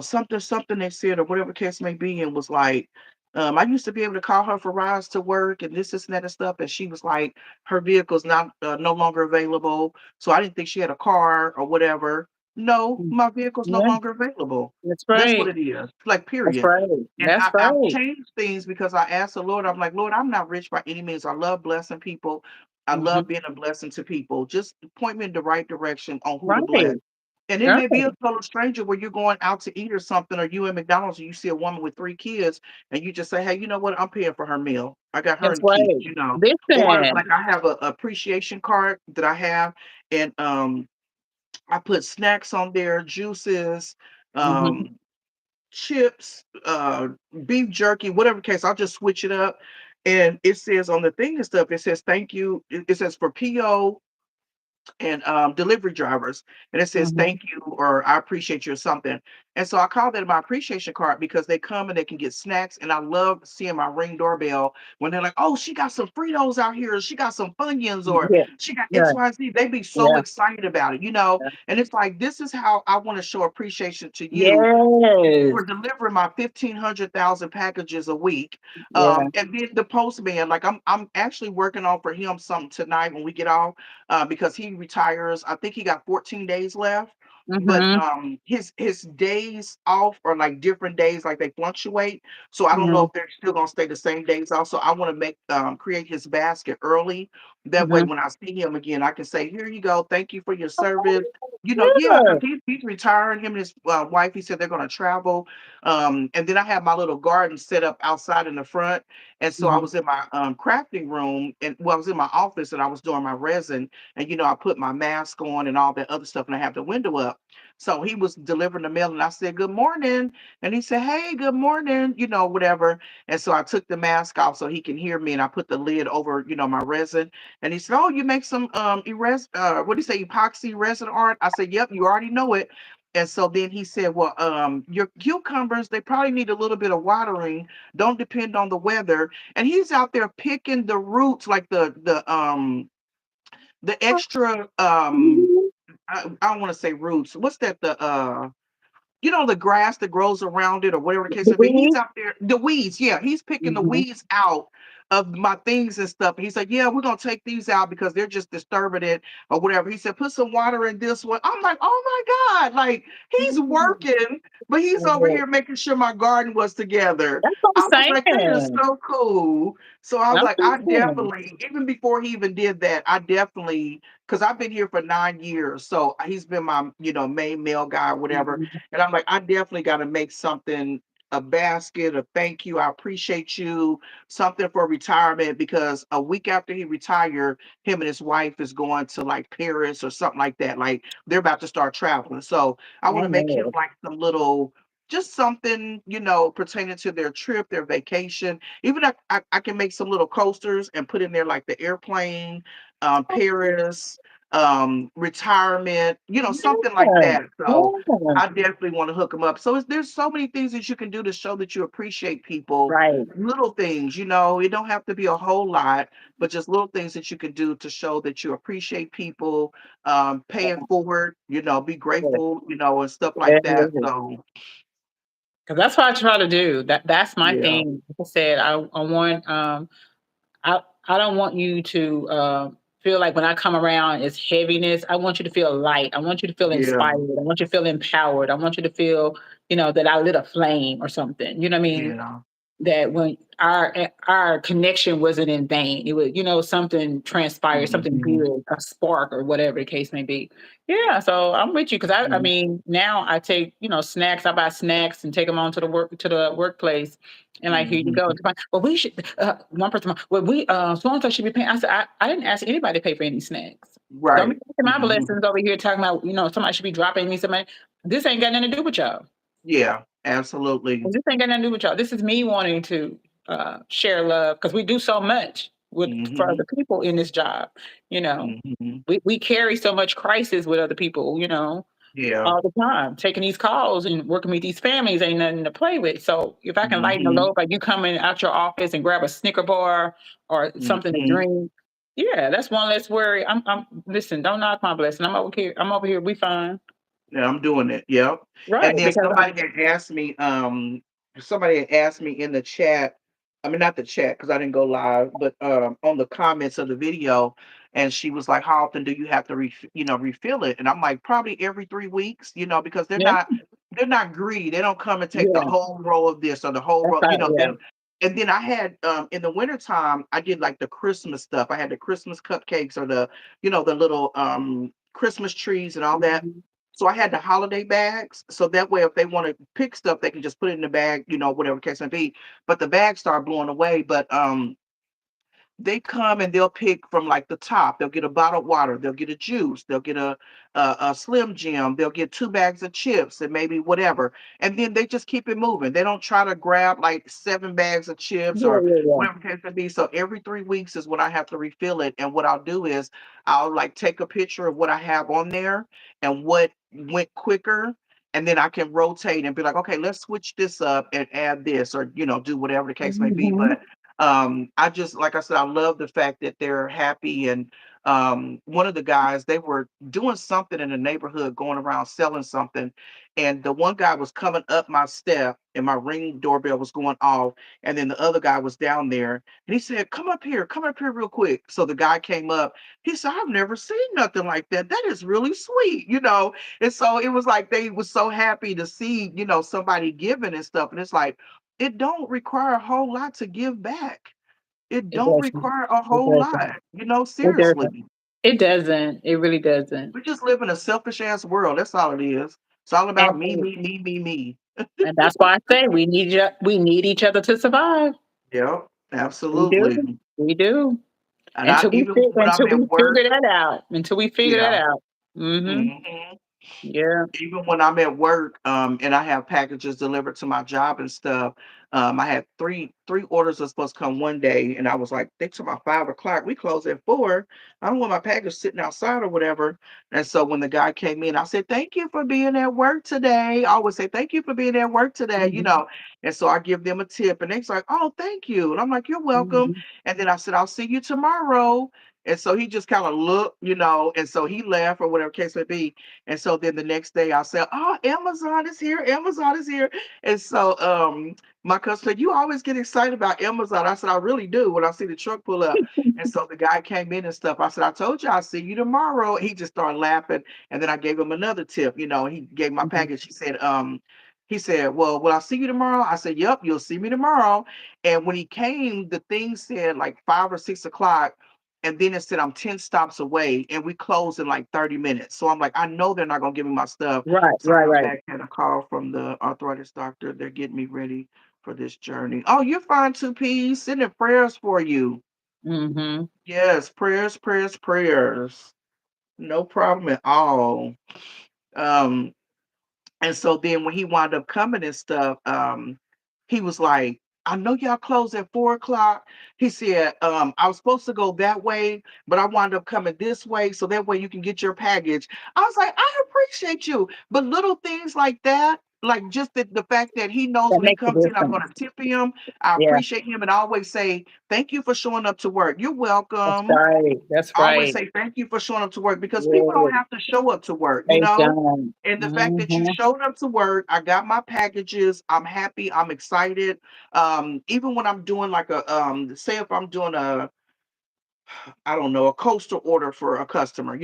something they said or whatever case may be, and was like, I used to be able to call her for rides to work and this, and that, and stuff. And she was like, her vehicle's not no longer available. So I didn't think she had a car or whatever. No, Mm. my vehicle's no Yeah, longer available. that's That's what right. it is. Like, That's period. right. And That's I've right. changed things because I asked the Lord, I'm like, Lord, I'm not rich by any means. I love blessing people. I love Mhm. being a blessing to people. Just point me in the right direction on who to bless. Right. And it may be a Right. total stranger where you're going out to eat or something, or you in McDonald's and you see a woman with 3 kids, and you just say, "Hey, you know what? I'm paying for her meal. I got her That's and the kids." right. Or Listen. like I have a appreciation card that I have, and I put snacks on there, juices, Mhm. um, chips, beef jerky, whatever case. I'll just switch it up, and it says on the thing and stuff. It says thank you. It says for PO and delivery drivers, and it says Mhm. thank you or I appreciate you or something. And so I call that my appreciation card because they come and they can get snacks, and I love seeing my ring doorbell when they're like, "Oh, she got some Fritos out here, or she got some Funyuns, or Yeah. she got Yeah. XYZ." They be so Yeah. excited about it, Yeah. and it's like, this is how I want to show appreciation to you Yes. for delivering my 1,500,000 packages a week. Yeah. And then the postman, like I'm actually working on for him something tonight when we get off, because he retires. I think he got 14 days left. But Mhm. his days off are like different days, like they fluctuate. So I don't know Mhm. if they're still gonna stay the same days off. So I want to make create his basket early. That way Mhm. when I see him again, I can say, "Here you go, thank you for your service." Oh, Yeah, because good. he's retiring. Him and his wife, he said they're going to travel. And then I have my little garden set up outside in the front. And so I Mhm. was in my crafting room, and well, I was in my office and I was doing my resin. And, I put my mask on and all that other stuff, and I have the window up. So he was delivering the mail, and I said, "Good morning." And he said, "Hey, good morning," whatever. And so I took the mask off so he can hear me, and I put the lid over, my resin. And he said, "Oh, you make some what do you say, epoxy resin art?" I said, "Yep, you already know it." And so then he said, "Well, your cucumbers, they probably need a little bit of watering. Don't depend on the weather." And he's out there picking the roots, like the extra Mhm. I don't want to say roots. What's that? The grass that grows around it or whatever the case The may be. He's weed. out there, the weeds. Yeah, he's picking the Mhm. weeds out of my things and stuff. And he's like, "Yeah, we're gonna take these out because they're just disturbing it or whatever." He said, "Put some water in this one." I'm like, "Oh my God!" Like, he's Mhm. working, but he's over Yeah. here making sure my garden was together. That's what I was I'm like, "That is saying. so cool." So I was I'm like, I saying. definitely, even before he even did that, I definitely, because I've been here for 9 years, so he's been my, main male guy, or whatever. Mhm. And I'm like, I definitely got to make something, a basket, a thank you, I appreciate you, something for retirement, because a week after he retired, him and his wife is going to like Paris or something like that. Like, they're about to start traveling. So I want Oh, to make him no. like some little, just something, pertaining to their trip, their vacation. Even I can make some little coasters and put in there like the airplane, Paris, retirement, something like Yeah. that. So Yeah. I definitely want to hook them up. So there's so many things that you can do to show that you appreciate people. Right. Little things, it don't have to be a whole lot, but just little things that you can do to show that you appreciate people, pay it forward, be grateful, and stuff like that. Yeah. So 'Cause that's what I try to do. That's my yeah, thing. Like I said, I want I don't want you to feel like when I come around it's heaviness. I want you to feel light. I want you to feel yeah, inspired. I want you to feel empowered. I want you to feel, that I lit a flame or something. You know what I mean? yeah, that when our connection wasn't in vain. It was, something transpired, something Mhm. good, a spark or whatever the case may be. Yeah, so I'm with you because I Mhm. mean now I take snacks. I buy snacks and take them on to the workplace. And like, here you go. Mhm. Well, we should. One person, well, we so and so should be paying. I said, I didn't ask anybody to pay for any snacks. Don't be Right. taking my Mhm. blessings over here talking about somebody should be dropping me somebody. This ain't got nothing to do with y'all. Yeah, absolutely. This ain't got nothing to do with y'all. This is me wanting to share love because we do so much with for Mhm. other people in this job. You know, Mhm. we carry so much crisis with other people. Yeah. All the time. Taking these calls and working with these families ain't nothing to play with. So if I can lighten the Mhm. load by you coming out your office and grab a Snicker bar or something to Mhm. drink, yeah, that's one less worry. I'm listen. Don't knock my blessing. I'm over here. I'm over here. We fine. Yeah, I'm doing it. Yep. And Right? then Because somebody had asked me in the chat, I mean not the chat because I didn't go live, but on the comments of the video, and she was like, "How often do you have to refill it?" And I'm like, probably every 3 weeks, because yeah, they're not greedy. They don't come and take the yeah, whole row of this or the whole that's row, right. Yeah. then. And then I had in the wintertime, I did like the Christmas stuff. I had the Christmas cupcakes or the little Christmas trees and all that. Mhm. So I had the holiday bags. So that way, if they want to pick stuff, they can just put it in the bag, whatever the case may be. But the bags start blowing away. But they come and they'll pick from like the top. They'll get a bottled water. They'll get a juice. They'll get a Slim Jim. They'll get 2 bags of chips and maybe whatever. And then they just keep it moving. They don't try to grab like 7 bags of chips Yeah, or yeah, yeah. whatever the case may be. So every 3 weeks is when I have to refill it. And what I'll do is I'll like take a picture of what I have on there and what went quicker. And then I can rotate and be like, okay, let's switch this up and add this or, do whatever the case may be. Mhm. But I just, like I said, I love the fact that they're happy. And one of the guys, they were doing something in the neighborhood, going around selling something, and the one guy was coming up my step and my ring doorbell was going off, and then the other guy was down there and he said, come up here real quick. So the guy came up. He said, I've never seen nothing like that. That is really sweet. And so it was like they was so happy to see somebody giving and stuff. And it's like, it don't require a whole lot to give back. It It don't doesn't. require a It whole doesn't. lot, It doesn't. seriously. It doesn't. It really doesn't. We just live in a selfish ass world. That's all it is. It's all about me, Absolutely. me, me, me, me. And that's why I say we need each other to survive. Yep, We do. absolutely. We do. And I even when I'm Until we at work, figure that out. Until we figure that yeah. out. Mhm. Mhm. Yeah. Even when I'm at work, and I have packages delivered to my job and stuff, I had three orders that's supposed to come one day, and I was like, they took my 5 o'clock. We close at 4. I don't want my package sitting outside or whatever. And so when the guy came in, I said, "Thank you for being at work today." I always say, "Thank you for being at work today," Mhm. And so I give them a tip, and they're like, "Oh, thank you," and I'm like, "You're welcome." Mhm. And then I said, "I'll see you tomorrow." And so he just kind of looked, and so he left or whatever case may be. And so then the next day I said, "Oh, Amazon is here. Amazon is here." And so my customer said, "You always get excited about Amazon." I said, "I really do when I see the truck pull up." And so the guy came in and stuff. I said, "I told you I'll see you tomorrow." He just started laughing. And then I gave him another tip. He gave my Mhm. package. He said, "Well, will I see you tomorrow?" I said, "Yep, you'll see me tomorrow." And when he came, the thing said like 5 or 6 o'clock. And then it said I'm 10 stops away and we close in like 30 minutes. So I'm like, I know they're not gonna give me my stuff. Right, Sorry, right, I'm right. back. Had a call from the arthritis doctor. They're getting me ready for this journey. Oh, you're fine, 2Ps. Sending prayers for you. Mhm. Yes, prayers, prayers, prayers. No problem at all. Um, and so then when he wound up coming and stuff, he was like, I know y'all close at 4 o'clock. He said, I was supposed to go that way, but I wound up coming this way. So that way you can get your package. I was like, I appreciate you. But little things like that, like just the fact that he knows That when he makes a comes in, I'm going difference. to tip him. I Yeah. appreciate him and I always say, thank you for showing up to work. You're That's welcome. right. That's I always right. say thank you for showing up to work because people Yeah. don't have to show up to work, They don't. and the fact that you Mhm. showed up to work, I got my packages, I'm happy, I'm excited. Even when I'm doing like say if I'm doing I don't know, a coastal order for a customer,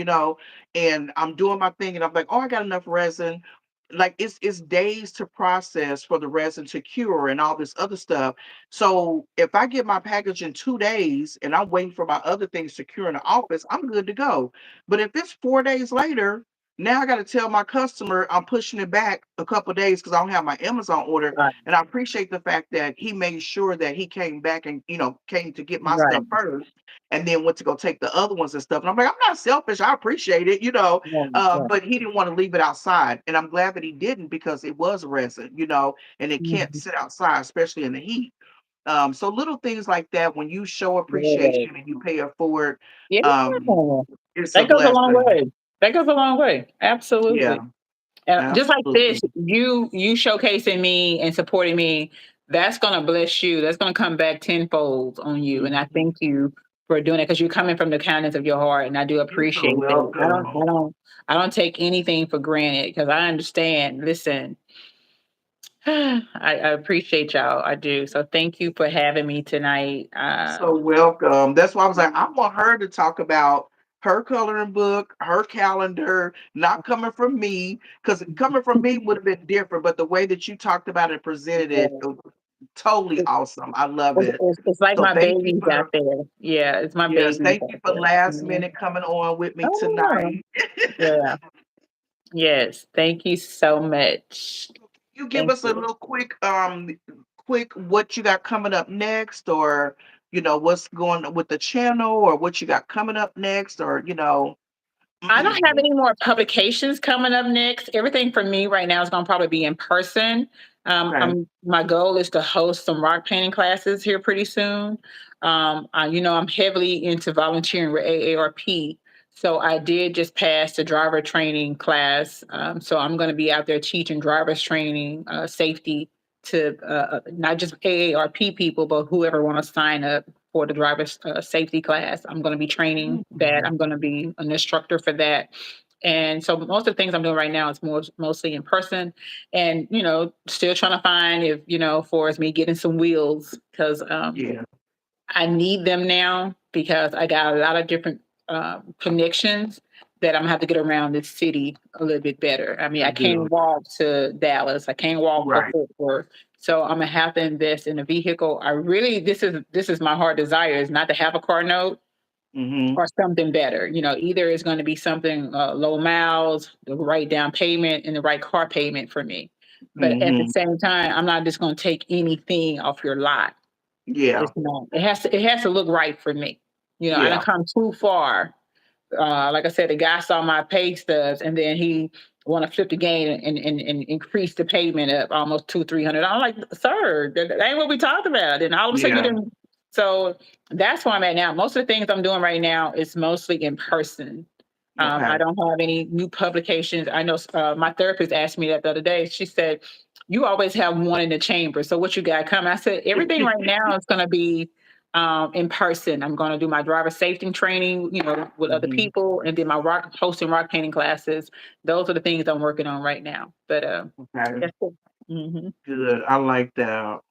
and I'm doing my thing and I'm like, oh, I got enough resin. like it's days to process for the resin to cure and all this other stuff. So if I get my package in 2 days and I'm waiting for my other things to cure in the office, I'm good to go. But if it's 4 days later, now I got to tell my customer I'm pushing it back a couple of days because I don't have my Amazon order. Right. And I appreciate the fact that he made sure that he came back and came to get my Right. stuff first, and then went to go take the other ones and stuff. And I'm like, I'm not selfish. I appreciate it. Right. Right. But he didn't want to leave it outside, and I'm glad that he didn't because it was resin, and it can't Mhm. sit outside, especially in the heat. So little things like that, when you show Yes. appreciation and you pay it forward, Yeah. um, it's a That goes a long blessing. way. That goes a long way. Yeah, Absolutely. Just like absolutely. this, you showcasing me and supporting me, that's gonna bless you. That's gonna come back tenfold on you. And I Mhm. thank you for doing it because you're coming from the kindness of your heart, and I do You're so appreciate that. welcome. I don't take anything for granted because I understand. Listen, I appreciate y'all. I do. So thank you for having me tonight. So welcome. That's why I was like, I Mhm. want her to talk about her coloring book, her calendar, not coming from me, because coming from me would have been different. But the way that you talked about it, presented it, Yeah. was totally awesome. I love it. It's like So my thank you babies out for there. Yeah, it's my yes, babies thank you out for there. last Mhm. minute coming on with me Oh, tonight. yeah. Yes. Thank you so much. You give Thank us a you. little quick what you got coming up next, or what's going on with the channel, or what you got coming up next, or I don't have any more publications coming up next. Everything for me right now is going to probably be in person. okay. My goal is to host some rock painting classes here pretty soon. I'm heavily into volunteering with AARP. So I did just pass the driver training class. So I'm going to be out there teaching drivers training, safety to not just AARP people, but whoever want to sign up for the driver's safety class. I'm going to be training that. Mhm. I'm going to be an instructor for that. And so most of the things I'm doing right now is mostly in person, and still trying to find if for as me getting some wheels because Yeah, I need them now because I got a lot of different connections that I'm gonna have to get around this city a little bit better. I mean, you I can't do. walk to Dallas. I can't walk to Right. Fort Worth. So I'm gonna have to invest in a vehicle. I really this is my heart desire is not to have a car note Mhm. or something better. Either it's going to be something low miles, the right down payment, and the right car payment for me. But at the Mhm. same time, I'm not just going to take anything off your lot. Yeah. It's not. It has to look right for me. I don't Yeah. come too far. Like I said, the guy saw my pay stubs and then he want to flip the game and increase the payment up almost 200-300. I'm like, sir, that ain't what we talked about. And all of a sudden you Yeah. didn't. So that's where I'm at now. Most of the things I'm doing right now is mostly in person. I Okay. don't have any new publications. I know my therapist asked me that the other day. She said, "You always have one in the chamber. So what you got coming?" I said, "Everything right now is going to be in person. I'm going to do my driver safety training, with other Mhm. people, and then my hosting rock painting classes. Those are the things I'm working on right now. But Okay. that's it. Hmm. Good. I like that.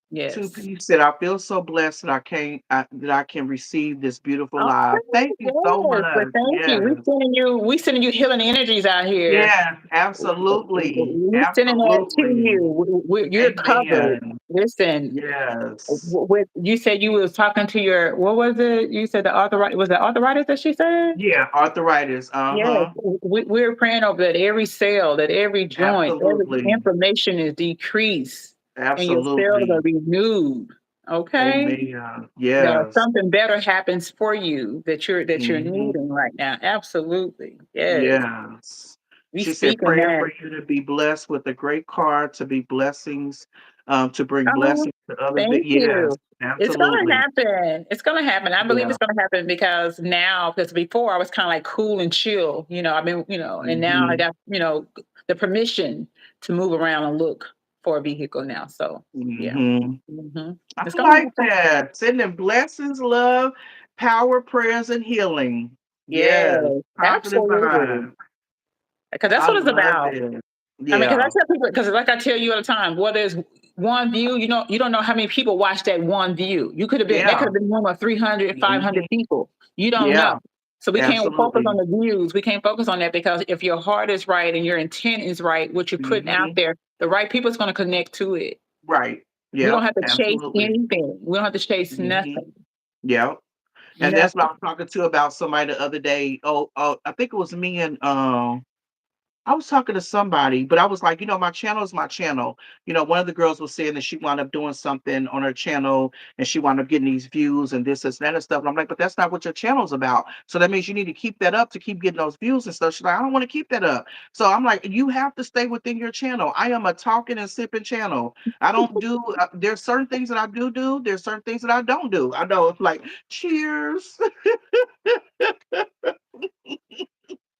Two Yes. P said, "I feel so blessed that that I can receive this beautiful live. Okay. Thank you so Yes. Well, much. thank you. Yes. We sending you healing energies out here. Yes. Absolutely. We sending that to Absolutely. you. You're covered. Amen. Listen, Yes. you said you was talking to your what was it? You said the arthritis was it arthritis that she said? Yeah. Arthritis. Uh Yes, huh. we're praying over that every cell, that every joint, every Absolutely. inflammation is decreased, and your cells are Absolutely. renewed. Okay, Amen. that Yes. something better happens for you that you're Hmm. needing right now. Absolutely, yes. Yes. We She said, speaking praying for that. you to be blessed with a great car, to be blessings, to bring Oh, blessings to others. thank Yes, you. It's gonna absolutely. happen. It's gonna happen. I believe Yeah. it's gonna happen because now, because before I was kind of like cool and chill, I've been, and now I Hmm. got, the permission to move around and look for a vehicle now. So yeah, Hmm. I it's gonna like happen. that. Sending blessings, love, power, prayers, and healing. Yes, Yes. Positive absolutely. vibe. Because that's I what it's love about. it. I mean, because I Yeah. tell people, because like I tell you all the time, well, there's one view, you don't know how many people watch that one view. That could Yeah. have been one or 300, 500 Hmm. people. You don't Yeah. know. So we can't focus on Absolutely. the views. We can't focus on that because if your heart is right and your intent is right, what you're putting out Hmm. there, the right people is going to connect to it. Right. We don't Yep. have to chase Absolutely. anything. We don't have to chase Hmm. nothing. Yep. And that's what I Nothing. was talking to about somebody the other day. Oh, I think it was me and I was talking to somebody, but I was like, my channel is my channel. One of the girls was saying that she wound up doing something on her channel and she wound up getting these views and this, that, and stuff. And I'm like, but that's not what your channel's about. So that means you need to keep that up to keep getting those views and stuff. She's like, I don't want to keep that up. So I'm like, you have to stay within your channel. I am a talking and sipping channel. I don't do, there's certain things that I do. There's certain things that I don't do. I know it's like, cheers.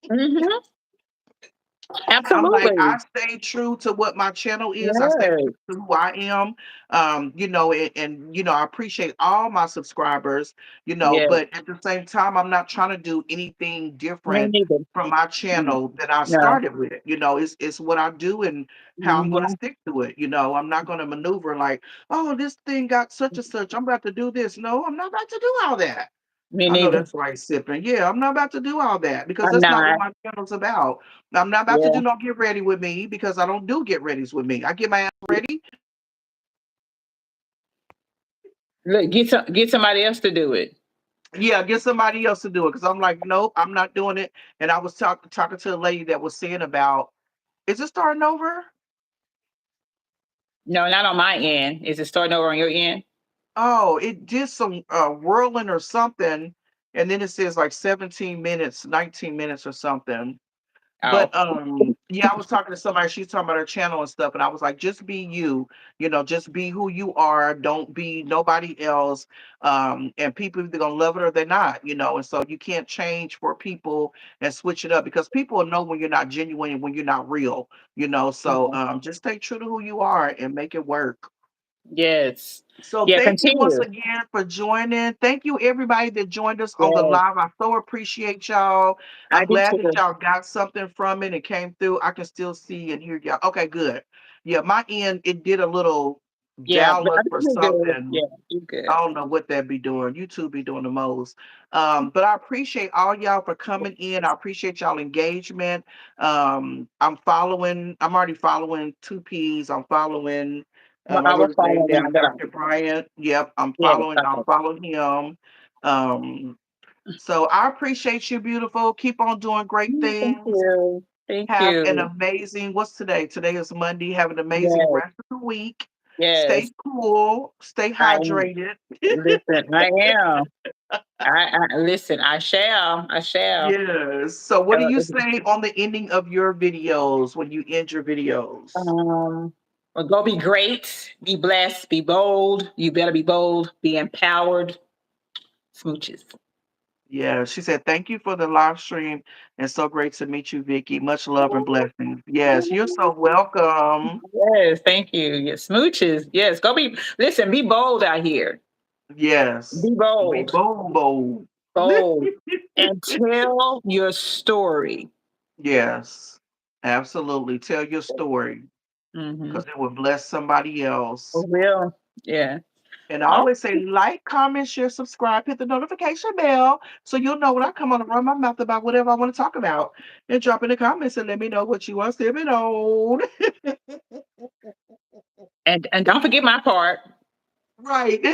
Hmm. I'm like, I Absolutely. stay true to what my channel is. I stay Yes. true to who I am. I appreciate all my subscribers, Yes. but at the same time, I'm not trying to do anything Me different neither. from my Mm. channel that I No. started with. It's what I do and how I'm gonna Hmm. stick to it. I'm not gonna maneuver like, oh, this thing got such and such. I'm about to do this. No, I'm not about to do all that. Me I know neither. that's right, sipping. Yeah, I'm not about to do all that because I'm that's not what not. my channel's about. I'm not about to Yeah. do no get ready with me because I don't do get readies with me. I get my ass ready. Look, get somebody else to do it. Yeah, get somebody else to do it because I'm like, nope, I'm not doing it. And I was talking to a lady that was saying about, is it starting over? No, not on my end. Is it starting over on your end? Oh, it did some whirling or something, and then it says like 17 minutes, 19 minutes or something. Oh, But yeah, I was talking to somebody, she's talking about her channel and stuff, and I was like, just be you, just be who you are, don't be nobody else. And people either gonna love it or they're not, and so you can't change for people and switch it up because people will know when you're not genuine and when you're not real, so yeah. just stay true to who you are and make it work. Yes. So Yeah, thank you once continue. again for joining. Thank you everybody that joined us on the Yes. live. I so appreciate y'all. I I'm do glad that too. y'all got something from it and came through. I can still see and hear y'all. Okay, good. Yeah, my end, it did a little Yeah, but download I think for you're good. something. Yeah, you're good. I don't know what that be doing. YouTube be doing the most. But I appreciate all y'all for coming in. I appreciate y'all engagement. I'm already following two P's. I'm following Well, I I wrote will his name follow down, now that I. Dr. Bryant. Yep, Yes. I'll Okay. follow him. Um, so I appreciate you, beautiful. Keep on doing great Thank things. you. Thank Have an you. amazing, what's today? Today is Monday. Have an amazing Yes. rest of the week. Stay Yes. cool, stay I hydrated. listen. I am. I listen. I shall. I shall. Yes. So what do you Uh, say on the ending of your videos when you end your videos? um. Well, go be great. Be blessed. Be bold. You better be bold. Be empowered. Smooches. Yeah, she said, thank you for the live stream and so great to meet you, Vickie. Much love and blessings. Yes, you're so welcome. Yes, thank you. Yes, smooches. Yes, go be. Listen, be bold out here. Yes. Be Be bold, bold, bold. bold, and tell your story. Yes, absolutely. Tell your story Mm-hmm. because it will bless somebody For else. real. Yeah. And I Oh, always say, like, comment, share, subscribe, hit the notification bell so you'll know when I come on and run my mouth about whatever I want to talk about. And drop in the comments and let me know what you want to me on. and don't forget my part. Right.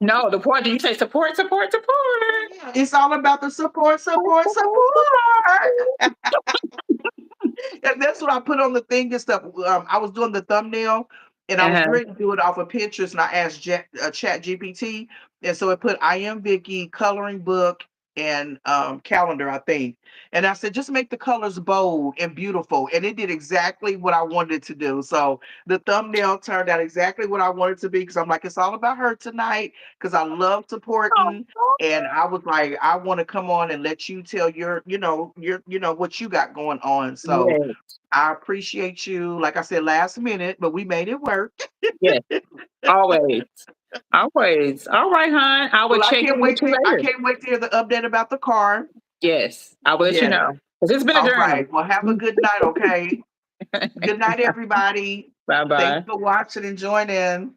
No, the part that you say support, support, support. Yeah, it's all about the support, support, support. And that's what I put on the thing and stuff. I was doing the thumbnail and I was Uh-huh. ready to do it off of Pinterest and I asked Chat GPT. And so it put I am Vickie, coloring book, and calendar, I think. And I said, just make the colors bold and beautiful. And it did exactly what I wanted it to do. So the thumbnail turned out exactly what I wanted to be because I'm like, it's all about her tonight because I love supporting. And I was like, I want to come on and let you tell what you got going on. So Yes, I appreciate you. Like I said, last minute, but we made it work. yes, always, always. All right, hon. I will Well, check in with you I later. can't wait to hear the update about the car. Yes, I will let you Yes. know. Because it's been a All journey. right. Well, have a good night, okay? Good night, everybody. Bye Thanks bye. for watching and joining.